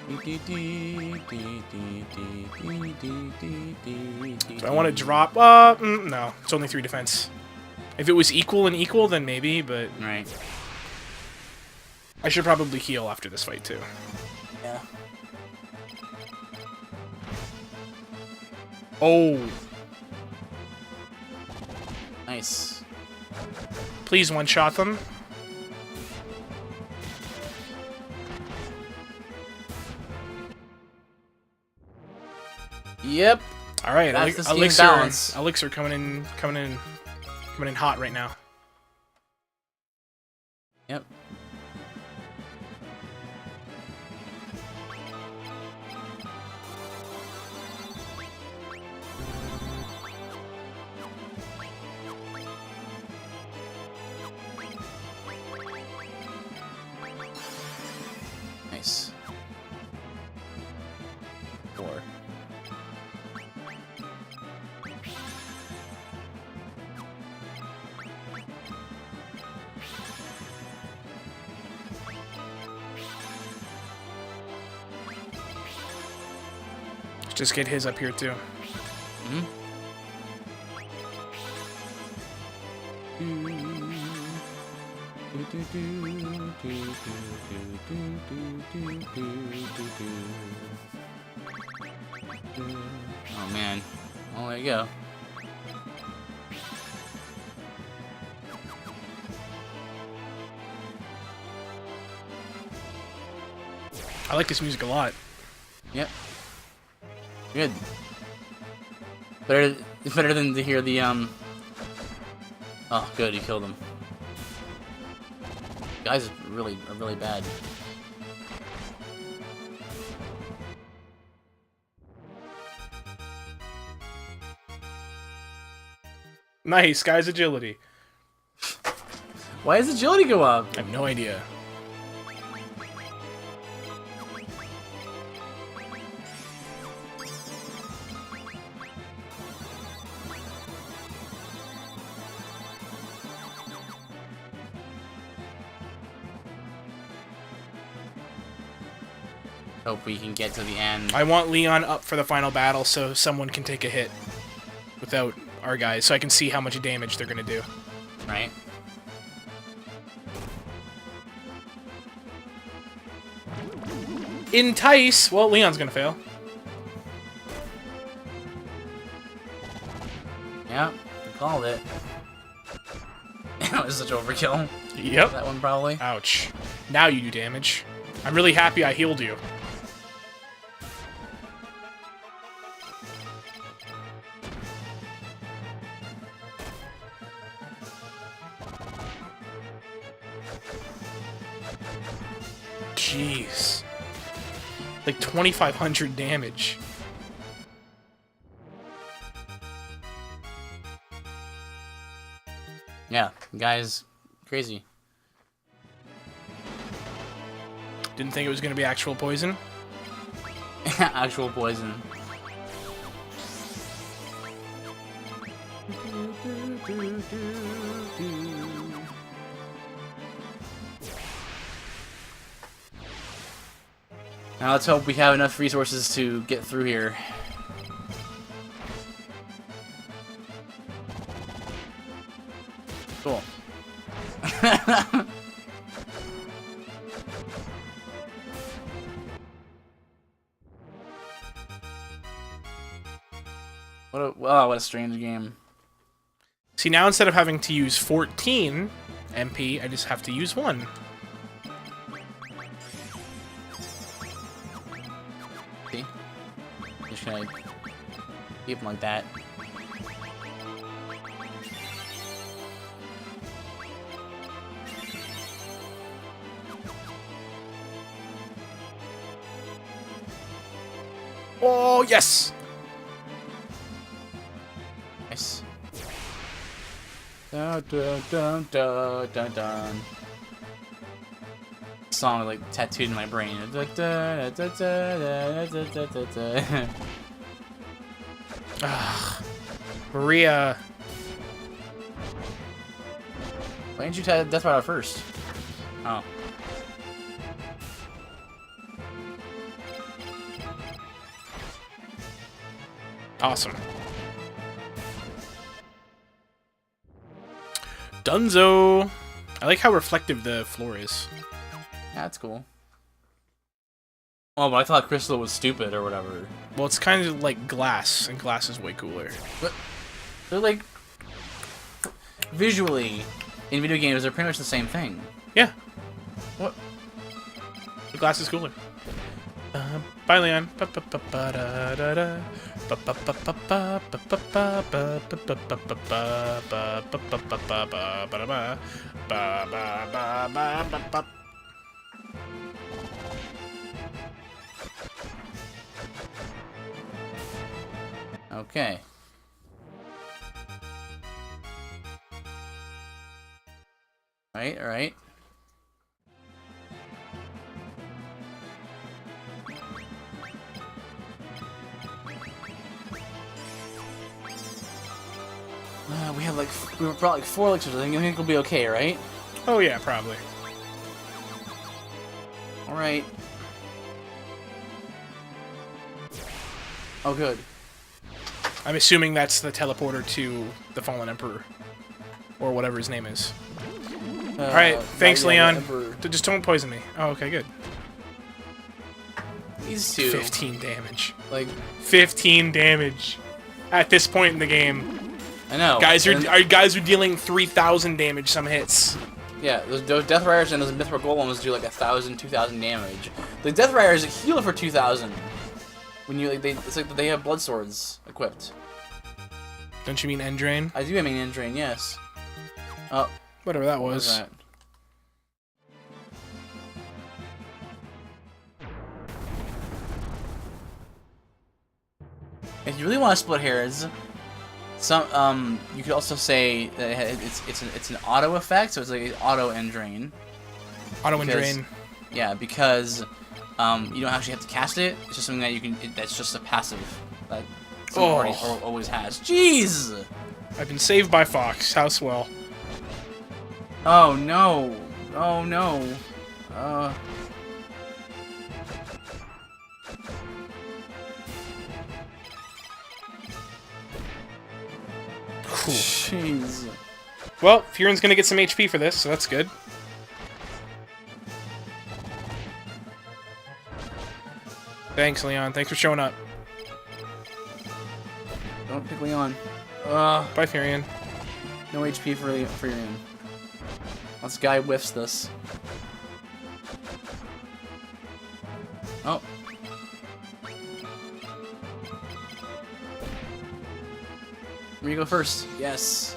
A: Do I want to drop? No. It's only 3 defense. If it was equal and equal, then maybe, but...
B: Right.
A: I should probably heal after this fight, too.
B: Yeah.
A: Oh.
B: Nice.
A: Please one-shot them.
B: Yep.
A: All right,
B: That's the Steam balance.
A: Elixir coming in hot right now.
B: Yep. Nice. 4.
A: Just get his up here too.
B: Mm-hmm. Oh man. Oh, there you go.
A: I like this music a lot.
B: Yep. Good. Better than to hear the Oh, good, you killed him. Guys are really bad.
A: Nice, guy's agility.
B: Why does agility go up?
A: I have no idea.
B: Hope we can get to the end.
A: I want Leon up for the final battle so someone can take a hit without our guys, so I can see how much damage they're gonna do.
B: Right?
A: Entice! Well, Leon's gonna fail.
B: Yeah, I called it. That was such overkill.
A: Yep.
B: That one probably.
A: Ouch. Now you do damage. I'm really happy I healed you. Jeez. Like 2,500 damage.
B: Yeah, guys, crazy.
A: Didn't think it was going to be actual poison.
B: Actual poison. Now let's hope we have enough resources to get through here. Cool. What a strange game.
A: See, now instead of having to use 14 MP, I just have to use 1.
B: See? Just gonna keep them like that.
A: Oh, yes!
B: Nice. Dun, dun, dun, dun, dun, dun. Song like tattooed in my brain. Dun, dun, dun, dun, dun, dun, dun, dun.
A: Ugh. Maria.
B: Why didn't you tell Death Rider first? Oh.
A: Awesome. Dunzo! I like how reflective the floor is.
B: Yeah, that's cool. Oh, but I thought Crystal was stupid or whatever.
A: Well, it's kind of like glass, and glass is way cooler.
B: But they're like... Visually, in video games, they're pretty much the same thing.
A: Yeah.
B: What?
A: The glass is cooler. Bye, Leon.
B: Okay. All right. We brought like 4 elixirs. I think we'll be okay, right?
A: Oh yeah, probably.
B: All right. Oh, good.
A: I'm assuming that's the teleporter to the Fallen Emperor, or whatever his name is. All right, thanks, Leon. Just don't poison me. Oh, okay, good.
B: These two.
A: 15 damage.
B: Like
A: 15 damage. At this point in the game.
B: I know.
A: Guys are dealing 3,000 damage some hits.
B: Yeah, those Death Riders and those Mithril Golems do like 1,000, 2,000 damage. The Death Riders heal for 2,000. When you it's like they have blood swords equipped.
A: Don't you mean end drain?
B: I do mean end drain, yes. Oh,
A: whatever that
B: what
A: was.
B: that? If you really want to split hairs, you could also say that it's an auto effect, so it's like an auto end drain.
A: Auto end drain.
B: Yeah, because you don't actually have to cast it. It's just something that you can. That's just a passive that someone already always has. Jeez!
A: I've been saved by Fox. How swell.
B: Oh no! Oh no!
A: Cool.
B: Jeez.
A: Well, Furin's gonna get some HP for this, so that's good. Thanks, Leon. Thanks for showing up.
B: Don't pick Leon.
A: Bye, Furion.
B: No HP for Leon. This guy whiffs this. Oh. Where you go first? Yes.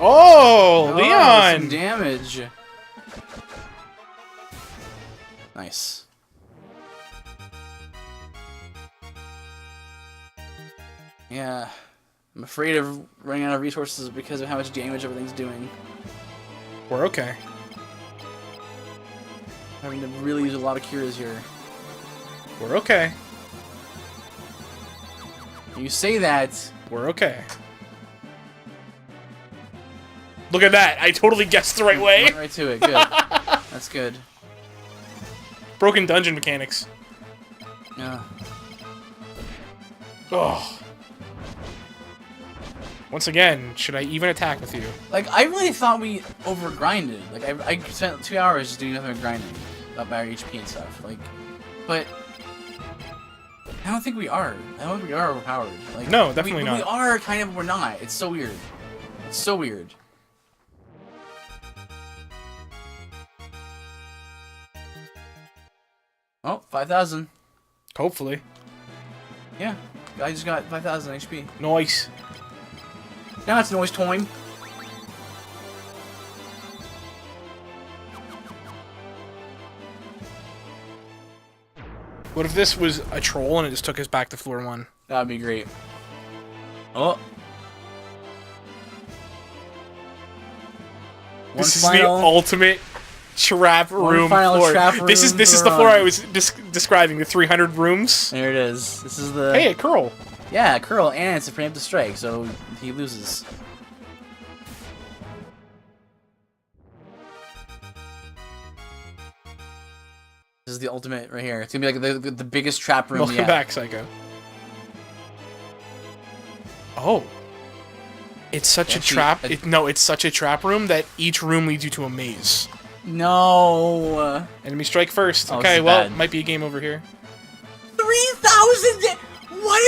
A: Oh, Leon!
B: Some damage. Nice. Yeah. I'm afraid of running out of resources because of how much damage everything's doing.
A: We're okay.
B: Having to really use a lot of cures here.
A: We're okay.
B: You say that.
A: We're okay. Look at that! I totally guessed the right way!
B: Went right to it, good. That's good.
A: Broken dungeon mechanics.
B: Yeah.
A: Oh. Once again, should I even attack with you?
B: Like, I really thought we over-grinded. Like, I spent 2 hours just doing nothing but grinding. Up our HP and stuff. Like, but... I don't think we are. I don't think we are overpowered. Like,
A: No, definitely not.
B: We are, kind of, we're not. It's so weird. It's so weird. Oh, 5,000.
A: Hopefully.
B: Yeah, I just got 5,000 HP.
A: Nice.
B: Now it's noise time.
A: What if this was a troll and it just took us back to floor 1?
B: That would be great. Oh.
A: This is the ultimate trap room floor. This is the floor I was describing, the 300 rooms.
B: There it is. This is the...
A: Hey, a curl.
B: Yeah, a curl, and it's a preemptive strike, so he loses. This is the ultimate right here. It's gonna be like the biggest trap room
A: Welcome
B: yet.
A: back, Psycho. Oh. It's such a trap. It's such a trap room that each room leads you to a maze.
B: No.
A: Enemy strike first.
B: Oh,
A: Okay, well,
B: bad.
A: might be a game over here.
B: 3,000. What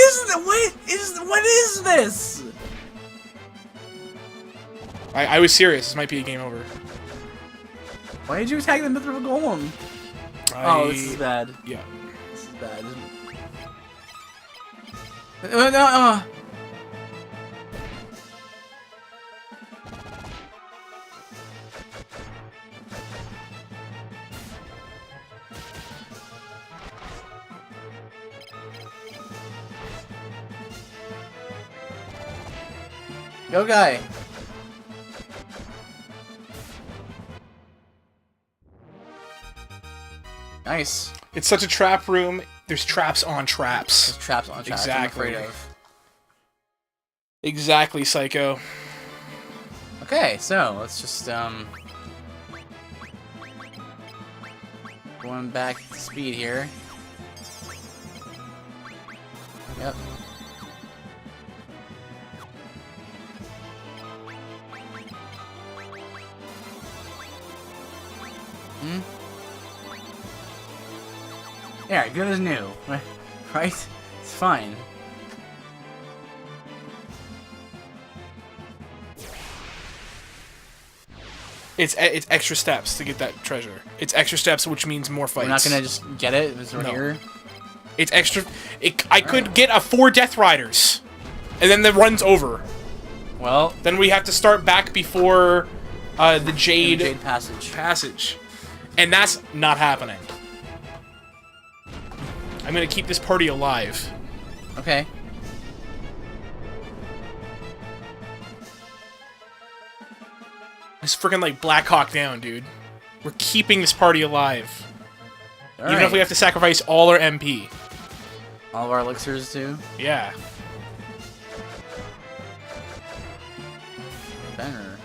B: is this?
A: I was serious. This might be a game over.
B: Why did you attack the Myth of a Golem? Oh, this is bad.
A: Yeah.
B: This is bad. Go, guy. Nice.
A: It's such a trap room. There's traps on traps.
B: There's traps on traps.
A: Exactly.
B: I'm afraid of.
A: Exactly, Psycho.
B: Okay, so let's just going back to speed here. Yep. Yeah, good as new. Right? It's fine.
A: It's extra steps to get that treasure. It's extra steps, which means more fights.
B: We're not gonna just get it because we're here.
A: It's extra. I could get 4 Death Riders, and then the run's over.
B: Well,
A: then we have to start back before the Jade
B: passage.
A: And that's not happening. I'm gonna keep this party alive.
B: Okay.
A: It's freaking like Black Hawk Down, dude. We're keeping this party alive. Even if we have to sacrifice all our MP.
B: All of our elixirs, too?
A: Yeah.
B: Banner.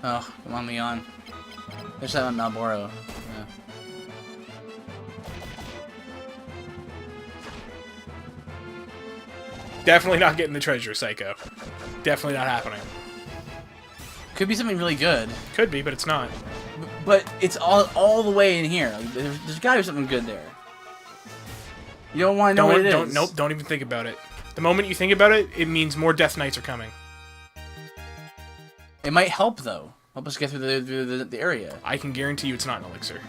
B: Oh, come on, Leon. There's that on Malboro. Yeah.
A: Definitely not getting the treasure, Psycho. Definitely not happening.
B: Could be something really good.
A: Could be, but it's not.
B: But it's all the way in here. Like, there's gotta be something good there. You don't want to know what it is.
A: Nope, don't even think about it. The moment you think about it, it means more Death Knights are coming.
B: It might help, though. Help us get through the area.
A: I can guarantee you it's not an elixir.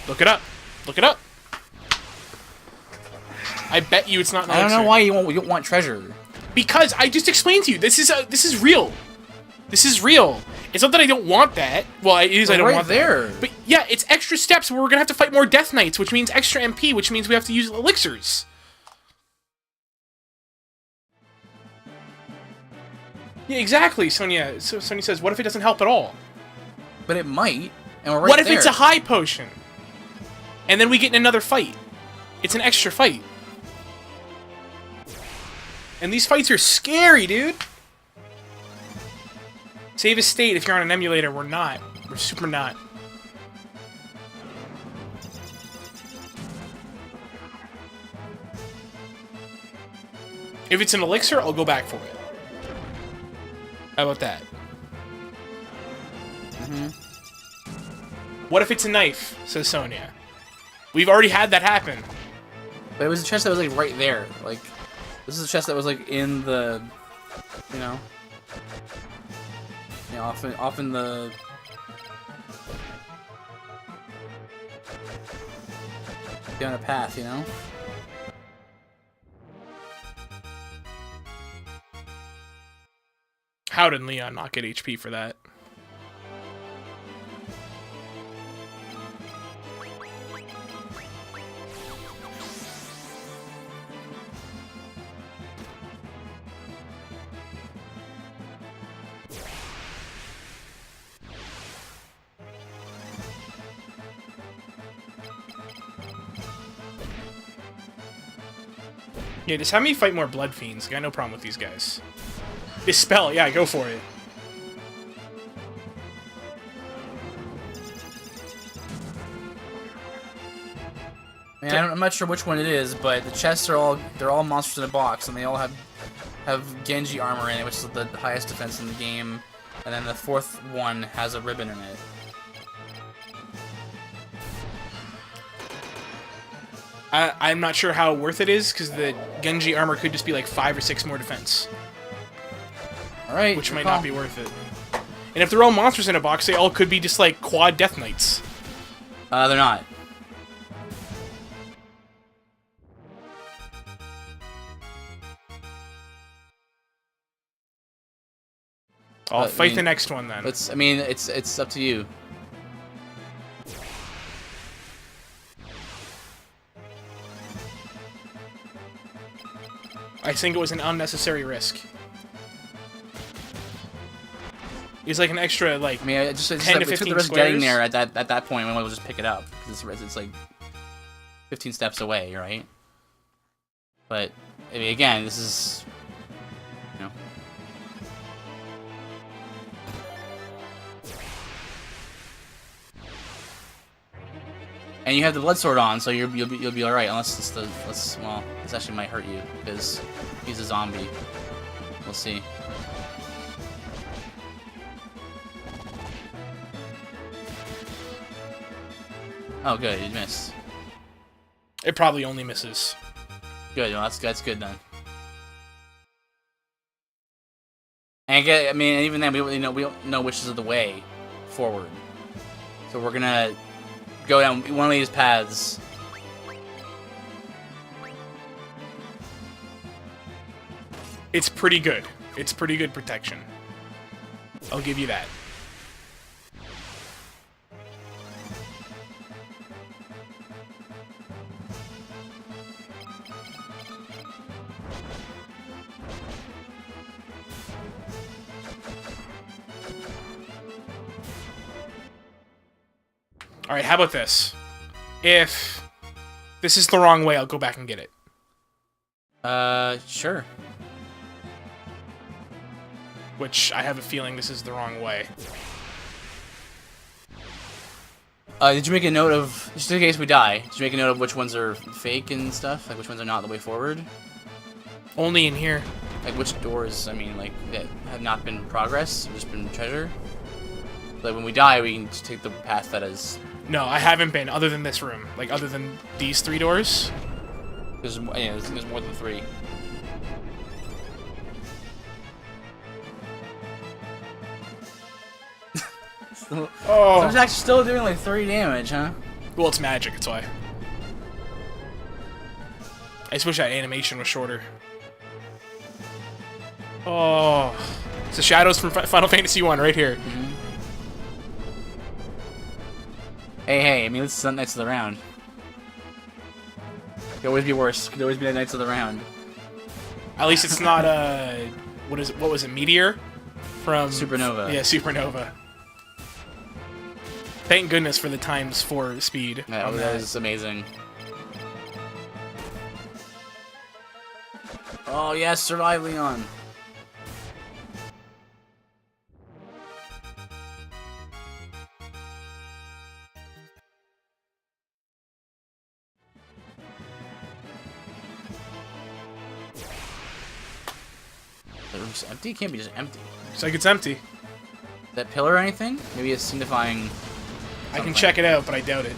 A: Look it up. Look it up. I bet you it's not an elixir.
B: I don't know why you don't want treasure.
A: Because I just explained to you. This is real. This is real. It's not that I don't want that. Well, it is. I don't want
B: there.
A: That. But yeah, it's extra steps where we're gonna have to fight more Death Knights, which means extra MP, which means we have to use elixirs. Yeah, exactly, Sonia. So Sonia says, "What if it doesn't help at all?"
B: But it might. And we're right
A: What if
B: there.
A: it's a high potion? And then we get in another fight. It's an extra fight. And these fights are scary, dude. Save a state if you're on an emulator. We're not. We're super not. If it's an elixir, I'll go back for it. How about that? What if it's a knife, says Sonia. We've already had that happen.
B: But it was a chest that was like right there. Like, this is a chest that was like in the, you know, off in the. Down a path, you know.
A: How did Leon not get HP for that? Yeah, just have me fight more Blood Fiends. I got no problem with these guys. Dispel, yeah, go for it.
B: Man, I'm not sure which one it is, but the chests are all monsters in a box, and they all have Genji armor in it, which is the highest defense in the game, and then the fourth one has a ribbon in it.
A: I'm not sure how worth it is, because the Genji armor could just be like 5 or 6 more defense.
B: Alright,
A: which might not be worth it. And if they're all monsters in a box, they all could be just like quad Death Knights.
B: They're not.
A: I'll fight the next one then.
B: I mean, it's up to you.
A: I think it was an unnecessary risk. It's like an extra, like,
B: I mean, it's
A: 10 to
B: took
A: 15
B: the risk
A: squares.
B: getting there at that point when we'll just pick it up, because it's like 15 steps away, right? But I mean, again, this is, you know. And you have the blood sword on, so you'll be all right. Unless well, this actually might hurt you because he's a zombie. We'll see. Oh, good, you missed.
A: It probably only misses.
B: Good, well, that's good then. And I mean, even then, we don't know which is the way forward. So we're gonna go down one of these paths.
A: It's pretty good. It's pretty good protection. I'll give you that. Alright, how about this? If this is the wrong way, I'll go back and get it.
B: Sure.
A: Which, I have a feeling this is the wrong way.
B: Did you make a note of, just in case we die, did you make a note of which ones are fake and stuff? Like, which ones are not the way forward?
A: Only in here.
B: Like, which doors, I mean, like, that have not been progress, or just been treasure? Like, when we die, we can just take the path that is...
A: No, I haven't been, other than this room. Like, other than these 3 doors.
B: There's more than 3.
A: Oh.
B: So it's actually still doing like 3 damage, huh?
A: Well, it's magic, that's why. I just wish that animation was shorter. Oh. It's the shadows from Final Fantasy 1 right here.
B: Mm-hmm. Hey, I mean, this is the Knights of the Round. Could always be worse. Could always be the Knights of the Round.
A: At least it's not what is it? What was it? Meteor from
B: Supernova.
A: Yeah, Supernova. Thank goodness for the ×4 speed.
B: Yeah, that is amazing. Oh yes, survive, Leon. Just empty? It can't be just empty.
A: It's like it's empty.
B: That pillar or anything? Maybe it's signifying
A: I can check it out, but I doubt it.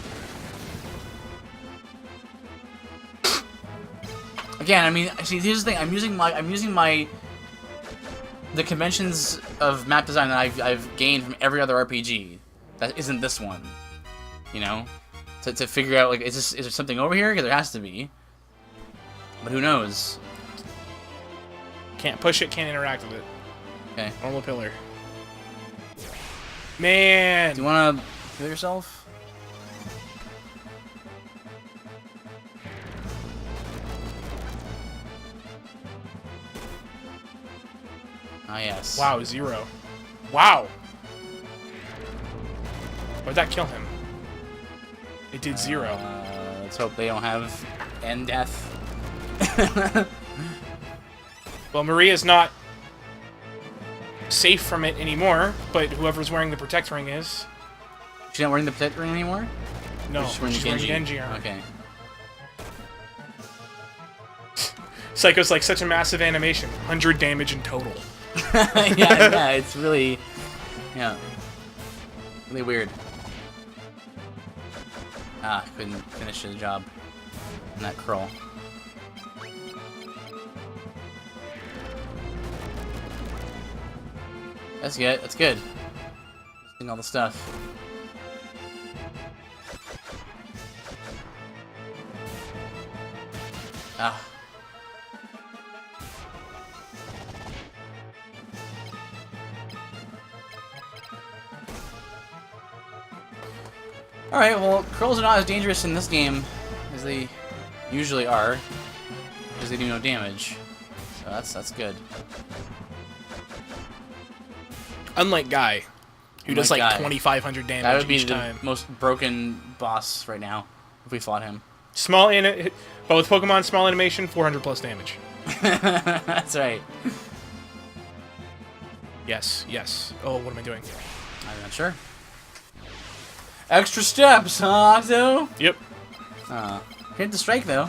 B: Again, I mean, see, here's the thing. I'm using the conventions of map design that I've gained from every other RPG that isn't this one. You know, to figure out like is there something over here? Because there has to be. But who knows?
A: Can't push it. Can't interact with it.
B: Okay.
A: Normal pillar. Man.
B: Do you want to heal yourself? Ah, yes.
A: Wow, 0. Wow. Why'd that kill him? It did 0.
B: Let's hope they don't have end death.
A: Well, Maria's not safe from it anymore, but whoever's wearing the Protect Ring is.
B: She's not wearing the Protect Ring anymore?
A: No,
B: she's wearing
A: Genji armor.
B: Okay.
A: Psycho's like such a massive animation. 100 damage in total.
B: yeah, it's really... Yeah. Really weird. Ah, couldn't finish the job in that curl. That's good. That's good. Seeing all the stuff. Ah. Alright, well, curls are not as dangerous in this game as they usually are, because they do no damage. So that's good.
A: Unlike Guy, who does like
B: Guy.
A: 2,500 damage
B: That would be
A: each
B: the
A: time.
B: most broken boss right now, if we fought him.
A: Both Pokemon, small animation, 400 plus damage.
B: That's right.
A: Yes, yes. Oh, what am I doing?
B: I'm not sure. Extra steps, huh, Octo?
A: Yep.
B: Hit the strike, though.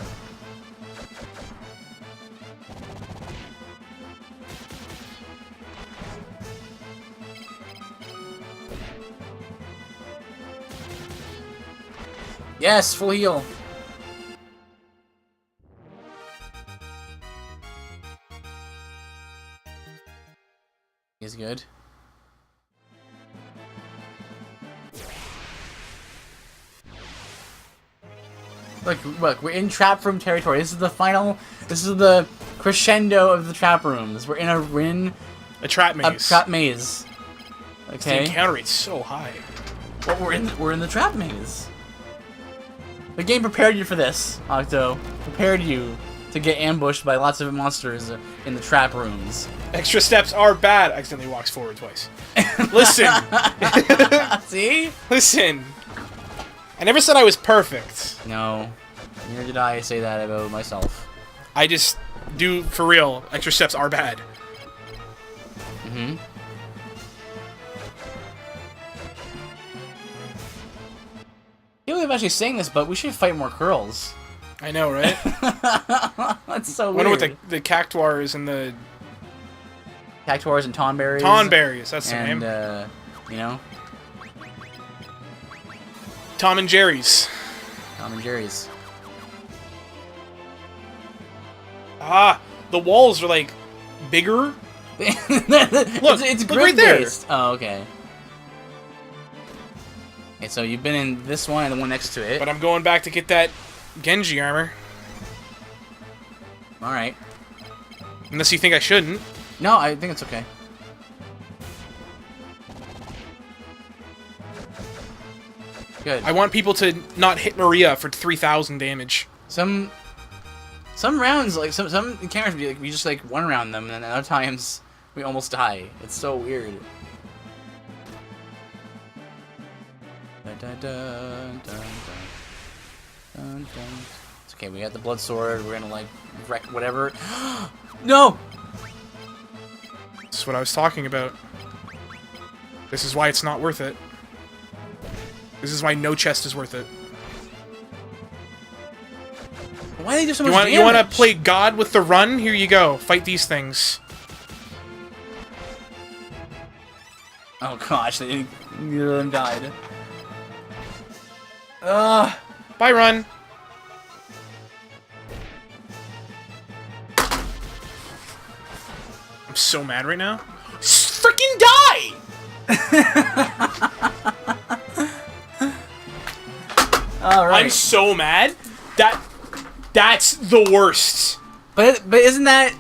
B: Yes, full heal. He's good. Look, we're in trap room territory. This is the crescendo of the trap rooms. We're in
A: a trap maze.
B: A trap maze. Okay.
A: The encounter rate's so high.
B: Well, we're in the trap maze. The game prepared you for this, Octo. Prepared you to get ambushed by lots of monsters in the trap rooms.
A: Extra steps are bad. Accidentally walks forward twice. Listen.
B: See?
A: Listen. I never said I was perfect.
B: No. Neither did I say that about myself.
A: I just do, for real, extra steps are bad.
B: Mm-hmm. I can't believe I'm actually saying this, but we should fight more curls.
A: I know, right?
B: That's so
A: I
B: weird.
A: wonder what the Cactuars and the...
B: Cactuars and Tonberries.
A: Tonberries, that's the name.
B: And, you know?
A: Tom and Jerry's.
B: Tom and Jerry's.
A: Ah, the walls are, like, bigger.
B: Look, it's
A: look right there.
B: Based. Oh, okay. Okay, so you've been in this one and the one next to it.
A: But I'm going back to get that Genji armor.
B: Alright.
A: Unless you think I shouldn't.
B: No, I think it's okay. Good.
A: I want people to not hit Maria for 3,000 damage.
B: Some rounds, like, some encounters, we just, like, one round them, and then other times we almost die. It's so weird. Dun, dun, dun, dun, dun, dun. It's okay, we got the blood sword, we're gonna, like, wreck whatever. No!
A: This is what I was talking about. This is why it's not worth it. This is why no chest is worth it.
B: Why do they do so much damage?
A: You want to play God with the run? Here you go. Fight these things.
B: Oh gosh, neither of them died. Ugh.
A: Bye, run. I'm so mad right now. Freaking die!
B: All right.
A: I'm so mad. That's the worst.
B: But isn't that?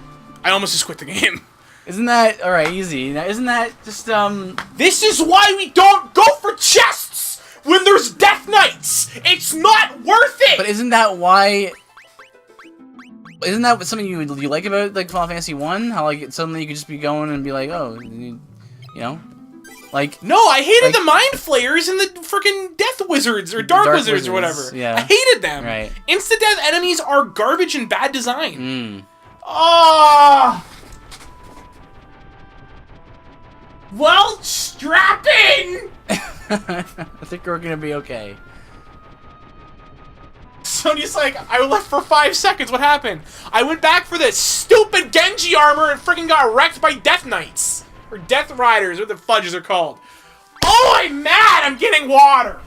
A: I almost just quit the game.
B: Isn't that all right? Easy. Now, isn't that just
A: This is why we don't go for chests when there's Death Knights. It's not worth it.
B: But isn't that why? Isn't that something you like about like Final Fantasy 1? How like suddenly you could just be going and be like, oh, you know, like.
A: No, I hated
B: like,
A: the Mind Flayers and the freaking Death Wizards or Dark Wizards or whatever.
B: Yeah.
A: I hated them.
B: Right.
A: Insta-death enemies are garbage and bad design.
B: Mm.
A: Ah. Well, strap in!
B: I think we're gonna be okay.
A: Sonya's like, I left for 5 seconds, what happened? I went back for this stupid Genji armor and freaking got wrecked by Death Knights. Or Death Riders, what the fudges are called. Oh, I'm mad! I'm getting water!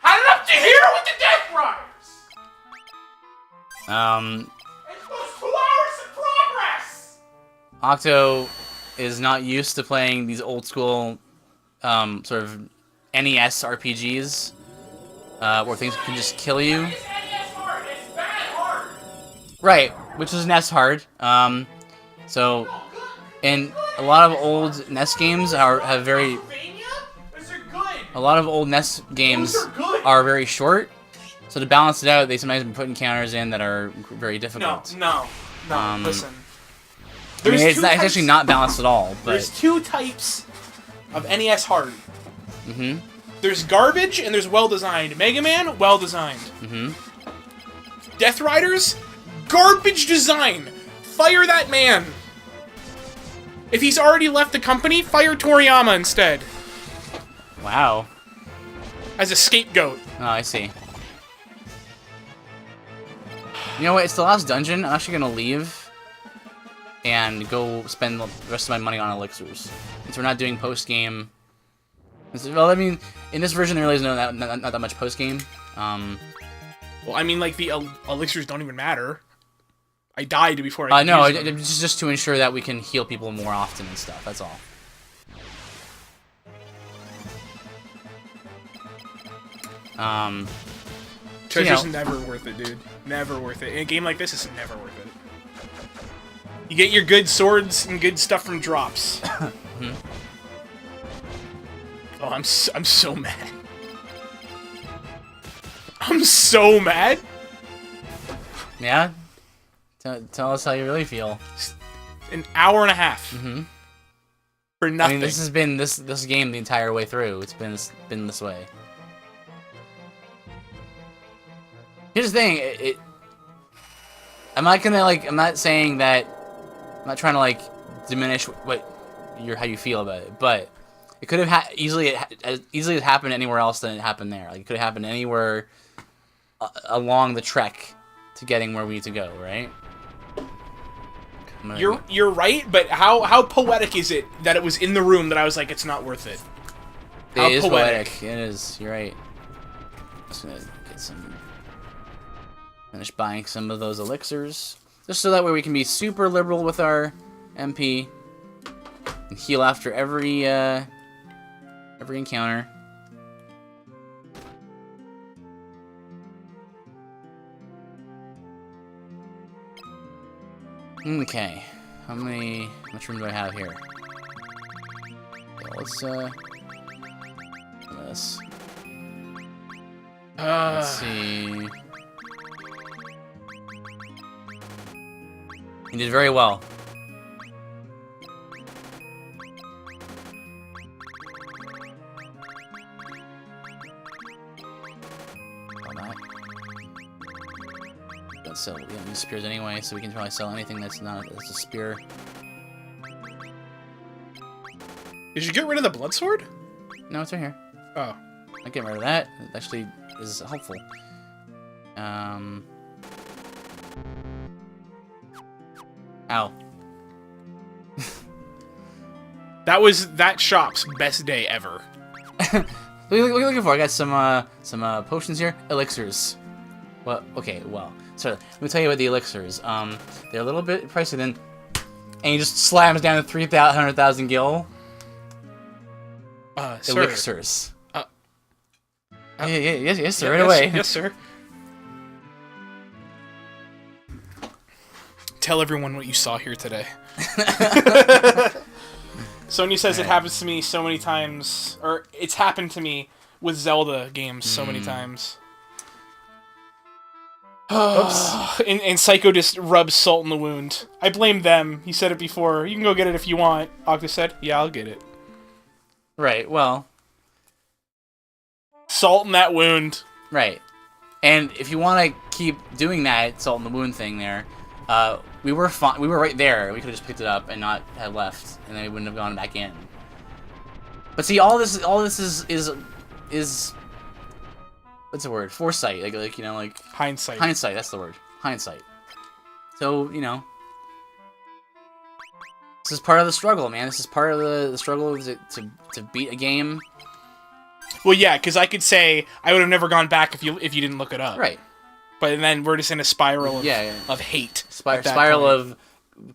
A: Had it up to here with the Death Riders! It goes 2 hours in progress!
B: Octo is not used to playing these old school sort of NES RPGs where things can just kill you.
A: It's NES hard, it's bad hard!
B: Right, which is NES hard. So, and a lot of old NES games have very.
A: Those are good!
B: A lot of old NES games
A: Those are good.
B: are very short. So to balance it out, they sometimes been putting counters in that are very difficult.
A: No, listen.
B: I mean, it's actually not balanced at all. But
A: There's 2 types of NES hard.
B: mm-hmm.
A: There's garbage and there's well-designed. Mega Man, well-designed.
B: Mm-hmm.
A: Death Riders, garbage design. Fire that man. If he's already left the company, fire Toriyama instead.
B: Wow.
A: As a scapegoat.
B: Oh, I see. You know what? It's the last dungeon. I'm actually gonna leave and go spend the rest of my money on elixirs. Since we're not doing post-game. Well, I mean, in this version, there really is not that much post-game.
A: Well, I mean, like, the elixirs don't even matter. I died before I could
B: no,
A: use them.
B: it's just to ensure that we can heal people more often and stuff. That's all.
A: Treasure's never worth it, dude. Never worth it. In a game like this, it's never worth it. You get your good swords and good stuff from drops.
B: Mm-hmm.
A: Oh, I'm so mad. I'm so mad.
B: Yeah? Tell us how you really feel.
A: An hour and a half.
B: Mm-hmm.
A: For nothing.
B: I mean, this has been this game the entire way through. It's been this way. Here's the thing. I'm not saying that. I'm not trying to like diminish how you feel about it, but it could have easily happened anywhere else than it happened there. Like it could have happened anywhere along the trek to getting where we need to go, right?
A: You're right, but how poetic is it that it was in the room that I was like, it's not worth it?
B: It is poetic. It is. You're right. Just gonna finish buying some of those elixirs, just so that way we can be super liberal with our MP and heal after every encounter. Okay, how much room do I have here? Okay, let's this. Let's see. You did very well. So we don't use spears anyway, so we can probably sell anything that's a spear.
A: Did you get rid of the blood sword?
B: No, it's right here.
A: Oh.
B: I get rid of that. It actually is helpful. Ow.
A: That was that shop's best day ever.
B: What are you looking for? I got some potions here. Elixirs. Well, okay, well. So, let me tell you about the elixirs. They're a little bit pricey then. And he just slams down to 300,000 gil.
A: Sir.
B: Elixirs. Yes, sir, right
A: yes,
B: away.
A: Yes, sir. Tell everyone what you saw here today. Sony says it happens to me so many times, or it's happened to me with Zelda games so many times.
B: Oops.
A: And Psycho just rubs salt in the wound. I blame them. He said it before. You can go get it if you want. Octo said, yeah, I'll get it.
B: Right, well.
A: Salt in that wound.
B: Right. And if you want to keep doing that salt in the wound thing there, we were right there. We could have just picked it up and not have left, and then we wouldn't have gone back in. But see, all this is what's the word? Foresight, like you know, like
A: Hindsight.
B: Hindsight. That's the word. Hindsight. So you know, this is part of the struggle, man. This is part of the struggle to beat a game.
A: Well, yeah, because I could say I would have never gone back if you didn't look it up.
B: Right.
A: But then we're just in a spiral of, of hate.
B: Spiral of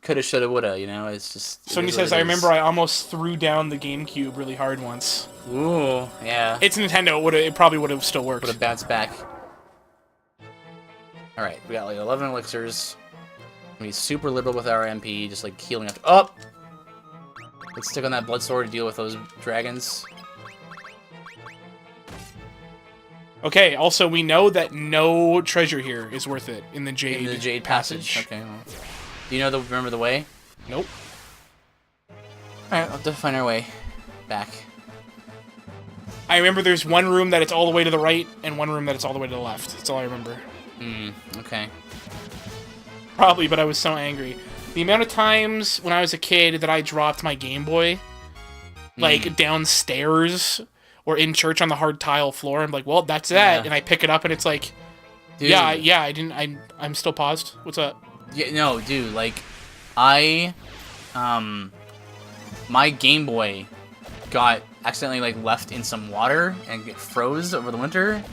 B: coulda, shoulda, woulda, you know? It's just...
A: Sony says, I remember I almost threw down the GameCube really hard once.
B: Ooh, yeah.
A: It's Nintendo. It probably would have still worked.
B: Would have bounced back. Alright, we got like 11 elixirs. Gonna be super liberal with our MP, just like healing up. Oh! Let's stick on that blood sword to deal with those dragons.
A: Okay, also, we know that no treasure here is worth it in the Jade, Passage.
B: Okay, well. Do you know remember the way?
A: Nope.
B: Alright, we'll have to find our way back.
A: I remember there's one room that it's all the way to the right, and one room that it's all the way to the left. That's all I remember.
B: Okay.
A: Probably, but I was so angry. The amount of times when I was a kid that I dropped my Game Boy, like, downstairs... or in church on the hard tile floor. I'm like, well, that's that. Yeah. And I pick it up and it's like, dude. I'm still paused. What's up?
B: Yeah, no, dude, like, my Game Boy got accidentally, like, left in some water and it froze over the winter.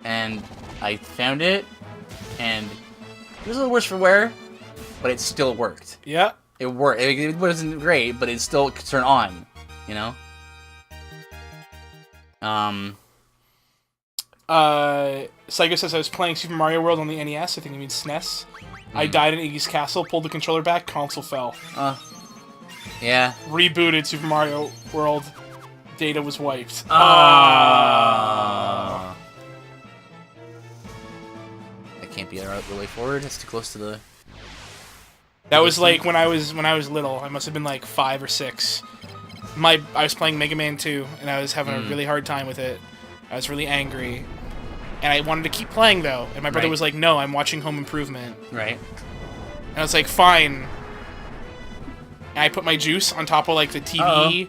B: And I found it, and it was a little worse for wear, but it still worked.
A: Yeah.
B: It worked. It wasn't great, but it still could turn on, you know?
A: Psycho says I was playing Super Mario World on the NES. I think he means SNES. I died in Iggy's castle, pulled the controller back, console fell.
B: Yeah.
A: Rebooted Super Mario World. Data was wiped.
B: That can't be the way forward. It's too close to the...
A: That was like when I was little. I must have been like 5 or 6. I was playing Mega Man 2, and I was having a really hard time with it. I was really angry. And I wanted to keep playing, though. And my brother was like, no, I'm watching Home Improvement.
B: Right.
A: And I was like, fine. And I put my juice on top of, like, the TV,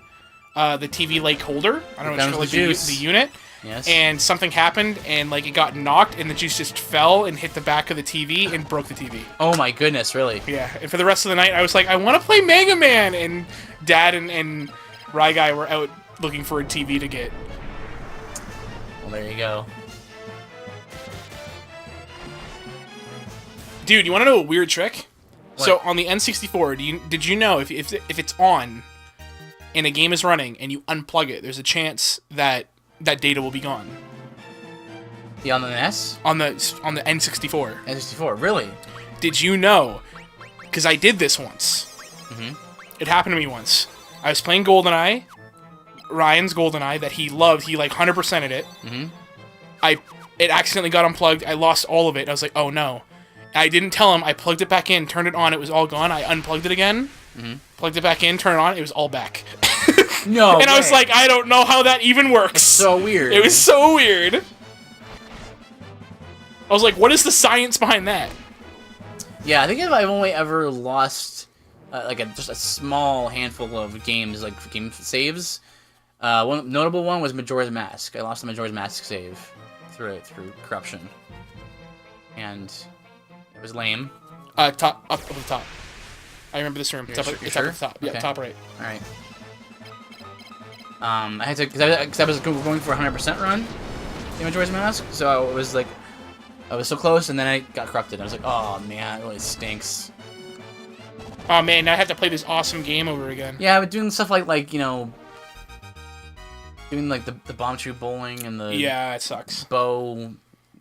A: like, holder. I don't know what you call it, the unit.
B: Yes.
A: And something happened, and, like, it got knocked, and the juice just fell and hit the back of the TV and broke the TV.
B: Oh, my goodness, really?
A: Yeah. And for the rest of the night, I was like, I want to play Mega Man! And Dad and Rye Guy were out looking for a TV to get.
B: Well, there you go.
A: Dude, you want to know a weird trick?
B: What?
A: So on the N64, did you know if it's on and a game is running and you unplug it, there's a chance that data will be gone.
B: Yeah, on the NES?
A: On the N64.
B: N64, really?
A: Did you know? Because I did this once. It happened to me once. I was playing GoldenEye, Ryan's GoldenEye that he loved. He like 100%ed it. It accidentally got unplugged. I lost all of it. I was like, oh no. I didn't tell him. I plugged it back in, turned it on. It was all gone. I unplugged it again, plugged it back in, turned it on. It was all back.
B: No.
A: And I was like, I don't know how that even works.
B: It's so weird.
A: It was so weird. I was like, what is the science behind that?
B: Yeah, I think I've only ever lost just a small handful of games, like game saves. One notable one was Majora's Mask. I lost the Majora's Mask save through corruption, and it was lame.
A: Up at the top. I remember this room. It's up,
B: Sure,
A: it's
B: sure?
A: up at the top. Yeah,
B: Okay.
A: top right.
B: All right. I had to, because I was going for a 100% run in Majora's Mask, so I was like, I was so close, and then I got corrupted. I was like, oh man, it really stinks.
A: Oh man, now I have to play this awesome game over again.
B: Yeah, but doing stuff like you know, doing like the bomb shoot bowling and the
A: Yeah, it sucks.
B: bow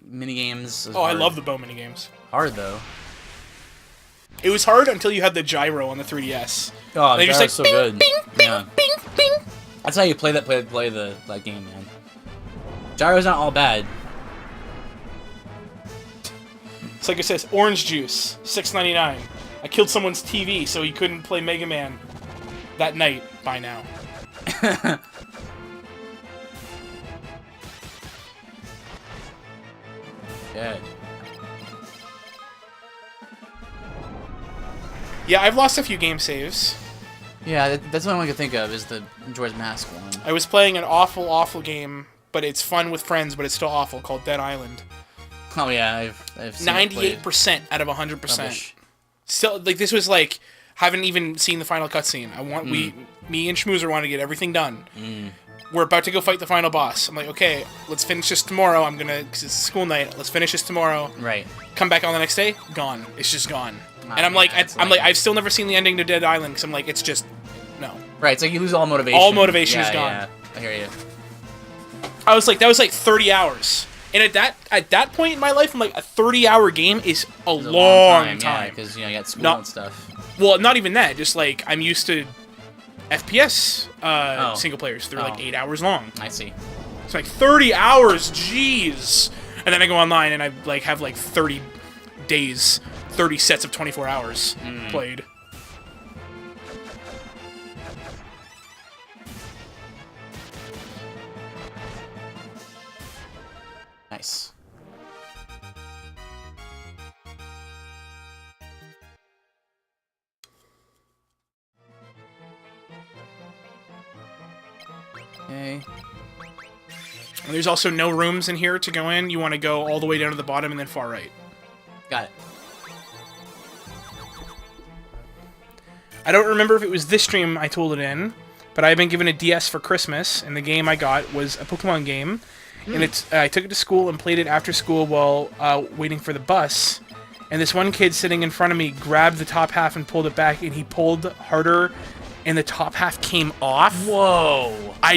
B: mini games.
A: Oh, I love the bow mini games.
B: Hard though.
A: It was hard until you had the gyro on the 3DS.
B: Oh,
A: They
B: that's
A: just
B: so
A: like,
B: good.
A: bing, bing,
B: Yeah.
A: bing, bing.
B: That's how you play that game, man. Gyro's not all bad.
A: It's like it says, orange juice, $6.99. I killed someone's TV so he couldn't play Mega Man that night by now.
B: Good.
A: Yeah, I've lost a few game saves.
B: Yeah, that's the only one I can think of is the Majora's Mask one.
A: I was playing an awful, awful game, but it's fun with friends, but it's still awful, called Dead Island.
B: Oh yeah, I've seen it played.
A: 98% out of 100%.
B: Rubbish.
A: Still, like, this was like, haven't even seen the final cutscene. Me and Schmoozer want to get everything done. We're about to go fight the final boss. I'm like, okay, let's finish this tomorrow. Cause it's school night. Let's finish this tomorrow.
B: Right.
A: Come back on the next day. Gone. It's just gone.
B: Oh,
A: And I'm like,
B: yeah, it's
A: I've still never seen the ending to Dead Island. Cause I'm like, it's just, no.
B: Right. It's like you lose all motivation.
A: All motivation is
B: Yeah,
A: gone.
B: Yeah, I hear you.
A: I was like, that was like 30 hours. And at that point in my life, I'm like, a 30-hour game is a
B: It's a
A: long
B: Yeah,
A: time.
B: because you got school
A: No.
B: and stuff.
A: Well, not even that. Just like, I'm used to FPS single players. They're like
B: Oh.
A: 8 hours long.
B: I see.
A: It's like 30 hours, jeez. And then I go online and I like have like 30 days, 30 sets of 24 hours played.
B: Nice. Okay.
A: And there's also no rooms in here to go in. You want to go all the way down to the bottom and then far right.
B: Got it.
A: I don't remember if it was this stream I told it in, but I've been given a DS for Christmas, and the game I got was a Pokemon game. And I took it to school and played it after school while waiting for the bus. And this one kid sitting in front of me grabbed the top half and pulled it back, and he pulled harder, and the top half came off.
B: Whoa.
A: I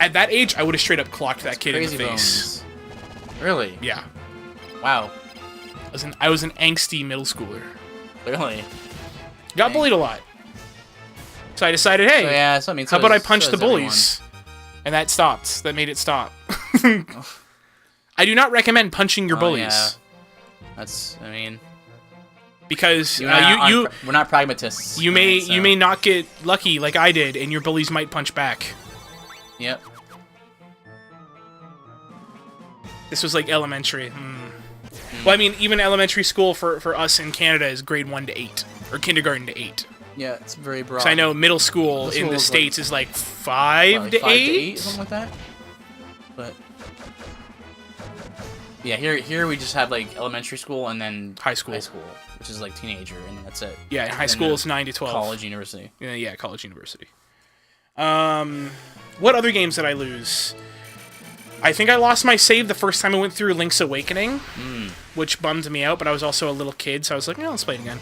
A: at that age, I would have straight up clocked that kid in the
B: Crazy
A: face.
B: bones. Really?
A: Yeah,
B: Wow.
A: I was an angsty middle schooler.
B: Really?
A: Got bullied a lot. So I decided, hey,
B: So, yeah, so I mean,
A: how about I punch the bullies? And that stopped. That made it stop. I do not recommend punching your bullies.
B: Yeah. That's, I mean,
A: Because
B: we're not pragmatists.
A: you may
B: so-
A: you may not get lucky like I did, and your bullies might punch back.
B: Yep.
A: This was like elementary. Well, I mean, even elementary school for us in Canada is grade 1 to 8, or kindergarten to 8.
B: Yeah, it's very broad.
A: So I know middle school
B: Middle
A: in
B: school
A: the
B: is
A: States is like 5
B: Probably
A: to
B: 5
A: 8.
B: something like that. But yeah, here we just have like elementary school and then
A: High school.
B: which is like teenager, and then that's it.
A: Yeah, in high
B: And
A: school
B: then
A: it's 9 to 12.
B: college, university.
A: Yeah, college, university. What other games did I lose? I think I lost my save the first time I went through Link's Awakening, which bummed me out, but I was also a little kid, so I was like, let's play it again.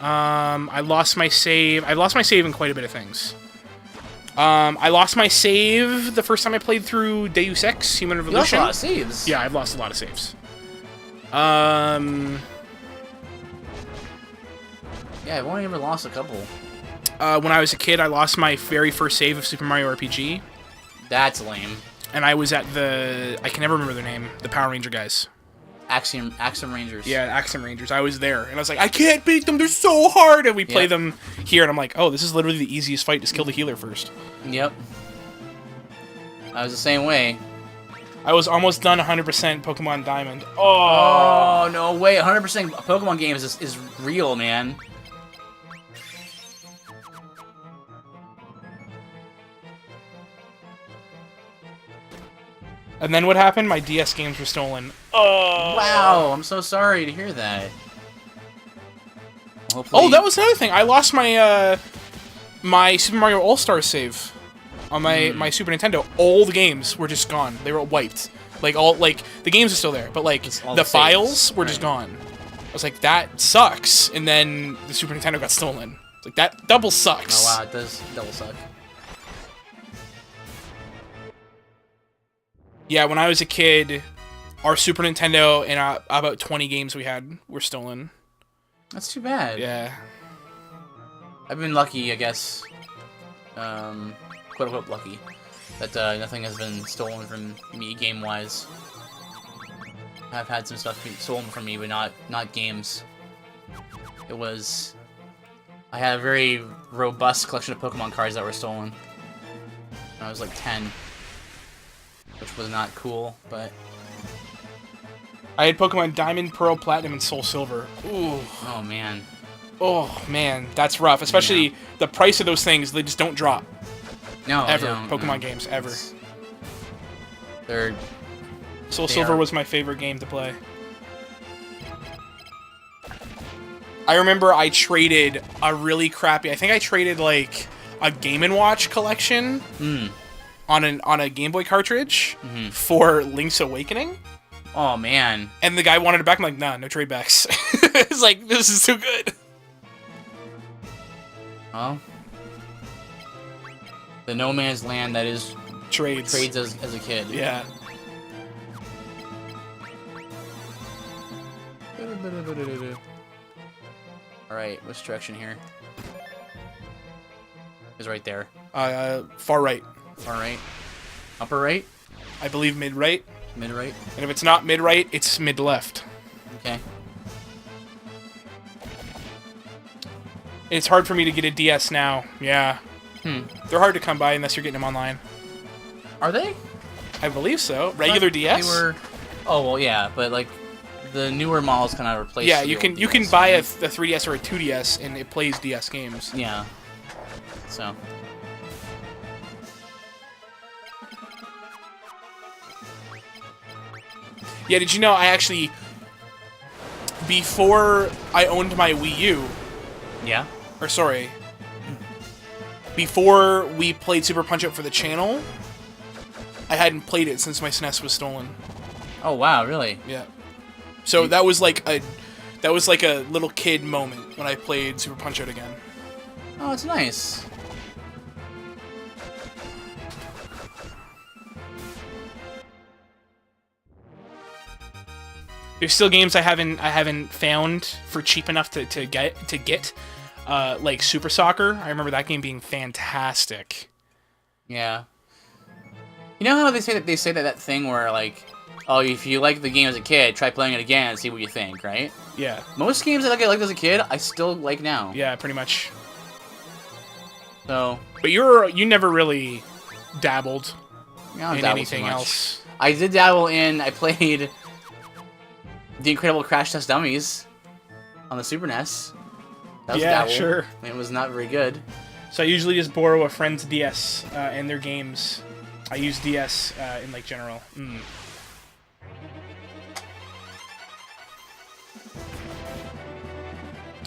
A: I lost my save. I've lost my save in quite a bit of things. I lost my save the first time I played through Deus Ex: Human
B: You lost
A: Revolution.
B: a lot of saves.
A: Yeah, I've lost a lot of saves.
B: Yeah, I've only ever lost a couple.
A: When I was a kid, I lost my very first save of Super Mario RPG,
B: That's lame.
A: and I was at I can never remember their name, the Power Ranger guys.
B: Axiom Rangers.
A: Yeah, Axiom Rangers. I was there, and I was like, I can't beat them. They're so hard. And we play
B: Yeah.
A: them here, and I'm like, oh, this is literally the easiest fight. Just kill the healer first.
B: Yep. I was the same way.
A: I was almost done 100% Pokemon Diamond. Oh.
B: Oh no way! 100% Pokemon games is real, man.
A: And then what happened? My DS games were stolen. Oh.
B: Wow, I'm so sorry to hear that. Hopefully...
A: Oh, that was another thing. I lost my my Super Mario All-Star save on my Super Nintendo. All the games were just gone. They were wiped. Like the games are still there, but like the files were just gone. I was like, that sucks. And then the Super Nintendo got stolen. It's like, that double sucks.
B: Oh wow, it does double suck.
A: Yeah, when I was a kid, our Super Nintendo and about 20 games we had were stolen.
B: That's too bad.
A: Yeah.
B: I've been lucky, I guess. Quote unquote lucky. That nothing has been stolen from me game-wise. I've had some stuff stolen from me, but not games. It was... I had a very robust collection of Pokemon cards that were stolen when I was like 10. Which was not cool, but...
A: I had Pokemon Diamond, Pearl, Platinum, and Soul Silver. Ooh.
B: Oh, man.
A: Oh, man. That's rough. Especially the price of those things, they just don't drop.
B: No,
A: ever.
B: No,
A: Pokemon games, ever. Soul Silver was my favorite game to play. I remember I traded a really crappy... I think I traded, like, a Game & Watch collection on a Game Boy cartridge for Link's Awakening.
B: Oh, man.
A: And the guy wanted it back. I'm like, nah, no trade backs. It's like, this is too good.
B: Well, the no man's land that is
A: trades
B: as a kid.
A: Yeah.
B: Alright, which direction here? Is right there.
A: Far right.
B: Far right. Upper right?
A: I believe mid right.
B: Mid right?
A: And if it's not mid right, it's mid left.
B: Okay.
A: It's hard for me to get a DS now. Yeah. They're hard to come by unless you're getting them online.
B: Are they?
A: I believe so. Regular DS?
B: They were... Oh, well, yeah, but like the newer models kind of replace.
A: Yeah, you can buy a 3DS or a 2DS and it plays DS games.
B: Yeah. So.
A: Yeah, did you know I actually, before I owned my Wii U,
B: yeah,
A: or sorry, before we played Super Punch-Out for the channel, I hadn't played it since my SNES was stolen.
B: Oh wow, really?
A: Yeah. So that was like a little kid moment when I played Super Punch-Out again.
B: Oh, it's nice.
A: There's still games I haven't found for cheap enough to get. Like Super Soccer. I remember that game being fantastic.
B: Yeah. You know how they say that thing where like, oh, if you like the game as a kid, try playing it again and see what you think, right?
A: Yeah.
B: Most games that I liked as a kid, I still like now.
A: Yeah, pretty much.
B: So.
A: But you never really dabbled in anything
B: so
A: else.
B: I did dabble in. I played The Incredible Crash Test Dummies on the Super NES. That was
A: yeah,
B: dabble.
A: sure.
B: It was not very good.
A: So I usually just borrow a friend's DS and their games. I use DS in like general.
B: Oh.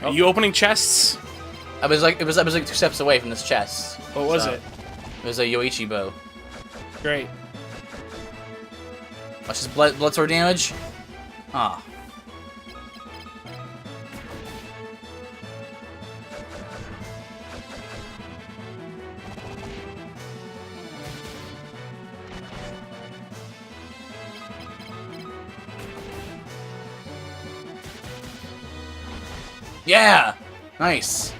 A: Are you opening chests?
B: I was like 2 steps away from this chest.
A: What was it?
B: It was a Yoichi bow.
A: Great.
B: Watch this blood sword damage. Ah. Yeah! Nice.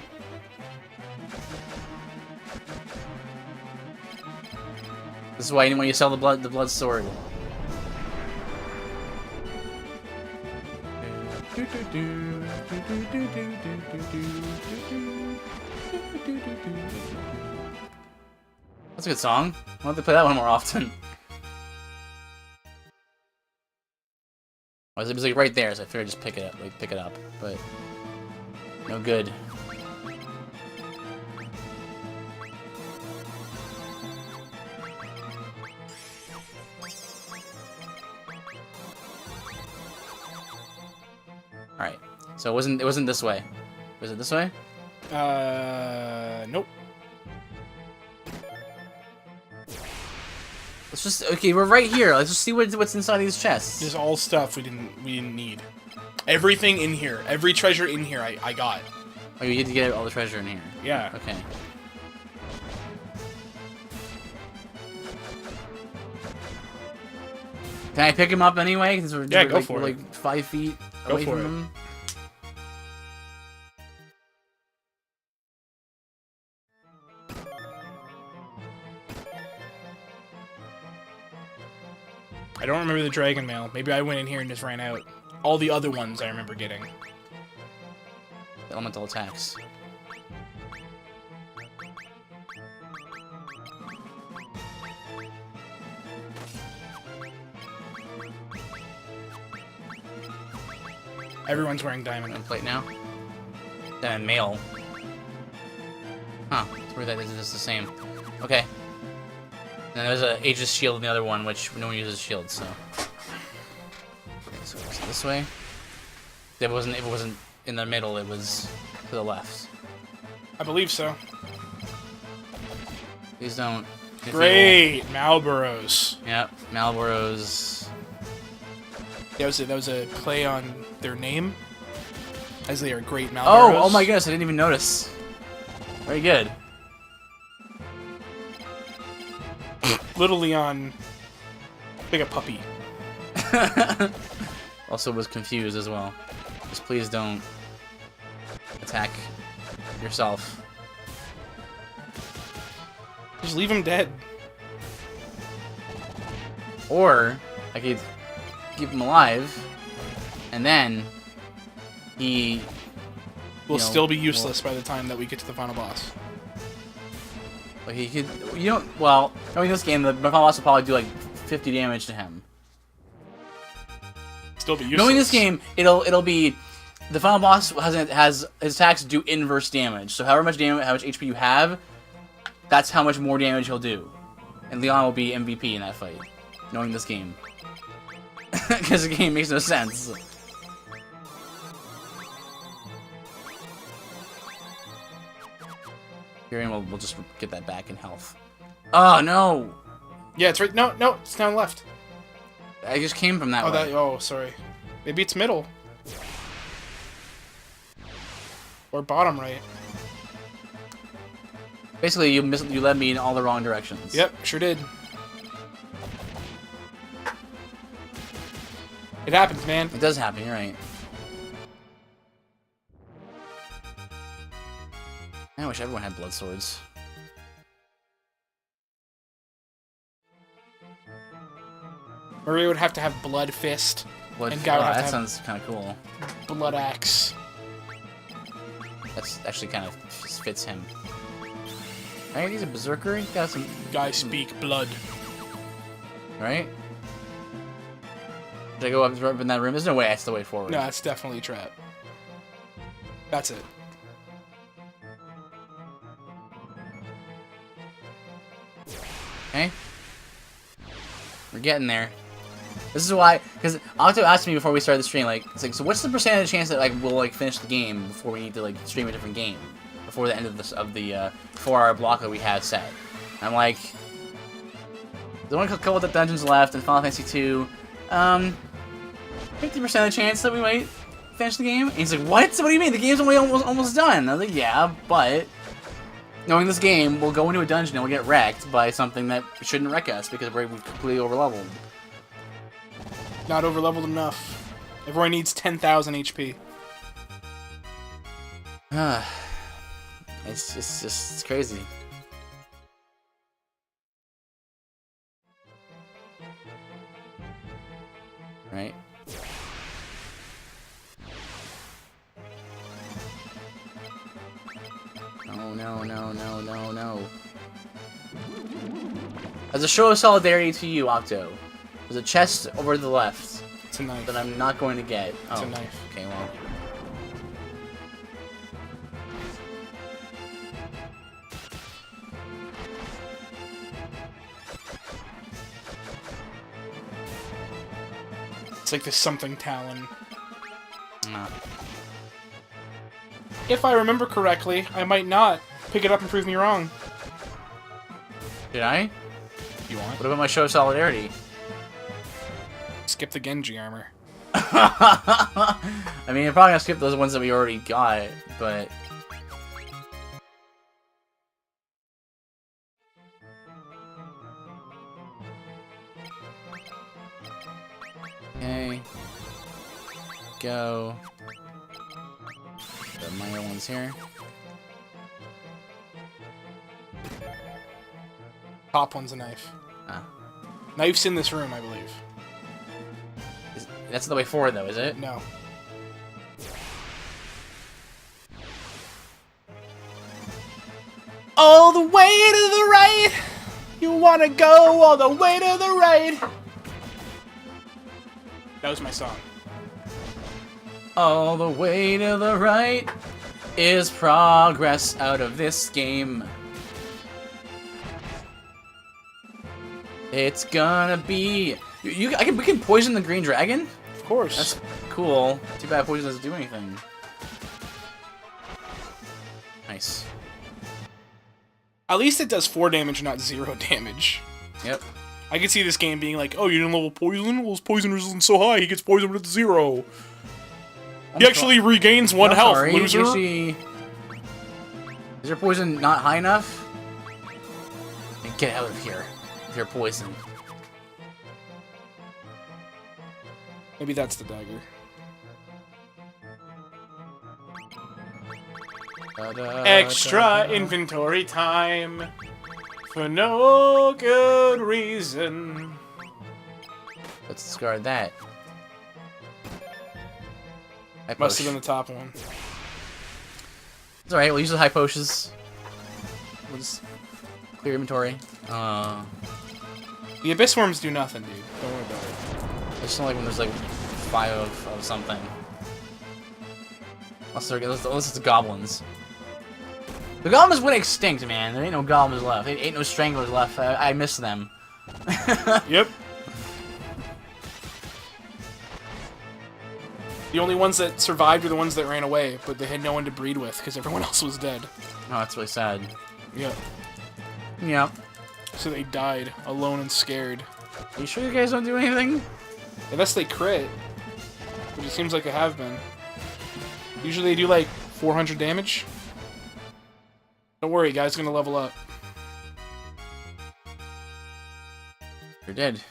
B: This is why you sell the blood sword. That's a good song. Why don't they play that one more often? It was like right there, so I figured I'd just pick it up, but no good. All right, so it wasn't this way. Was it this way?
A: Nope.
B: Let's just okay. We're right here. Let's just see what's inside these chests.
A: This is all stuff we didn't need. Everything in here, every treasure in here, I got.
B: Oh, you get to get all the treasure in here.
A: Yeah.
B: Okay. Can I pick him up anyway? Because
A: Yeah, go for
B: we're
A: it.
B: like 5 feet
A: Go
B: away
A: for
B: from
A: it.
B: him.
A: I don't remember the dragon mail. Maybe I went in here and just ran out. All the other ones I remember getting.
B: Elemental attacks.
A: Everyone's wearing diamond.
B: Plate now. Then mail. Huh. It's weird that it's just the same. Okay. And there's a Aegis shield in the other one, which no one uses shields, so. Okay, so it's this way. If it wasn't in the middle, it was to the left.
A: I believe so.
B: Please don't.
A: Great! Malboros.
B: Yep, Malboros.
A: That was a play on their name, as they are great Malboros.
B: Oh my goodness, I didn't even notice. Very good.
A: Little Leon, like a puppy.
B: Also was confused as well. Just please don't attack yourself.
A: Just leave him dead.
B: Or I could keep him alive, and then he
A: Will
B: you know,
A: still be useless by the time that we get to the final boss.
B: Like he could, well, knowing this game, the final boss will probably do like 50 damage to him.
A: Still be useless.
B: Knowing this game, it'll be the final boss has his attacks do inverse damage. So however much damage, how much HP you have, that's how much more damage he'll do. And Leon will be MVP in that fight. Knowing this game, because the game makes no sense. Here, we'll just get that back in health. Oh no!
A: Yeah, it's right. No, no, it's down left.
B: I just came from that way.
A: Oh, sorry. Maybe it's middle. Or bottom right.
B: Basically, you led me in all the wrong directions.
A: Yep, sure did. It happens, man.
B: It does happen, you're right. I wish everyone had blood swords.
A: Maria would have to have blood fist.
B: Blood
A: And Guy would have to
B: that
A: have
B: sounds kind of cool.
A: blood axe.
B: That's actually kind of fits him. Right, he's a berserker. He got some.
A: Guy speak blood.
B: Right? Did I go up in that room? There's no way I have to wait forward.
A: No, that's definitely a trap. That's it.
B: Okay. We're getting there. This is why, because Octo asked me before we started the stream, like, it's like, so what's the percentage chance that like we'll like finish the game before we need to like stream a different game before the end of this 4-hour block that we have set? And I'm like, there's only a couple of the dungeons left in Final Fantasy 2. 50% of the chance that we might finish the game. And he's like, what? What do you mean? The game's only almost done. I was like, yeah, but knowing this game, we'll go into a dungeon and we'll get wrecked by something that shouldn't wreck us because we're completely overleveled.
A: Not overleveled enough. Everyone needs 10,000 HP.
B: It's crazy. Right? No. As a show of solidarity to you, Octo, there's a chest over to the left
A: It's a knife.
B: that I'm not going to get.
A: It's a knife.
B: Okay, well.
A: It's like this something talon.
B: No.
A: If I remember correctly, I might not. Pick it up and prove me wrong.
B: Did I?
A: You want?
B: What about my show of solidarity?
A: Skip the Genji armor.
B: I mean, I'm probably gonna skip those ones that we already got, but... Okay. Go. The minor ones here.
A: Top one's a knife.
B: Ah.
A: Knife's in this room, I believe.
B: That's the way forward, though, is it?
A: No. All the way to the right! You wanna go all the way to the right! That was my song.
B: All the way to the right is progress out of this game. It's gonna be... we can poison the green dragon?
A: Of course.
B: That's cool. Too bad poison doesn't do anything. Nice.
A: At least it does 4 damage, not 0 damage.
B: Yep.
A: I could see this game being like, oh, you didn't level poison? Well, his poison resistance so high, he gets poisoned at 0. He actually regains 1 health,
B: sorry.
A: loser.
B: Is your poison not high enough? Then get out of here with your poison.
A: Maybe that's the dagger. Extra inventory time for no good reason.
B: Let's discard that.
A: Must have been the top one.
B: It's alright, we'll use the high potions. We'll just clear inventory.
A: The abyss worms do nothing, dude. Don't worry about it.
B: I just don't like when there's like 5 of something. Unless it's the goblins. The goblins went extinct, man. There ain't no goblins left. There ain't no stranglers left. I miss them.
A: Yep. The only ones that survived were the ones that ran away, but they had no one to breed with because everyone else was dead.
B: Oh, that's really sad.
A: Yep.
B: Yeah.
A: So they died, alone and scared.
B: Are you sure you guys don't do anything?
A: Unless they crit. But it seems like they have been. Usually they do like 400 damage. Don't worry, guys, gonna level up.
B: You're dead.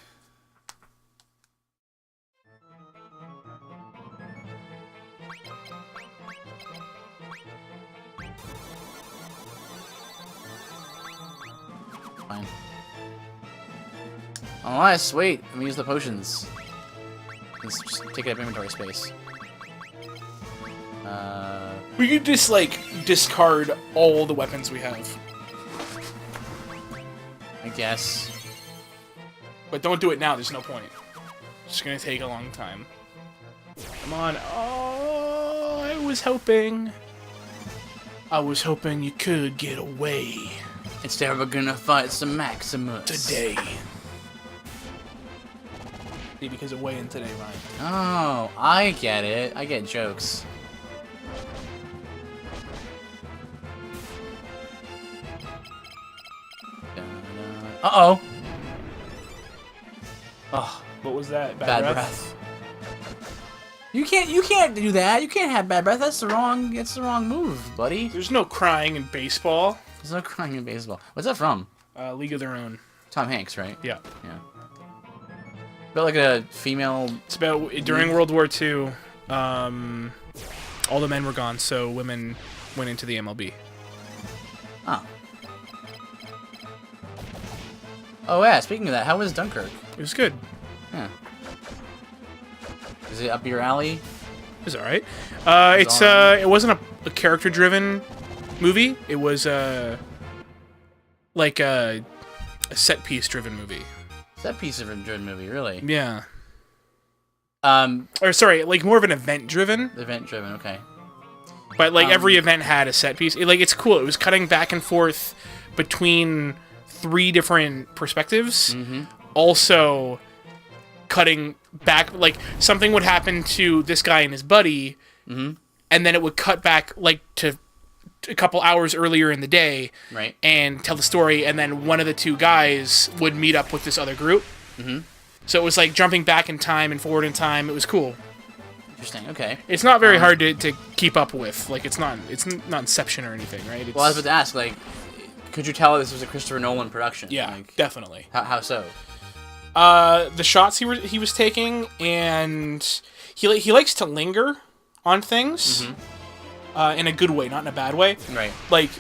B: Fine. Unless, wait, let me use the potions. Let's just take up inventory space.
A: We could just, like, discard all the weapons we have.
B: I guess.
A: But don't do it now, there's no point. It's gonna take a long time. Come on. Oh, I was hoping you could get away.
B: Instead, we're gonna fight some Maximus.
A: Today. See, because away and today, Ryan.
B: Oh, I get it. I get jokes. Uh-oh. Oh,
A: What was that?
B: bad breath. You can't do that. You can't have bad breath. That's the wrong move, buddy.
A: There's no crying in baseball.
B: There's no crying in baseball. What's that from?
A: League of Their Own.
B: Tom Hanks, right?
A: Yeah.
B: Yeah. But like a female...
A: It's about during World War II, all the men were gone, so women went into the MLB.
B: Oh. Oh yeah, speaking of that, how was Dunkirk?
A: It was good.
B: Yeah. Is it up your alley?
A: It was alright. It wasn't a character-driven movie. It was like a set-piece driven movie.
B: Set piece of a driven movie, really?
A: Yeah. Or sorry, like more of an event-driven.
B: Event-driven, okay.
A: But like every event had a set piece. It's cool. It was cutting back and forth between 3 different perspectives.
B: Mm-hmm.
A: Also cutting back, like something would happen to this guy and his buddy,
B: mm-hmm.
A: and then it would cut back like to a couple hours earlier in the day,
B: Right.
A: and tell the story, and then one of the two guys would meet up with this other group.
B: Mm-hmm.
A: So it was like jumping back in time and forward in time. It was cool.
B: Interesting. Okay.
A: It's not very hard to keep up with. Like it's not Inception or anything, right? It's,
B: Well, I was about to ask, like, could you tell this was a Christopher Nolan production?
A: yeah,
B: Like,
A: definitely.
B: how so?
A: The shots he was taking, and he likes to linger on things, in a good way, not in a bad way.
B: Right.
A: Like,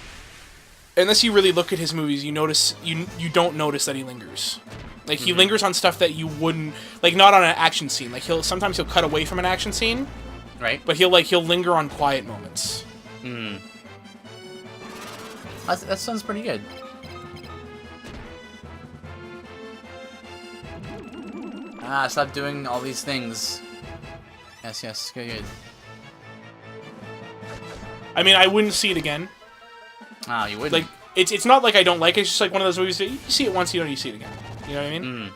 A: unless you really look at his movies, you don't notice that he lingers. Like he lingers on stuff that you wouldn't, like, not on an action scene. Like sometimes he'll cut away from an action scene,
B: Right.
A: but he'll linger on quiet moments.
B: That sounds pretty good. Stop doing all these things. Yes, good.
A: I mean, I wouldn't see it again.
B: You wouldn't.
A: Like it's not like I don't like it. It's just like one of those movies that you see it once, you see it again. You know what I mean?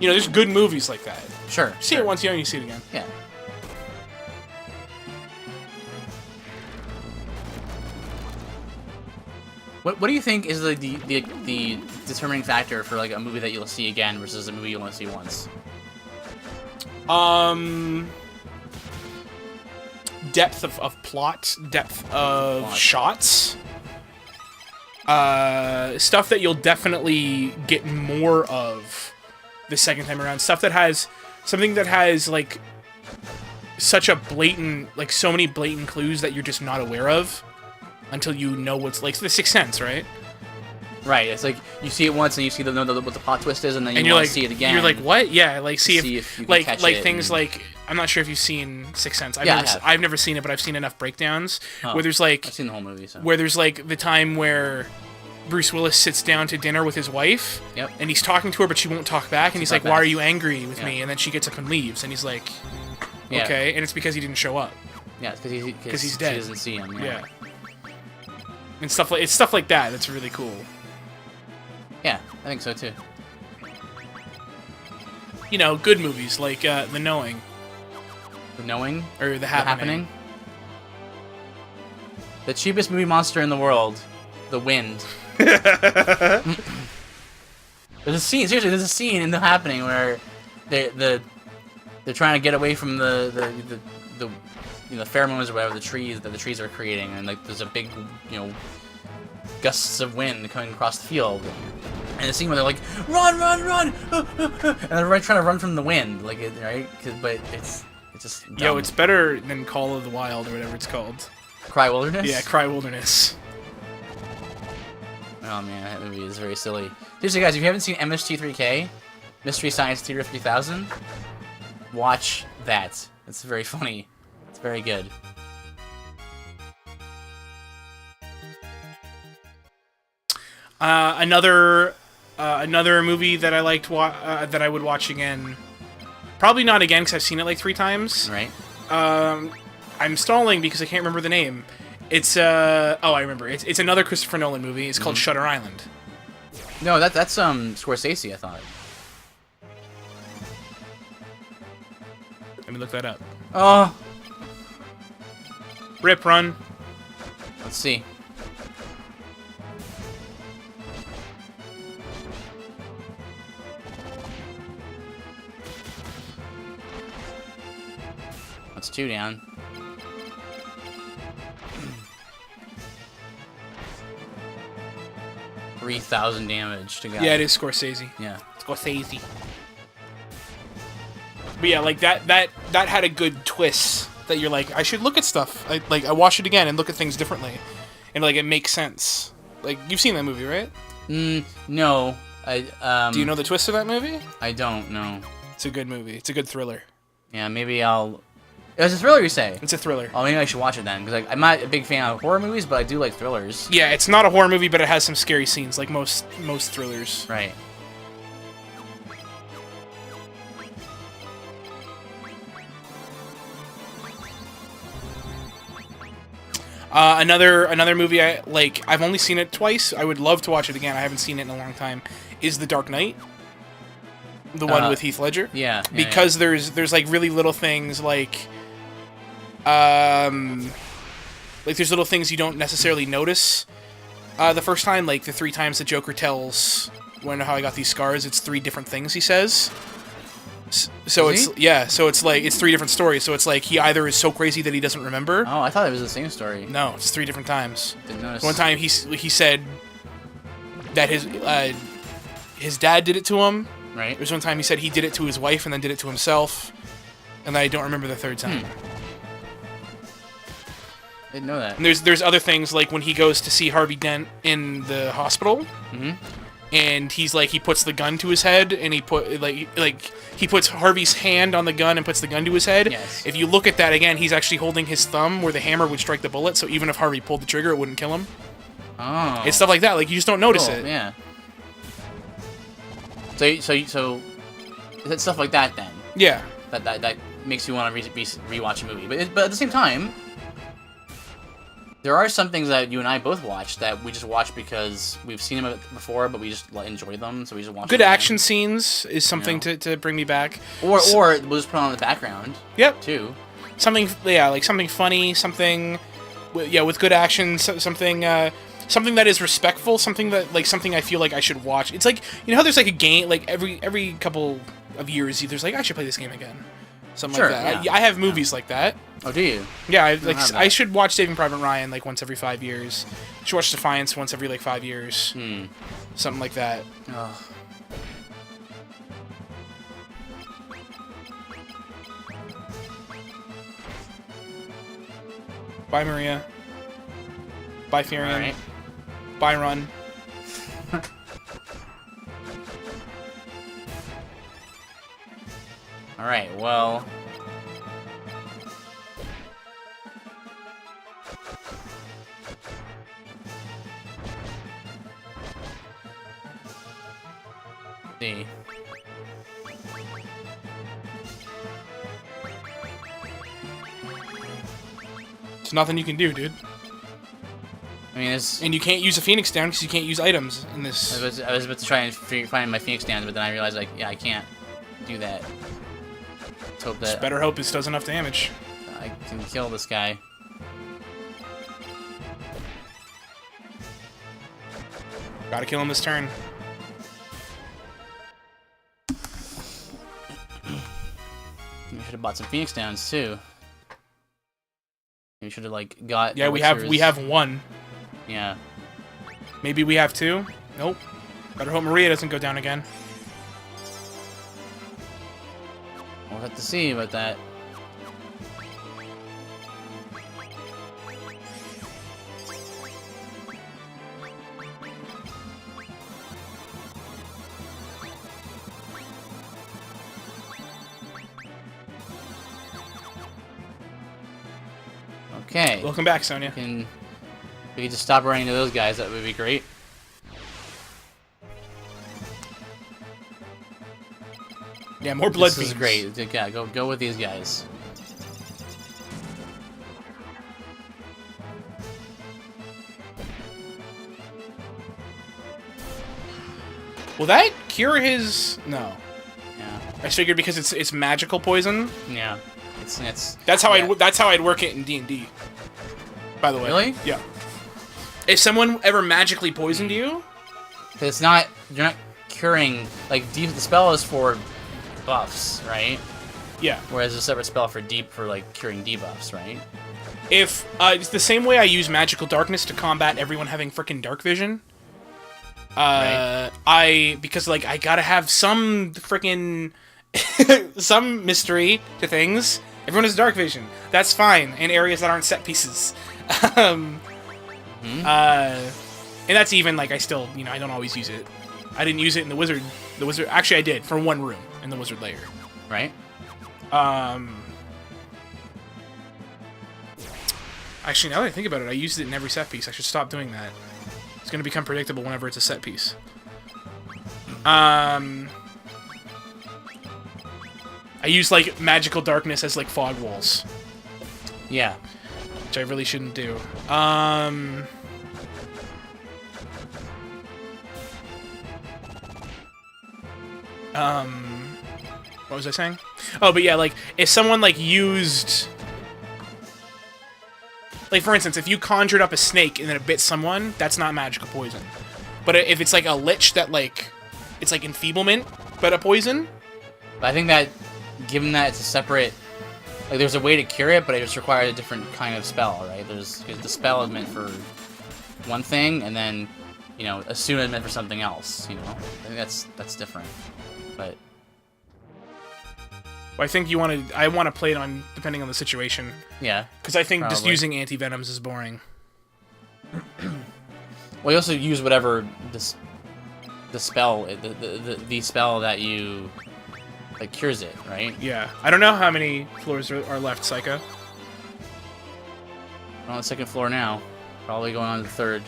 A: You know, there's good movies like that.
B: Sure.
A: You see it once, you see it again.
B: Yeah. What do you think is the determining factor for like a movie that you'll see again versus a movie you want to see once?
A: Depth of plot, depth of shots, stuff that you'll definitely get more of the second time around. Stuff that has something that has like such a blatant, like so many blatant clues that you're just not aware of until you know what's like The Sixth Sense, right?
B: Right. It's like you see it once and you see what the plot twist is, and then you want to see it again.
A: You're like, what? Yeah, like see if
B: you can catch it
A: things like, I'm not sure if you've seen Sixth Sense.
B: I
A: I've never seen it, but I've seen enough breakdowns where there's like
B: I've seen the whole movie. So.
A: Where there's like the time where Bruce Willis sits down to dinner with his wife, and he's talking to her, but she won't talk back, and he's like, "Why are you angry with me?" And then she gets up and leaves, and he's like, "Okay," and it's because he didn't show up.
B: Yeah, it's because
A: he's dead.
B: She doesn't see him.
A: Yeah. And stuff like that. That's really cool.
B: Yeah, I think so too.
A: You know, good movies like The Knowing.
B: The Knowing?
A: Or The Happening.
B: The cheapest movie monster in the world, The Wind. There's a scene. Seriously, there's a scene in The Happening where they're trying to get away from the pheromones or whatever the trees are creating, and like there's a big gusts of wind coming across the field, and the scene where they're like run, and they're trying to run from the wind, like right, but it's just dumb.
A: Yo, it's better than Call of the Wild or whatever it's called.
B: Cry Wilderness.
A: Yeah, Cry Wilderness.
B: Oh man, that movie is very silly. Seriously, guys, if you haven't seen MST3K, Mystery Science Theater 3000, watch that. It's very funny. It's very good.
A: Another movie that I liked that I would watch again. Probably not again because I've seen it like 3 times.
B: Right.
A: I'm stalling because I can't remember the name. It's I remember. It's another Christopher Nolan movie. It's called Shutter Island.
B: No, that's Scorsese, I thought.
A: Let me look that up.
B: Oh.
A: Rip, run.
B: Let's see. That's 2 down. $3,000 damage to guy.
A: Yeah, it is Scorsese.
B: Yeah.
A: Scorsese. But yeah, like that had a good twist that you're like, I should look at stuff. I watch it again and look at things differently, and like it makes sense. Like you've seen that movie, right?
B: No.
A: Do you know the twist of that movie?
B: I don't know.
A: It's a good movie. It's a good thriller.
B: Yeah, maybe I'll. It's a thriller, you say?
A: It's a thriller.
B: Oh, maybe I should watch it then, because I'm not a big fan of horror movies, but I do like thrillers.
A: Yeah, it's not a horror movie, but it has some scary scenes, like most thrillers.
B: Right.
A: Another movie I've only seen it twice. I would love to watch it again. I haven't seen it in a long time. Is The Dark Knight. The one with Heath Ledger?
B: Yeah.
A: Because there's like really little things like there's little things you don't necessarily notice the first time, like the 3 times the Joker tells Wonder How I Got These Scars, it's 3 different things he says. So it's like it's 3 different stories. So it's like he either is so crazy that he doesn't remember.
B: Oh, I thought it was the same story.
A: No, it's 3 different times.
B: Didn't notice.
A: One time he said that his dad did it to him.
B: Right.
A: There's one time he said he did it to his wife and then did it to himself, and I don't remember the 3rd time.
B: Didn't know that.
A: And there's other things like when he goes to see Harvey Dent in the hospital, and he's like he puts the gun to his head, and he puts Harvey's hand on the gun and puts the gun to his head.
B: Yes.
A: If you look at that again, he's actually holding his thumb where the hammer would strike the bullet, so even if Harvey pulled the trigger, it wouldn't kill him.
B: Oh.
A: It's stuff like that. Like you just don't notice it.
B: Yeah. So it's stuff like that then.
A: Yeah.
B: That makes you want to rewatch a movie, but at the same time, there are some things that you and I both watch that we just watch because we've seen them before, but we just enjoy them, so we just watch.
A: Good
B: them
A: action scenes is something to bring me back.
B: Or we'll just put on in the background.
A: Yep.
B: Too.
A: Something like something funny, something with good action, something that is respectful, something I feel like I should watch. It's like, you know how there's like a game, like every couple of years, there's like, I should play this game again. Something like that.
B: Yeah.
A: I have movies like that.
B: Oh, do you?
A: Yeah, I should watch Saving Private Ryan like once every 5 years. I should watch Defiance once every like 5 years. Something like that.
B: Oh.
A: Bye, Maria. Bye, Furion.
B: All right.
A: Bye, Run.
B: All right. Well. See.
A: There's nothing you can do, dude.
B: I mean, it's...
A: And you can't use a Phoenix down because you can't use items in this.
B: I was about to try and find my Phoenix down, but then I realized, like, yeah, I can't do that. Let's hope that...
A: Just better hope this does enough damage.
B: I can kill this guy.
A: Gotta kill him this turn.
B: We should have bought some Phoenix Downs too. We should have like got.
A: Yeah, we have one.
B: Yeah.
A: Maybe we have 2. Nope. Better hope Maria doesn't go down again.
B: We'll have to see about that. Okay.
A: Welcome back, Sonya.
B: We could just stop running into those guys. That would be great.
A: Yeah, more blood
B: This is
A: fiends.
B: great. Yeah, go with these guys.
A: Will that cure his? No.
B: Yeah.
A: I figured because it's magical poison.
B: Yeah. It's.
A: That's how
B: yeah.
A: I'd work it in D&D. By the way.
B: Really?
A: Yeah. If someone ever magically poisoned you,
B: Cause it's not. You're not curing. Like the spell is for buffs, right?
A: yeah.
B: Whereas a separate spell for like curing debuffs, right?
A: If it's the same way I use magical darkness to combat everyone having frickin' dark vision.
B: Right.
A: Because like I gotta have some frickin' some mystery to things. Everyone has dark vision. That's fine in areas that aren't set pieces. And that's even like I still, I don't always use it. I didn't use it in the wizard. Actually, I did for one room in the wizard layer.
B: Right.
A: Actually, now that I think about it, I used it in every set piece. I should stop doing that. It's gonna become predictable whenever it's a set piece. I use like magical darkness as like fog walls.
B: Yeah.
A: Which I really shouldn't do. What was I saying? Oh, but yeah, like, if someone, like, used... Like, for instance, if you conjured up a snake and then it bit someone, that's not magical poison. But if it's, like, a lich that, like... It's, like, enfeeblement, but a poison...
B: But I think that, given that it's a separate... Like, there's a way to cure it, but it just requires a different kind of spell, right? Because the spell is meant for one thing, and then, you know, Asuna is meant for something else, you know? I think that's different. But...
A: Well, I think I want to play it on, depending on the situation.
B: Yeah.
A: Because I think just
B: probably.
A: using anti-venoms is boring.
B: Well, you also use whatever the spell that you like cures it, right?
A: Yeah. I don't know how many floors are left, Psycho.
B: We're on the second floor now. Probably going on the third.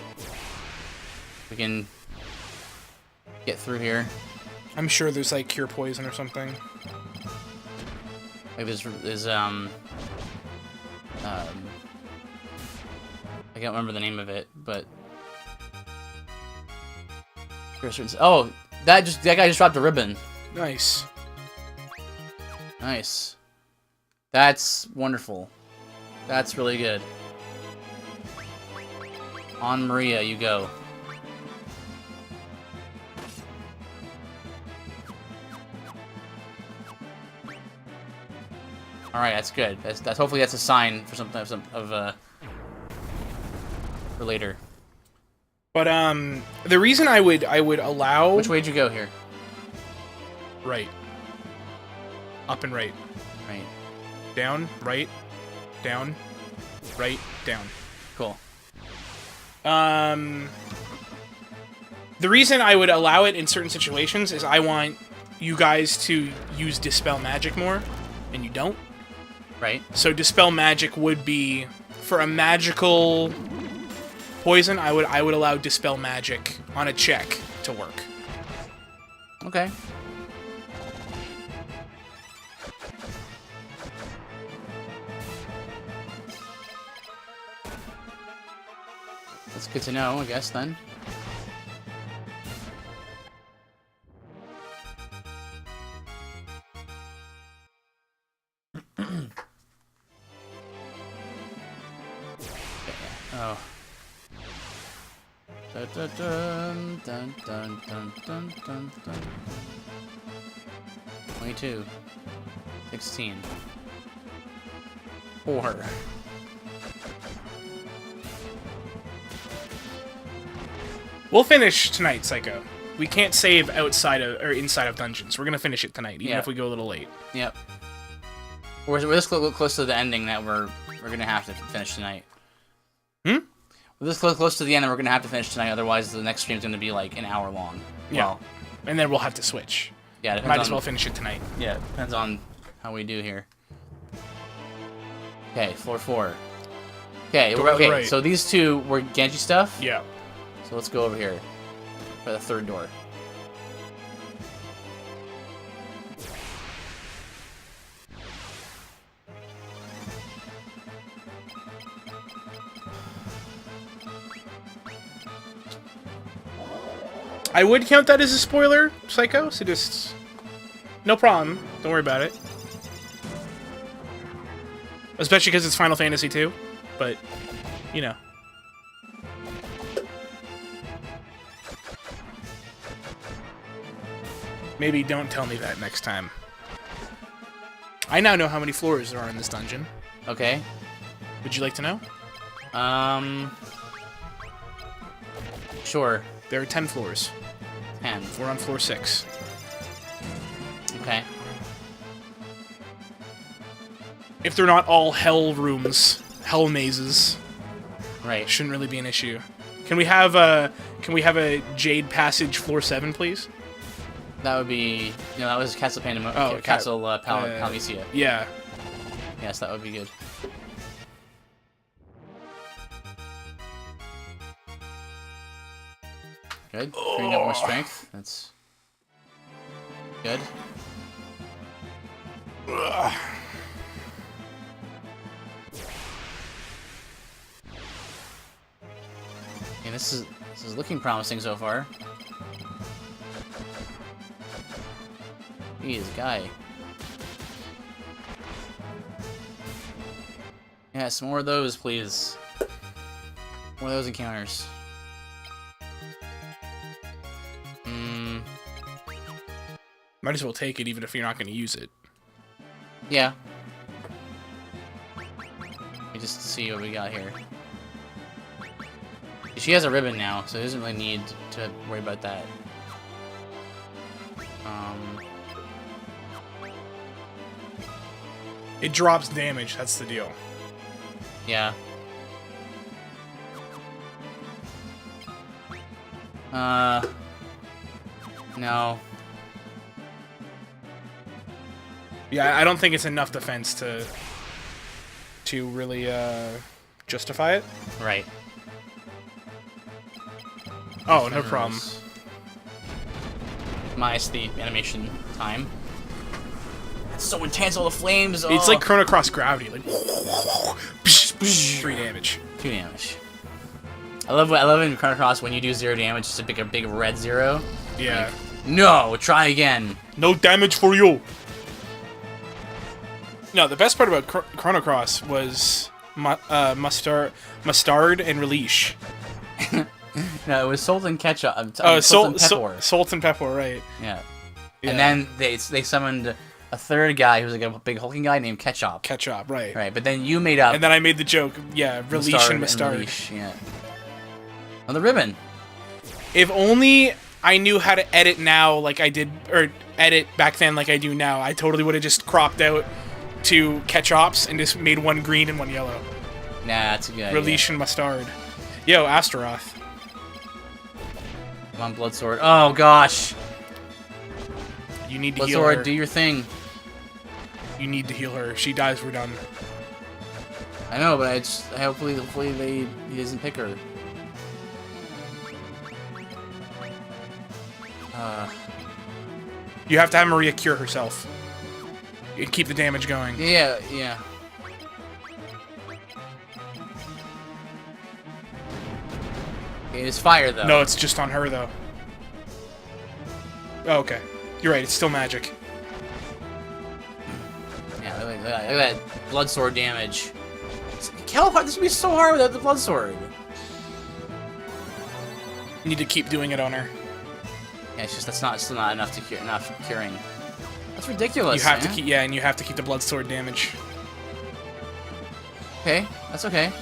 B: We can get through here.
A: I'm sure there's, like, cure poison or something.
B: Like there's I can't remember the name of it, but oh, that guy just dropped a ribbon.
A: Nice.
B: Nice. That's wonderful. That's really good. On Maria, you go. All right, that's good. That's hopefully that's a sign for something for later.
A: But the reason I would allow...
B: Which way did you go here?
A: Right. Up and right.
B: Right.
A: Down, right, down, right, down.
B: Cool.
A: The reason I would allow it in certain situations is I want you guys to use Dispel Magic more, and you don't.
B: Right.
A: So Dispel Magic would be, for a magical poison, I would allow Dispel Magic on a check to work.
B: Okay. That's good to know, I guess, then. Oh. Dun, dun, dun, dun, dun, dun, dun, dun. 22. 16. 4.
A: We'll finish tonight, Psycho. We can't save outside of or inside of dungeons. We're gonna finish it tonight, even if we go a little late.
B: Yep. We're this close to the ending that we're gonna have to finish tonight.
A: Hmm?
B: We're this close to the end that we're gonna have to finish tonight. Otherwise, the next stream's gonna be like an hour long.
A: Yeah.
B: Well,
A: And then we'll have to switch.
B: yeah. It
A: Might as well finish it tonight.
B: Yeah, it depends on how we do here. Okay, floor 4. Okay,
A: Door
B: okay.
A: right.
B: So these two were Genji stuff.
A: Yeah.
B: So let's go over here for the third door.
A: I would count that as a spoiler, Psycho, so just... No problem. Don't worry about it. Especially because it's Final Fantasy II, but, you know. Maybe don't tell me that next time. I now know how many floors there are in this dungeon.
B: Okay.
A: Would you like to know?
B: Sure.
A: There are 10 floors.
B: 10.
A: We're on floor 6.
B: Okay.
A: If they're not all hell rooms, hell mazes,
B: Right.
A: shouldn't really be an issue. Can we have a Jade Passage floor 7, please?
B: That would be... No, that was Castle Pandemonium.
A: Oh,
B: Castle Palmecia.
A: Yeah.
B: Yes, that would be good. Good. Bring up more strength. That's good. And this is looking promising so far. He is a guy. Yes, more of those, please. More of those encounters.
A: Might as well take it, even if you're not going to use it.
B: Yeah. Let me just see what we got here. She has a ribbon now, so it doesn't really need to worry about that.
A: It drops damage, that's the deal.
B: Yeah. No.
A: Yeah, I don't think it's enough defense to really justify it.
B: Right.
A: Oh, no problem.
B: Minus the animation time. It's so intense, all the flames.
A: It's like Chrono Cross gravity, like 3 damage.
B: 2 damage. I love in Chrono Cross when you do 0 damage, just a big red 0.
A: Yeah.
B: Like, no, try again.
A: No damage for you. No, the best part about Chrono Cross was Mustard and Relish.
B: No, it was Salt and Ketchup.
A: Salt
B: and Pepper.
A: Salt and Pepper, right.
B: Yeah. And then they summoned a third guy who was like a big hulking guy named Ketchup.
A: Ketchup, right.
B: Right, but then you made up...
A: And then I made the joke, yeah, Relish and Mustard.
B: Relish, yeah. On the ribbon.
A: If only I knew how to edit now like I did, or edit back then like I do now, I totally would have just cropped out 2 Ketchups and just made 1 green and 1 yellow.
B: Nah, that's a good idea.
A: Relish and Mustard. Yo, Astaroth.
B: Come on, Blood Sword. Oh, gosh.
A: You need to
B: Blood
A: heal
B: Sword,
A: her.
B: do your thing.
A: You need to heal her. If she dies, we're done.
B: I know, but hopefully he doesn't pick her.
A: You have to have Maria cure herself. You keep the damage going.
B: Yeah, yeah. It is fire, though.
A: No, it's just on her, though. Oh, okay. You're right, it's still magic.
B: Yeah, look at that Blood Sword damage. How hard? This would be so hard without the Blood Sword.
A: You need to keep doing it on her.
B: Yeah, it's just still not enough to cure, curing. That's ridiculous.
A: You have
B: man.
A: to keep, yeah, and you have to keep the blood sword damage.
B: Okay, that's okay.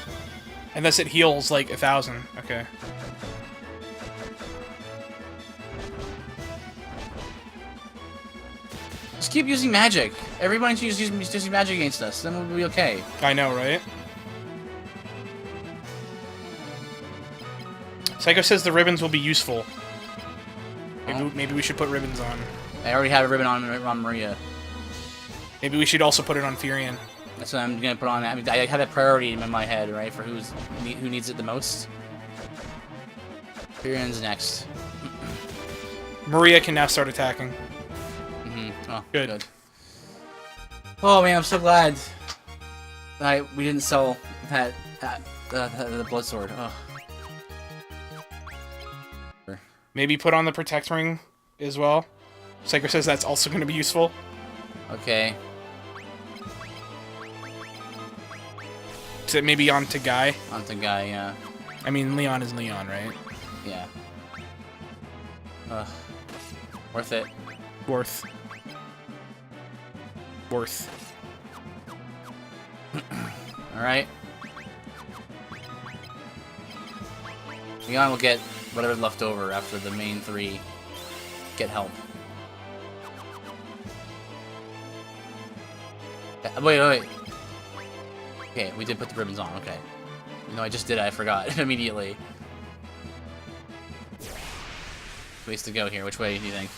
A: Unless it heals like 1,000. Okay.
B: Just keep using magic. Everybody should just use magic against us. Then we'll be okay.
A: I know, right? Psycho says the ribbons will be useful. Maybe we should put ribbons on.
B: I already have a ribbon on Maria.
A: Maybe we should also put it on Furion.
B: That's what I'm gonna put on. I mean, I have that priority in my head, right? For who needs it the most. Furion's next.
A: Maria can now start attacking.
B: Oh,
A: Good.
B: Oh man, I'm so glad that we didn't sell the blood sword. Oh.
A: Maybe put on the protect ring as well. Psycho says that's also going to be useful.
B: Okay.
A: So maybe on to Guy.
B: On to Guy, yeah.
A: I mean, Leon is Leon, right?
B: Yeah. Worth it.
A: Worth.
B: Alright. Leon will get whatever's left over after the main 3 get help. Wait. Okay, we did put the ribbons on, okay. No, I just did, I forgot immediately. Ways to go here. Which way do you think?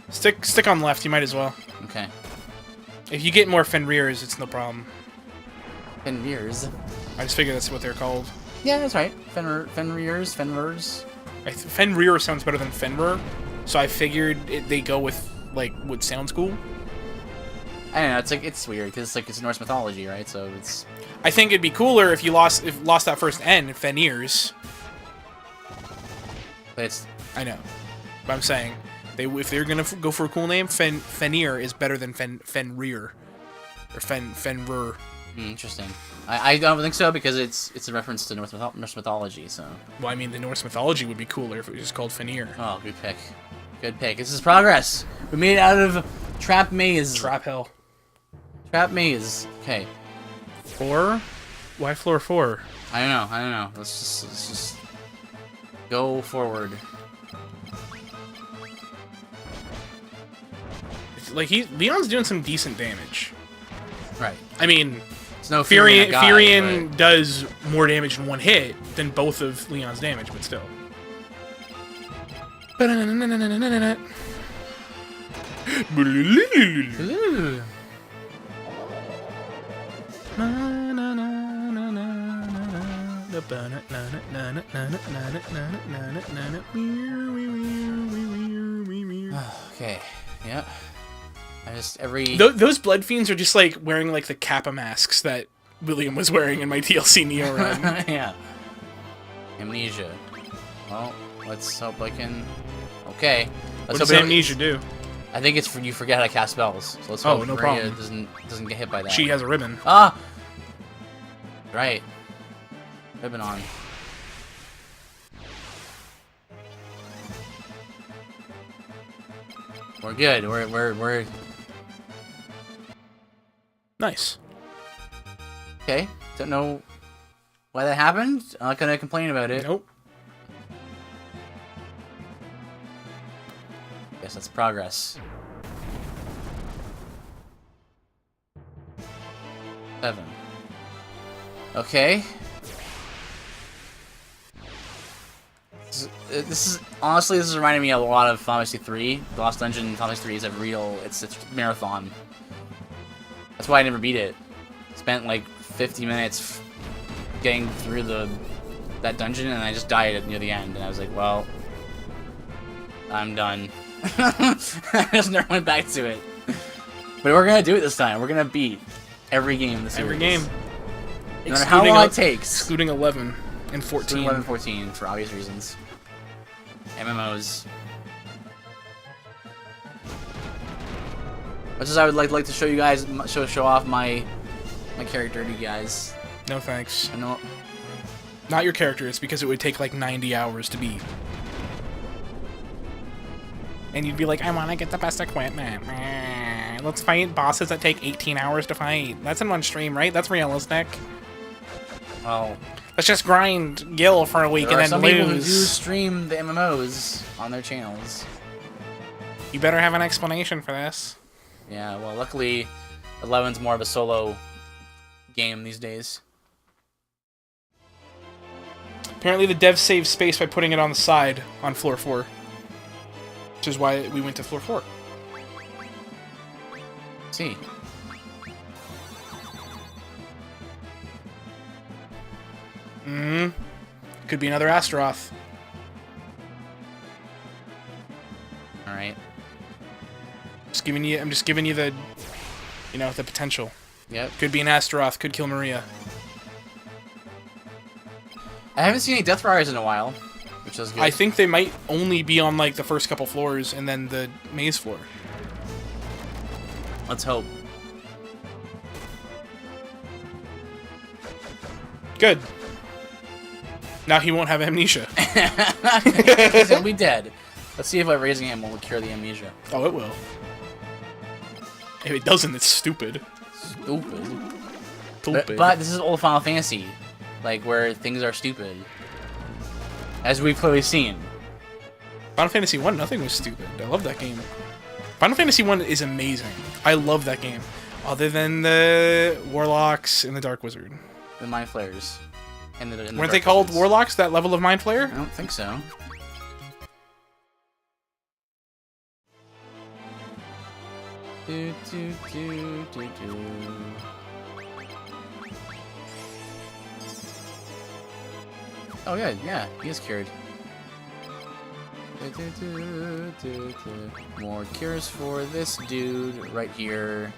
A: Stick on left, you might as well.
B: Okay.
A: If you get more Fenriers, it's no problem.
B: Fenriers.
A: I just figured that's what they're called.
B: Yeah, that's right. Fenriers.
A: Fenrir sounds better than Fenrir, so I figured they go with like what sounds cool.
B: I don't know. It's weird because it's Norse mythology, right? So it's.
A: I think it'd be cooler if you lost that first N, Fenriers.
B: But it's.
A: I know, but I'm saying if they're gonna go for a cool name, Fenrir is better than Fenrir. or Fenrir.
B: Interesting. I don't think so because it's a reference to Norse mythology. So.
A: Well, I mean, the Norse mythology would be cooler if it was just called Fenrir.
B: Oh, good pick. Good pick. This is progress. We made it out of trap maze.
A: Trap hell.
B: Trap maze. Okay.
A: 4? Why floor 4?
B: I don't know. Let's just go forward.
A: It's like Leon's doing some decent damage.
B: Right.
A: I mean,
B: It's no
A: Furion does more damage in one hit than both of Leon's damage, but still.
B: Ooh. Okay. Yeah. I just
A: Those blood fiends are just like wearing like the Kappa masks that William was wearing in my TLC Neo run.
B: Yeah. Amnesia. Well, let's hope I can. Okay.
A: What does Amnesia do?
B: I think it's you forget how to cast spells. So let's hope
A: no
B: Maria
A: problem.
B: doesn't get hit by that.
A: She has a ribbon.
B: Ah. Right. Ribbon on. We're good. We're
A: Nice.
B: okay. Don't know why that happened. I'm not gonna complain about it.
A: Nope.
B: Guess that's progress. 7. Okay. This is honestly, this is reminding me a lot of Final Fantasy 3. The Lost Dungeon in Final Fantasy 3 is a real, it's marathon. That's why I never beat it. Spent like 50 minutes getting through that dungeon, and I just died near the end. And I was like, well, I'm done. I just never went back to it. But we're gonna do it this time. We're gonna beat every game in the series.
A: Every game.
B: No matter how long it takes.
A: Excluding 11 and 14.
B: 11 and 14 for obvious reasons. MMOs. Much as I would like to show you guys, show off my character to you guys.
A: No thanks.
B: I know.
A: Not your character. It's because it would take like 90 hours to beat. And you'd be like, I want to get the best equipment. Let's fight bosses that take 18 hours to fight. That's in one stream, right? That's realistic.
B: Well,
A: let's just grind Gil for a week and then
B: some people who do
A: lose.
B: stream the MMOs on their channels.
A: You better have an explanation for this.
B: Yeah, well, luckily, 11's more of a solo game these days.
A: Apparently the dev saved space by putting it on the side on floor 4. Which is why we went to floor 4.
B: See.
A: Could be another Astaroth.
B: Alright.
A: I'm just giving you the, the potential.
B: Yep.
A: Could be an Astaroth, could kill Maria.
B: I haven't seen any Death Riders in a while, which is good.
A: I think they might only be on like the first couple floors and then the maze floor.
B: Let's hope.
A: Good. Now he won't have amnesia.
B: He'll be dead. Let's see if by raising him will cure the amnesia.
A: Oh, it will. If it doesn't, it's stupid.
B: Stupid.
A: Stupid.
B: This is old Final Fantasy, like where things are stupid, as we've clearly seen.
A: Final Fantasy 1, nothing was stupid. I love that game. Final Fantasy 1 is amazing. I love that game. Other than the Warlocks and the Dark Wizard.
B: The Mind Flayers. And the
A: Weren't they called Warlocks, that level of Mind Flayer?
B: I don't think so. Oh yeah, he is cured. More cures for this dude right here.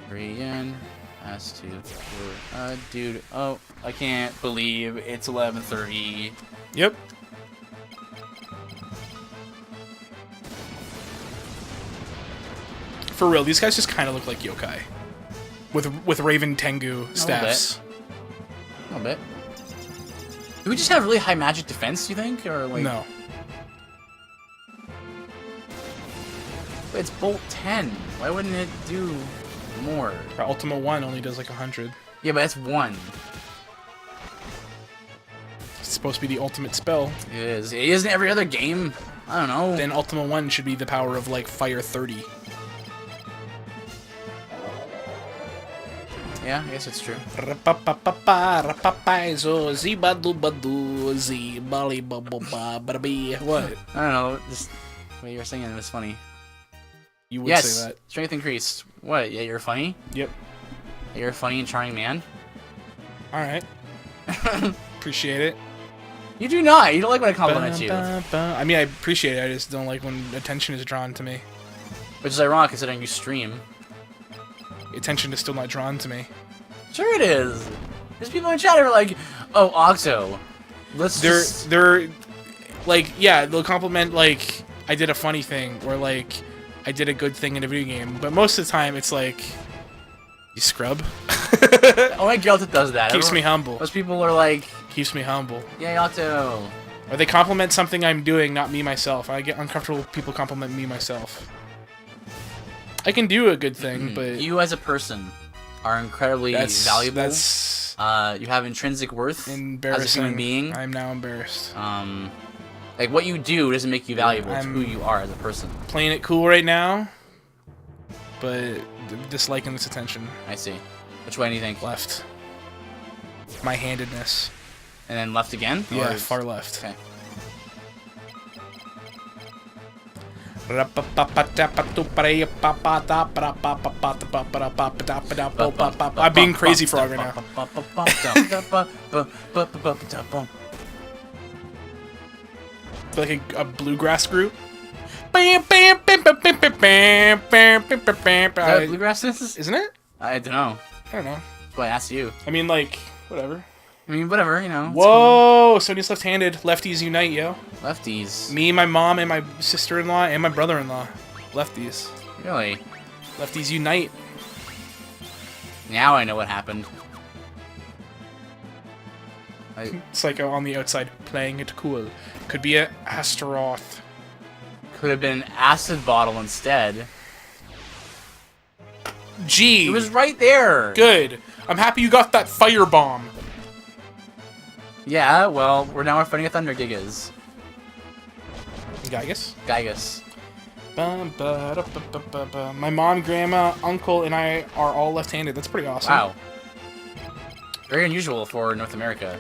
B: Brian has to cure a dude. Oh, I can't believe it's 11:30.
A: Yep. For real, these guys just kind of look like yokai. With Raven Tengu staffs.
B: A little bit. Do we just have really high magic defense, you think? Or like...
A: No.
B: But it's Bolt 10. Why wouldn't it do more?
A: Our Ultima 1 only does like 100.
B: Yeah, but that's 1.
A: It's supposed to be the ultimate spell.
B: It is. It isn't every other game. I don't know.
A: Then Ultima 1 should be the power of like Fire 30.
B: Yeah, I guess it's true.
A: What?
B: I don't know. Just the way you were singing was funny.
A: You would
B: Yes,
A: say that.
B: strength increased. What? Yeah, you're funny?
A: Yep.
B: You're a funny and charming man?
A: Alright. Appreciate it.
B: You do not. You don't like when I compliment you.
A: I mean, I appreciate it. I just don't like when attention is drawn to me.
B: Which is ironic considering you stream.
A: Attention is still not drawn to me.
B: Sure it is. There's people in chat who are like, oh, Octo.
A: They're like, yeah, they'll compliment, like, I did a funny thing, or like, I did a good thing in a video game. But most of the time, it's like, you scrub.
B: Only girl that does that.
A: Keeps me humble.
B: Most people are like,
A: Keeps me humble.
B: yay, Octo.
A: Or they compliment something I'm doing, not me myself. I get uncomfortable when people compliment me myself. I can do a good thing, but
B: You as a person are incredibly valuable.
A: That's
B: You have intrinsic worth
A: embarrassing.
B: as a human being.
A: I'm now embarrassed.
B: Like, what you do doesn't make you valuable. It's
A: I'm-
B: who you are as a person.
A: Playing it cool right now, but disliking this attention.
B: I see. Which way do you think?
A: Left. My handedness.
B: And then left again?
A: Yeah,
B: Or-
A: far left.
B: Okay.
A: I'm being crazy frog right now. Like a bluegrass group.
B: Is that bluegrass is?
A: Isn't it?
B: I don't know.
A: I don't know.
B: That's why I asked you.
A: I mean, like, whatever.
B: I mean, whatever, you know. it's
A: Whoa! Sony's left-handed. Lefties unite, yo.
B: cool. Lefties.
A: Me, my mom, and my sister-in-law, and my brother-in-law. Lefties.
B: Really?
A: Lefties unite.
B: Now I know what happened.
A: Psycho on the outside, playing it cool. Could be a Astaroth.
B: Could have been an acid bottle instead.
A: Gee!
B: It was right there.
A: Good. I'm happy you got that firebomb.
B: Yeah, well, we're fighting a Thunder Gigas.
A: Gygus?
B: Gygus.
A: My mom, grandma, uncle, and I are all left-handed. That's pretty awesome.
B: Wow. Very unusual for North America.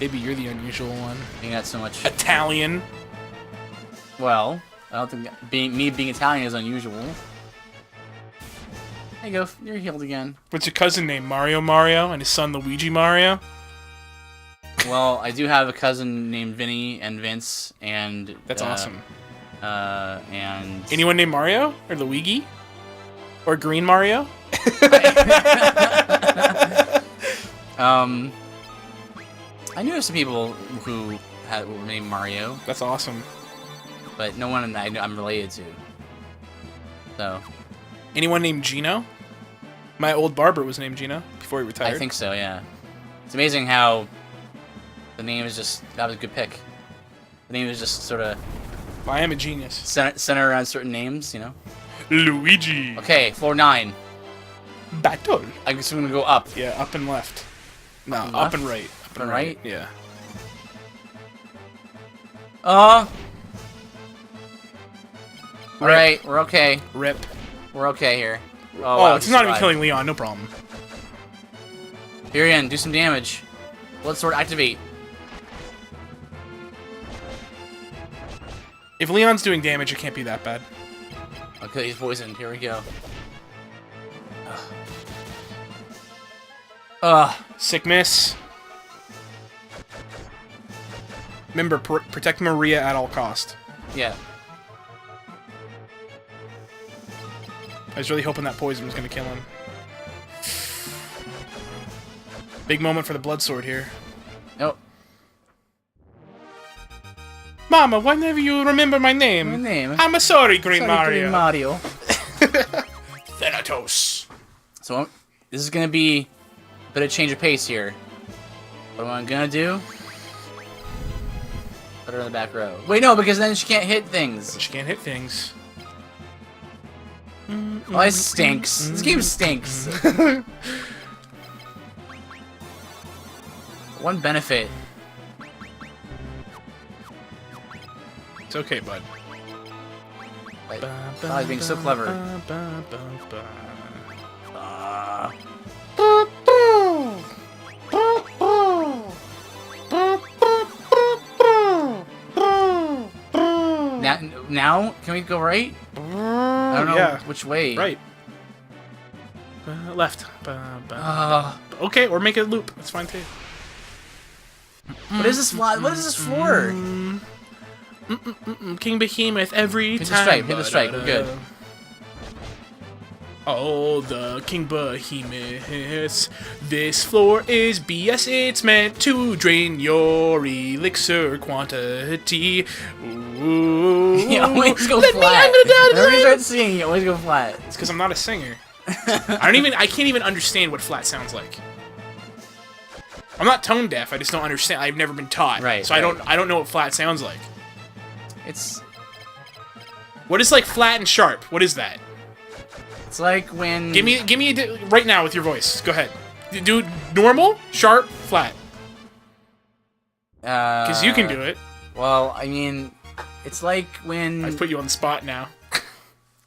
A: Maybe you're the unusual one.
B: Being that so much.
A: Italian.
B: Well, I don't think me being Italian is unusual. There you go. You're healed again.
A: What's your cousin named? Mario and his son Luigi Mario?
B: Well, I do have a cousin named Vinny and Vince and...
A: That's awesome.
B: And...
A: Anyone named Mario? Or Luigi? Or Green Mario?
B: I knew of some people who were named Mario,
A: That's awesome.
B: but no one I'm related to. So,
A: Anyone named Gino? My old barber was named Gino before he retired.
B: I think so, yeah. It's amazing how the name is just... That was a good pick. The name is just sort of
A: I am a genius.
B: center around certain names, you know?
A: Luigi.
B: Okay, floor 9.
A: Battle.
B: I'm just gonna go up.
A: Yeah, up and left. No,
B: and
A: up
B: left?
A: and right.
B: Up and right?
A: Yeah.
B: Alright, we're okay.
A: Rip.
B: We're okay here.
A: Oh,
B: wow,
A: it's
B: he
A: not even
B: survived.
A: killing Leon. No problem.
B: Tyrion, do some damage. Blood sword activate.
A: If Leon's doing damage, it can't be that bad.
B: Okay, he's poisoned. Here we go.
A: Sick miss. Remember, protect Maria at all cost.
B: Yeah.
A: I was really hoping that poison was going to kill him. Big moment for the blood sword here.
B: Nope.
A: Mama, why never you remember my name?
B: My name?
A: I'm sorry, Green
B: Sorry,
A: Mario.
B: Green Mario.
A: Thanatos.
B: So this is gonna be a bit of change of pace here. What am I gonna do? Put her in the back row. Wait, no, because then she can't hit things.
A: She can't hit things.
B: Oh, it stinks. This game stinks. One benefit.
A: It's okay, bud.
B: Wait, I was being so clever. Now, can we go right? I don't know which way.
A: Right. Left. Okay, or make it a loop. That's fine too.
B: What is this? What is this for?
A: King Behemoth every
B: Hit
A: time.
B: the strike. Hit the strike. We're good.
A: Oh, the King Behemoths. This floor is BS. It's meant to drain your elixir quantity. Ooh.
B: You always go
A: Let me
B: flat.
A: under the
B: Whenever you start singing, you always go flat.
A: It's because I'm not a singer. I can't even understand what flat sounds like. I'm not tone deaf. I just don't understand. I've never been taught.
B: Right.
A: So I don't know what flat sounds like.
B: It's
A: What is like flat and sharp? What is that?
B: It's like when...
A: Give me right now with your voice. Go ahead. Do normal, sharp, flat. Because you can do it.
B: Well, I mean, it's like when...
A: I've put you on the spot now.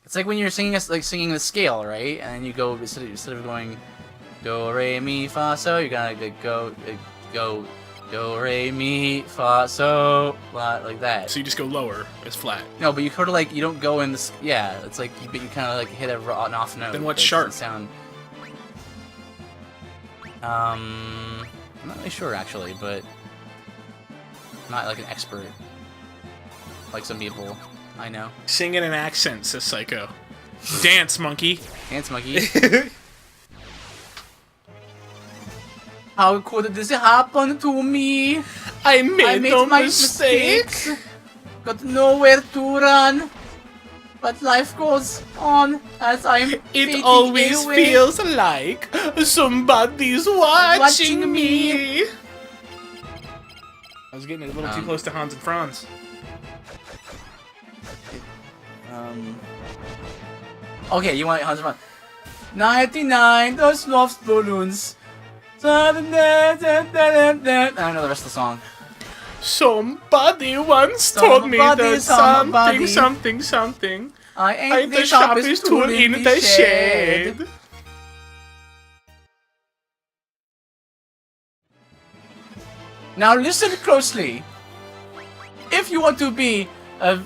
B: It's like when you're singing the scale, right? And then you go, instead of going do, re, mi, fa, so, you're gonna go do, re, mi, fa, so, like that.
A: So you just go lower as flat.
B: No, but you sort of like, you don't go in this, yeah, it's like, but you kind of like hit an off note.
A: Then what's
B: that
A: sharp?
B: doesn't sound... I'm not really sure actually, but I'm not like an expert. Like some people I know.
A: Sing in an accent, says Psycho. Dance, monkey.
B: Dance monkey. How could this happen to me?
A: I made no
B: my
A: mistakes.
B: Got nowhere to run. But life goes on as I'm
A: It
B: fading
A: always
B: away.
A: feels like somebody's watching me. I was getting a little too close to Hans and Franz.
B: Okay, you want Hans and Franz. 99, those lost balloons. I don't know the rest of the song.
A: Somebody once told me that
B: somebody.
A: something.
B: I ain't
A: the sharpest tool in the shed.
B: Now listen closely. If you want to be a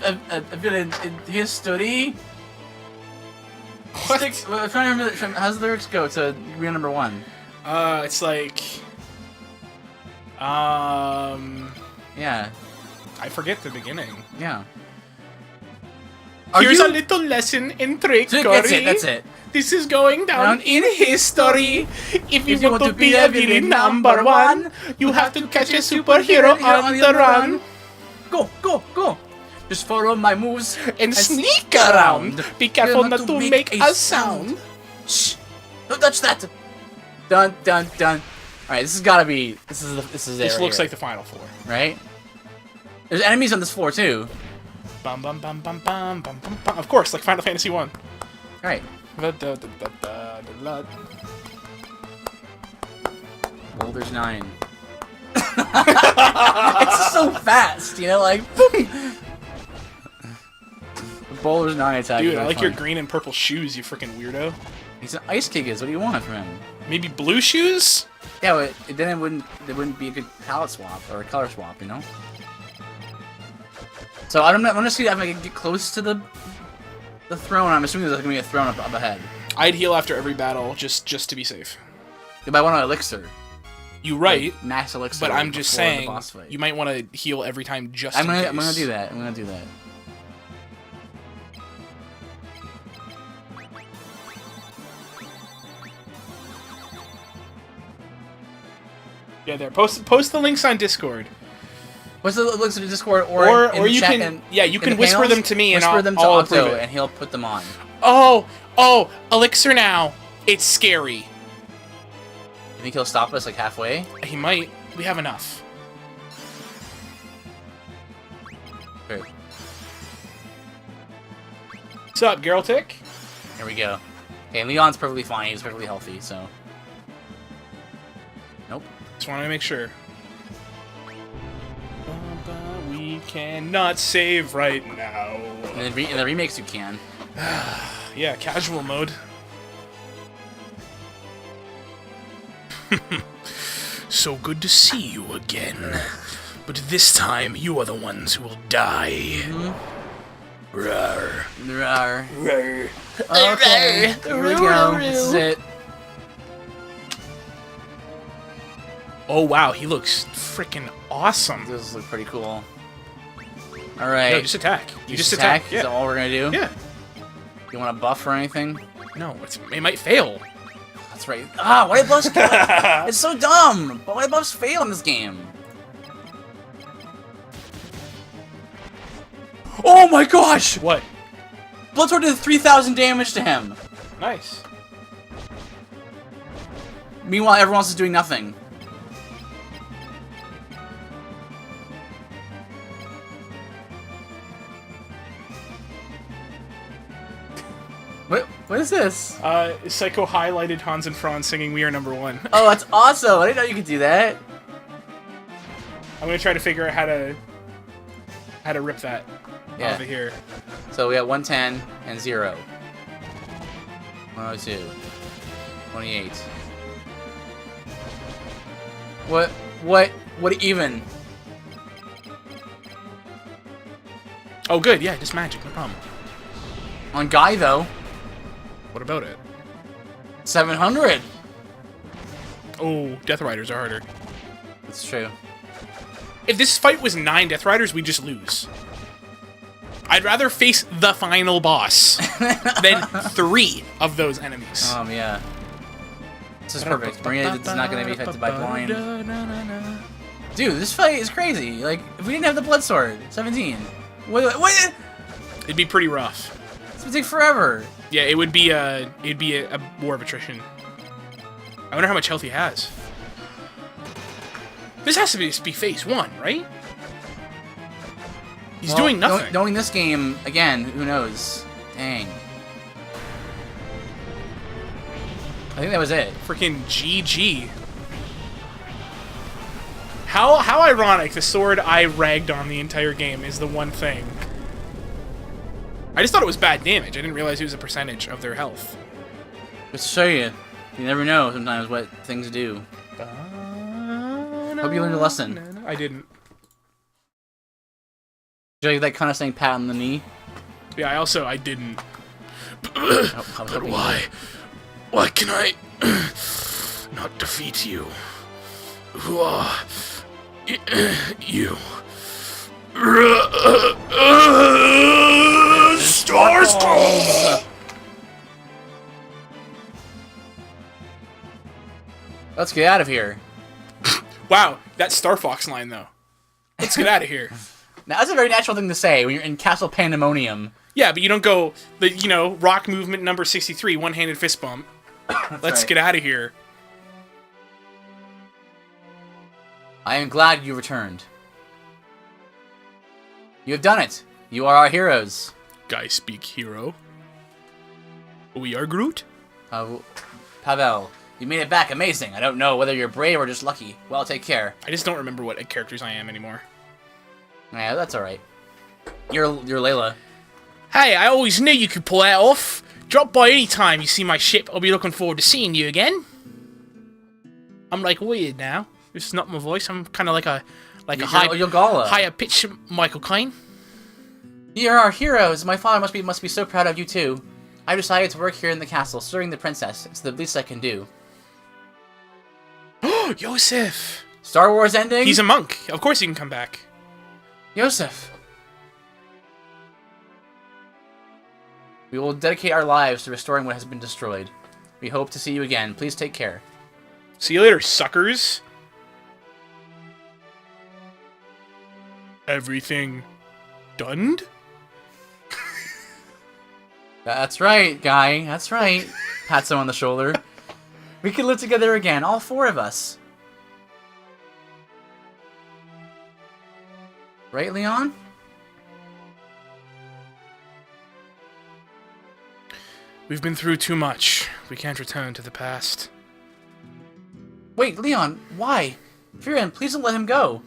B: villain in history,
A: What?
B: I'm trying to remember. How's the lyrics go to reel number 1?
A: It's like,
B: Yeah,
A: I forget the beginning.
B: yeah.
A: Here's a little lesson in trickery.
B: That's it.
A: This is going down in history. If you want to be a villain number 1, you have to catch a superhero on the run
B: Go, go, go! Just follow my moves
A: and sneak around. Be careful not to make a sound.
B: Shh! Don't touch that! Dun, dun, dun. Alright, this has gotta be... This is it
A: This
B: right
A: looks
B: here,
A: like the final 4.
B: right? There's enemies on this floor, too.
A: Bum bum bum bum bum bum bum bum. Of course, like Final Fantasy 1.
B: Alright. Boulder's 9. It's just so fast, you know, like... Boulder's 9 attack.
A: Dude, I like your green and purple shoes, you freaking weirdo.
B: He's an ice kickers. What do you want from him?
A: Maybe blue shoes?
B: Yeah, but then it wouldn't be a good palette swap or a color swap, you know. So I'm gonna see if I can get close to the throne. I'm assuming there's gonna be a throne up ahead.
A: I'd heal after every battle just to be safe.
B: If I want an elixir,
A: You right,
B: like max elixir.
A: but I'm just
B: before the
A: saying
B: boss fight.
A: you might want to heal every time just
B: I'm
A: in case.
B: gonna do that. I'm gonna do that.
A: Yeah, there. Post the links on Discord.
B: What's the links to the Discord or in
A: you
B: chat
A: can
B: and,
A: you can
B: the
A: whisper
B: panels?
A: them to me and
B: whisper them to
A: I'll
B: Octo
A: approve it.
B: and he'll put them on.
A: Oh, Elixir now. It's scary.
B: You think he'll stop us like halfway?
A: He might. We have enough.
B: Great.
A: What's up, Geraltic?
B: Here we go. Okay, and Leon's perfectly fine. He's perfectly healthy, so... Nope.
A: Just wanted to make sure. We cannot save right now.
B: In the remakes, you can.
A: Yeah, casual mode. So good to see you again. But this time, you are the ones who will die.
B: Mm-hmm.
A: Rawr.
B: Rawr.
A: Rawr.
B: Okay, here we go. This is it.
A: Oh wow, he looks freaking awesome.
B: This looks pretty cool. Alright.
A: No, just attack. You just
B: attack?
A: attack.
B: Is
A: Yeah.
B: that all we're gonna do?
A: Yeah.
B: You want a buff or anything?
A: No, it might fail.
B: That's right. Ah, why did buffs kill? It's so dumb! But why do buffs fail in this game? Oh my gosh!
A: What?
B: Bloodsword did 3,000 damage to him!
A: Nice.
B: Meanwhile, everyone else is doing nothing. What is this?
A: Psycho highlighted Hans and Franz singing "We Are Number One."
B: Oh, that's awesome! I didn't know you could do that.
A: I'm gonna try to figure out how to rip that
B: Yeah.
A: off of here.
B: So we got 110 and 0. 102. 28. What even?
A: Oh, good. Yeah, just magic. No problem.
B: On Guy, though,
A: What about it?
B: 700.
A: Oh, Death Riders are harder.
B: That's true.
A: If this fight was 9 Death Riders, we just lose. I'd rather face the final boss than 3 of those enemies.
B: Yeah. This is perfect. Marina is not going to be affected by blind. Dude, this fight is crazy. Like, if we didn't have the blood sword, 17. What?
A: It'd be pretty rough.
B: This would take forever.
A: Yeah, it would be a war of attrition. I wonder how much health he has. This has to be phase 1, right? He's doing nothing.
B: Knowing this game, again, who knows? Dang. I think that was it.
A: Freaking GG. How ironic, the sword I ragged on the entire game is the one thing. I just thought it was bad damage. I didn't realize it was a percentage of their health.
B: Just to show you. You never know sometimes what things do. Hope you learned a lesson.
A: I didn't.
B: Did you like that kind of saying pat on the knee?
A: Yeah, I didn't.
B: But
A: why? Why can I not defeat you? Who are you? Starstorm!
B: Let's get out of here.
A: Wow, that Star Fox line though. Let's get out of here.
B: Now that's a very natural thing to say when you're in Castle Pandemonium.
A: Yeah, but you don't go rock movement number 63, one-handed fist bump. Let's get out of here.
B: I am glad you returned. You have done it. You are our heroes.
A: Guy speak hero. We are Groot.
B: Pavel, you made it back. Amazing. I don't know whether you're brave or just lucky. Well, take care.
A: I just don't remember what characters I am anymore.
B: Yeah, that's alright. You're Layla.
A: Hey, I always knew you could pull that off. Drop by any time you see my ship. I'll be looking forward to seeing you again. I'm like weird now. This is not my voice. I'm kind of like a higher pitch Michael Caine.
B: You're our heroes. My father must be so proud of you too. I decided to work here in the castle, serving the princess. It's the least I can do.
A: Oh, Yosef!
B: Star Wars ending?
A: He's a monk. Of course he can come back.
B: Yosef. We will dedicate our lives to restoring what has been destroyed. We hope to see you again. Please take care.
A: See you later, suckers. Everything done?
B: That's right, guy. That's right. Pats him on the shoulder. We can live together again, all four of us. Right, Leon?
A: We've been through too much. We can't return to the past.
B: Wait, Leon, why? Firan, please don't let him go.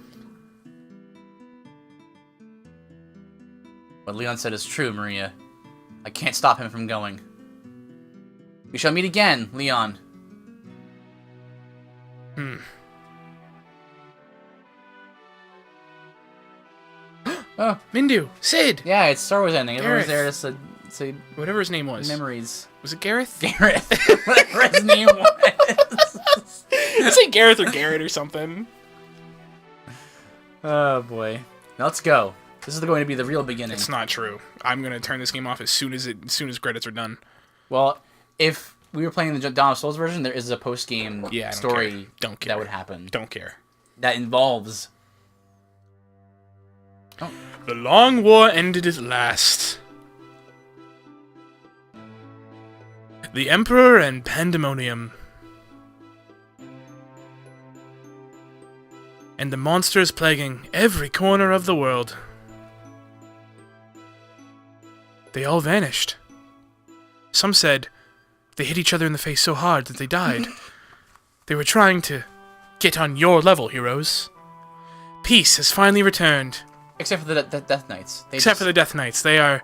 B: What Leon said is true, Maria. I can't stop him from going. We shall meet again, Leon. Oh,
A: Mindu! Sid!
B: yeah, it's Star Wars ending. Everyone's
A: Gareth.
B: there to say
A: Whatever his name was.
B: memories.
A: Was it Gareth?
B: Gareth, whatever his name was.
A: I'd say Gareth or Garrett or something.
B: Oh boy, now let's go. This is going to be the real beginning.
A: It's not true. I'm gonna turn this game off as soon as credits are done.
B: Well, if we were playing the Dawn of Souls version, there is a post-game story
A: Don't care.
B: that would happen.
A: Don't care.
B: That involves... Oh.
A: The long war ended at last. The Emperor and Pandemonium. And the monsters plaguing every corner of the world. They all vanished. Some said they hit each other in the face so hard that they died. They were trying to get on your level, heroes. Peace has finally returned.
B: Except for the Death Knights.
A: Except for the Death Knights. They are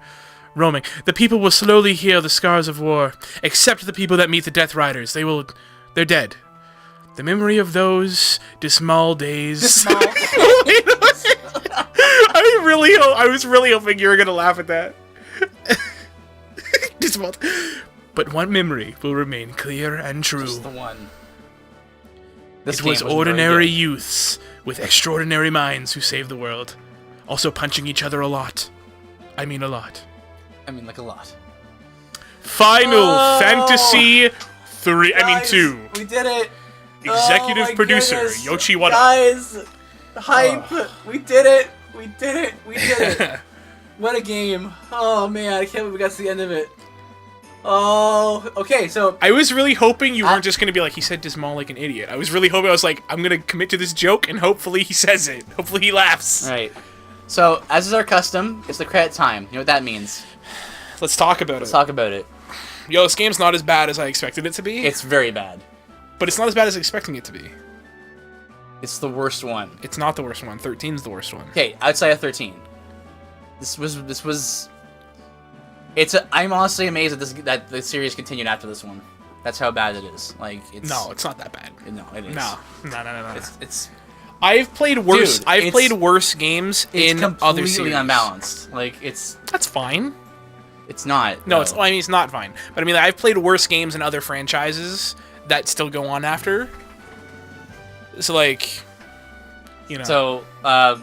A: roaming. The people will slowly heal the scars of war, except the people that meet the Death Riders. They're dead. The memory of those dismal days. I was really hoping you were gonna laugh at that. Dismal. But one memory will remain clear and true.
B: Just the one.
A: It was ordinary youths with extraordinary minds who saved the world. Also punching each other a lot. I mean a lot.
B: I mean, like a lot.
A: Final Fantasy 3. I mean 2.
B: We did it.
A: Executive producer Yoshi Wada.
B: Guys, hype. We did it. We did it. We did it. What a game. Oh man, I can't believe we got to the end of it. Oh, okay, so...
A: I was really hoping you weren't just going to be like, he said Dismal like an idiot. I was really hoping, I was like, I'm going to commit to this joke, and hopefully he says it. Hopefully he laughs.
B: Alright. So, as is our custom, it's the credit time. You know what that means.
A: Let's talk about
B: Let's talk about it.
A: Yo, this game's not as bad as I expected it to be.
B: It's very bad.
A: But it's not as bad as expecting it to be.
B: It's the worst one.
A: It's not the worst one. 13's the worst one.
B: Okay, outside of 13. This was... I'm honestly amazed that the series continued after this one. That's how bad it is. Like, it's...
A: No, it's not that bad.
B: No, it is.
A: No.
B: It's
A: I've played worse.
B: Dude,
A: I've played worse games in other series.
B: Completely unbalanced. Like, it's...
A: That's fine.
B: It's not.
A: No,
B: though.
A: I mean, it's not fine. But I mean, I've played worse games in other franchises that still go on after. So, like, you know.
B: So, the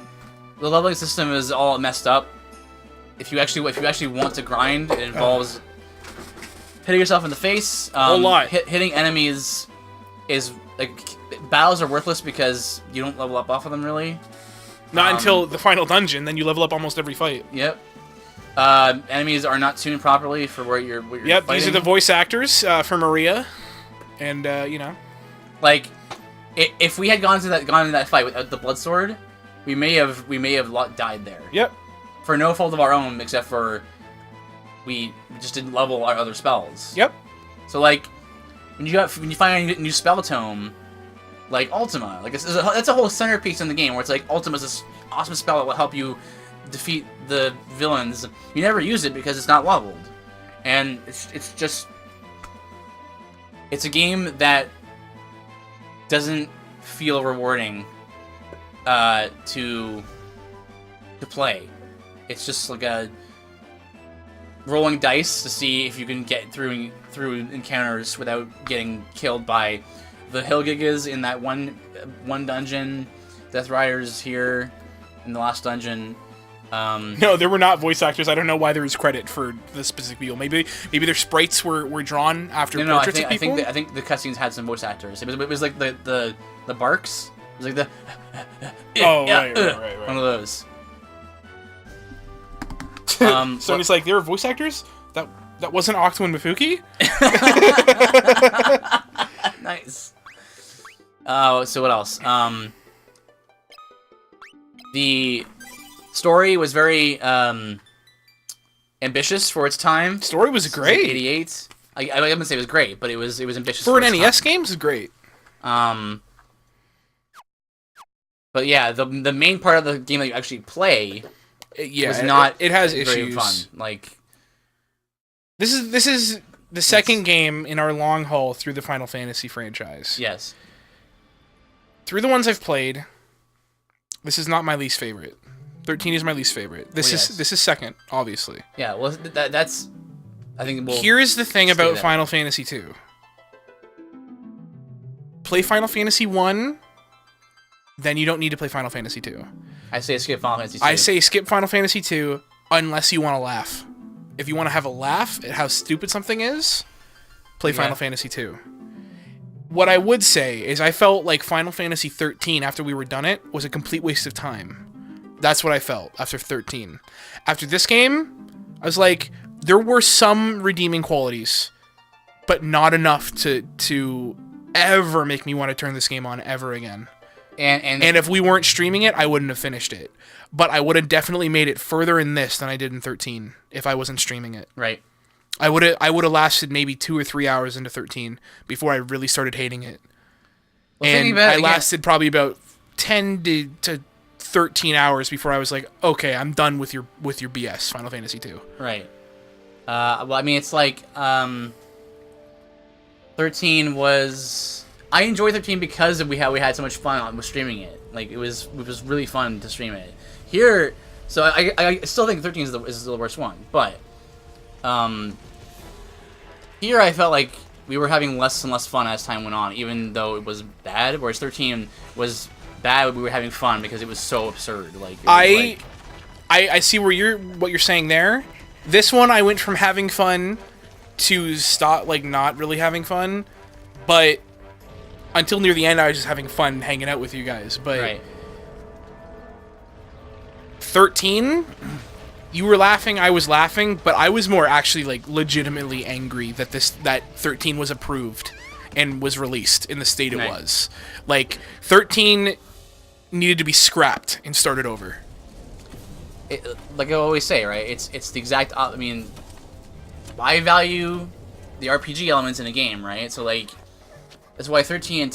B: leveling system is all messed up. If you actually want to grind, it involves hitting yourself in the face.
A: A whole lot.
B: Hitting enemies is like battles are worthless because you don't level up off of them really.
A: Not until the final dungeon, then you level up almost every fight.
B: Yep. Enemies are not tuned properly for where you're
A: Yep,
B: fighting.
A: these are the voice actors for Maria, and you know.
B: Like, if we had gone into that fight without the blood sword, we may have died there.
A: Yep.
B: For no fault of our own, except for we just didn't level our other spells.
A: Yep.
B: So like, when you find a new spell tome, like Ultima, like that's a whole centerpiece in the game where it's like Ultima's this awesome spell that will help you defeat the villains. You never use it because it's not leveled, and it's a game that doesn't feel rewarding to play. It's just like a rolling dice to see if you can get through encounters without getting killed by the Hillgigas in that one dungeon, Death Riders here in the last dungeon.
A: No, there were not voice actors. I don't know why there was credit for this specific people. Maybe their sprites were drawn after portraits of people.
B: I think the cutscenes had some voice actors. It was like the barks. It was like the
A: right.
B: one of those.
A: Sony's like, there are voice actors? That wasn't Octo and Mefuki?
B: Nice. Oh, so what else? The story was very ambitious for its time.
A: Story was great.
B: 88. I wouldn't say it was great, but it was ambitious
A: for
B: its
A: an NES
B: time.
A: game. It's great.
B: But yeah, the main part of the game that you actually play was not.
A: It has
B: very
A: issues.
B: Fun. Like
A: this is the second game in our long haul through the Final Fantasy franchise.
B: Yes.
A: Through the ones I've played, this is not my least favorite. 13 is my least favorite. This is second, obviously.
B: Yeah, well, that's. I think.
A: Here is the thing about Final Fantasy 2. Play Final Fantasy 1, then you don't need to play Final Fantasy 2.
B: I say skip Final Fantasy 2.
A: I say skip Final Fantasy 2 unless you want to laugh. If you want to have a laugh at how stupid something is, play Final Fantasy 2. What I would say is I felt like Final Fantasy 13, after we were done it, was a complete waste of time. That's what I felt after 13. After this game, I was like, there were some redeeming qualities, but not enough to ever make me want to turn this game on ever again. And if we weren't streaming it, I wouldn't have finished it. But I would have definitely made it further in this than I did in 13 if I wasn't streaming it.
B: Right.
A: I would have lasted maybe 2 or 3 hours into 13 before I really started hating it. Well, and I lasted probably about 10 to 13 hours before I was like, okay, I'm done with your BS, Final Fantasy 2.
B: Right. Well, I mean, it's like 13 was. I enjoyed 13 because we had so much fun with streaming it. Like it was really fun to stream it. Here, so I still think 13 is the worst one, but here I felt like we were having less and less fun as time went on, even though it was bad. Whereas 13 was bad, but we were having fun because it was so absurd. Like
A: I see what you're saying there. This one I went from having fun to not really having fun, but until near the end I was just having fun hanging out with you guys. But
B: right.
A: 13, you were laughing, I was laughing, but I was more actually like legitimately angry that 13 was approved and was released in the state it was. Like 13 needed to be scrapped and started over.
B: Like I always say, right? It's the exact. I mean, I value the RPG elements in a game, right? So like, that's why 13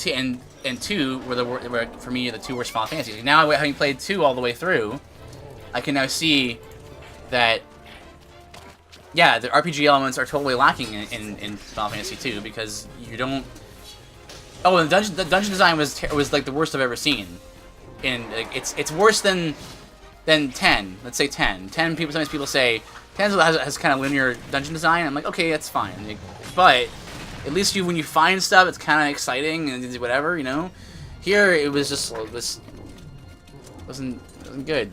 B: and 2 were for me the two worst Final Fantasies. Now, having played 2 all the way through, I can now see that, yeah, the RPG elements are totally lacking in Final Fantasy 2 because you don't. Oh, and the dungeon design was like the worst I've ever seen, and like, it's worse than 10. Let's say 10. 10 people. Sometimes people say 10 has kind of linear dungeon design. I'm like, okay, that's fine, like, but at least when you find stuff, it's kind of exciting and whatever, you know. Here, it was just this wasn't good.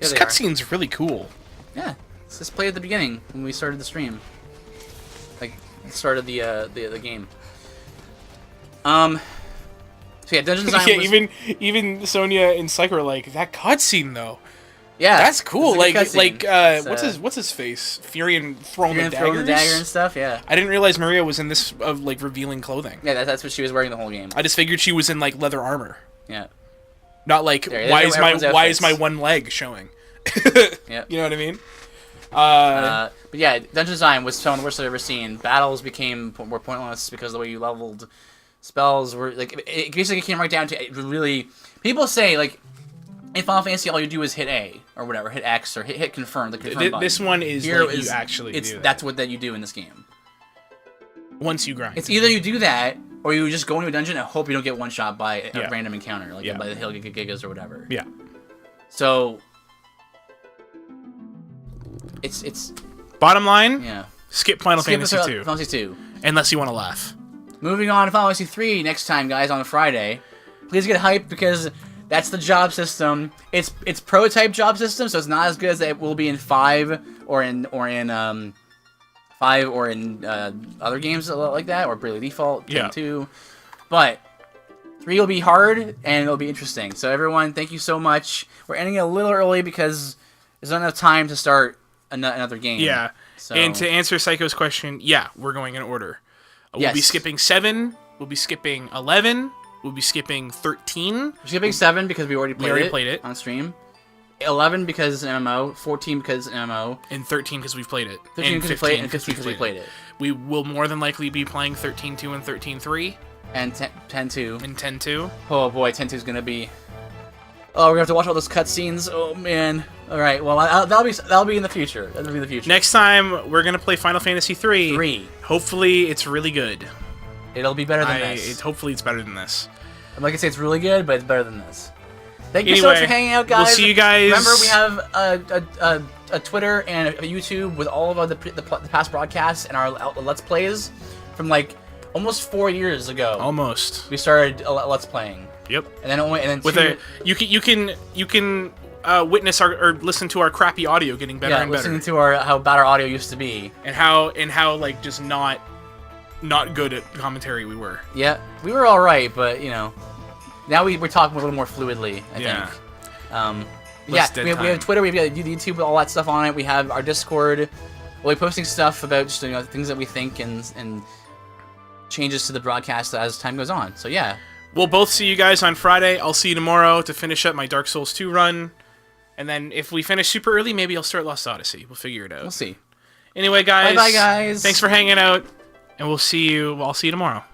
B: This
A: cutscene's really cool.
B: Yeah, let's just play at the beginning when we started the stream, like started the game. So yeah, dungeon design.
A: Yeah, was... even Sonia and Psycho were like, that cutscene though.
B: Yeah,
A: that's cool. Like
B: what's
A: his face? Furion throwing the dagger
B: and stuff. Yeah,
A: I didn't realize Maria was in this like revealing clothing.
B: Yeah, that's what she was wearing the whole game.
A: I just figured she was in like leather armor.
B: Yeah.
A: Not like why is my one leg showing?
B: Yeah.
A: You know what I mean?
B: But yeah, dungeon design was some of the worst I've ever seen. Battles became more pointless because of the way you leveled. Spells were like it basically came right down to really. People say like in Final Fantasy all you do is hit A or whatever, hit X or hit confirm. The confirm button.
A: This one is
B: here
A: like you actually do that.
B: That's what you do in this game.
A: Once you grind,
B: it's either you do that or you just go into a dungeon and hope you don't get one shot by a random encounter, like by the Hill Gigas or whatever.
A: Yeah.
B: So it's
A: bottom line.
B: Yeah.
A: Skip Final Fantasy 2.
B: Final Fantasy 2.
A: Unless you want to laugh.
B: Moving on to Final Fantasy 3 next time, guys, on Friday. Please get hyped because that's the job system. It's prototype job system, so it's not as good as it will be in 5 or in 5 or in other games like that, or Bravely Default 2. But 3 will be hard, and it'll be interesting. So everyone, thank you so much. We're ending a little early because there's not enough time to start another game.
A: Yeah.
B: So.
A: And to answer Psycho's question, yeah, we're going in order. We'll be skipping 7. We'll be skipping 11. We'll be skipping 13.
B: We're skipping 7 because we already played it on stream. 11 because it's an MMO. 14 because it's an MMO.
A: And 13 because we've played it.
B: 13 because we played it. And 15 because we played it.
A: We will more than likely be playing 13.2 and 13.3.
B: And 10.2.
A: And 10.2.
B: Oh boy, 10.2 is going to be... Oh, we're going to have to watch all those cutscenes. Oh man. Alright, well, that'll be in the future. That'll be in the future.
A: Next time, we're going to play Final Fantasy 3.
B: 3.
A: Hopefully, it's really good.
B: It'll be better than this.
A: Hopefully, it's better than this.
B: I'm not going to say it's really good, but it's better than this. Thank you so much for hanging out, guys.
A: We'll see you guys.
B: Remember, we have a Twitter and a YouTube with all of the past broadcasts and our Let's Plays from like almost 4 years ago.
A: Almost.
B: We started Let's Playing.
A: Yep.
B: And then
A: with you can witness or listen to our crappy audio getting better and better.
B: Listening to how bad our audio used to be.
A: And how like just not good at commentary we were.
B: Yeah, we were all right, but you know. Now we're talking a little more fluidly, I think. We have Twitter, we've got YouTube, all that stuff on it. We have our Discord. We'll be posting stuff about just things that we think and changes to the broadcast as time goes on. So yeah.
A: We'll both see you guys on Friday. I'll see you tomorrow to finish up my Dark Souls 2 run. And then if we finish super early, maybe I'll start Lost Odyssey. We'll figure it out.
B: We'll see.
A: Anyway, guys.
B: Bye-bye, guys.
A: Thanks for hanging out. And I'll see you tomorrow.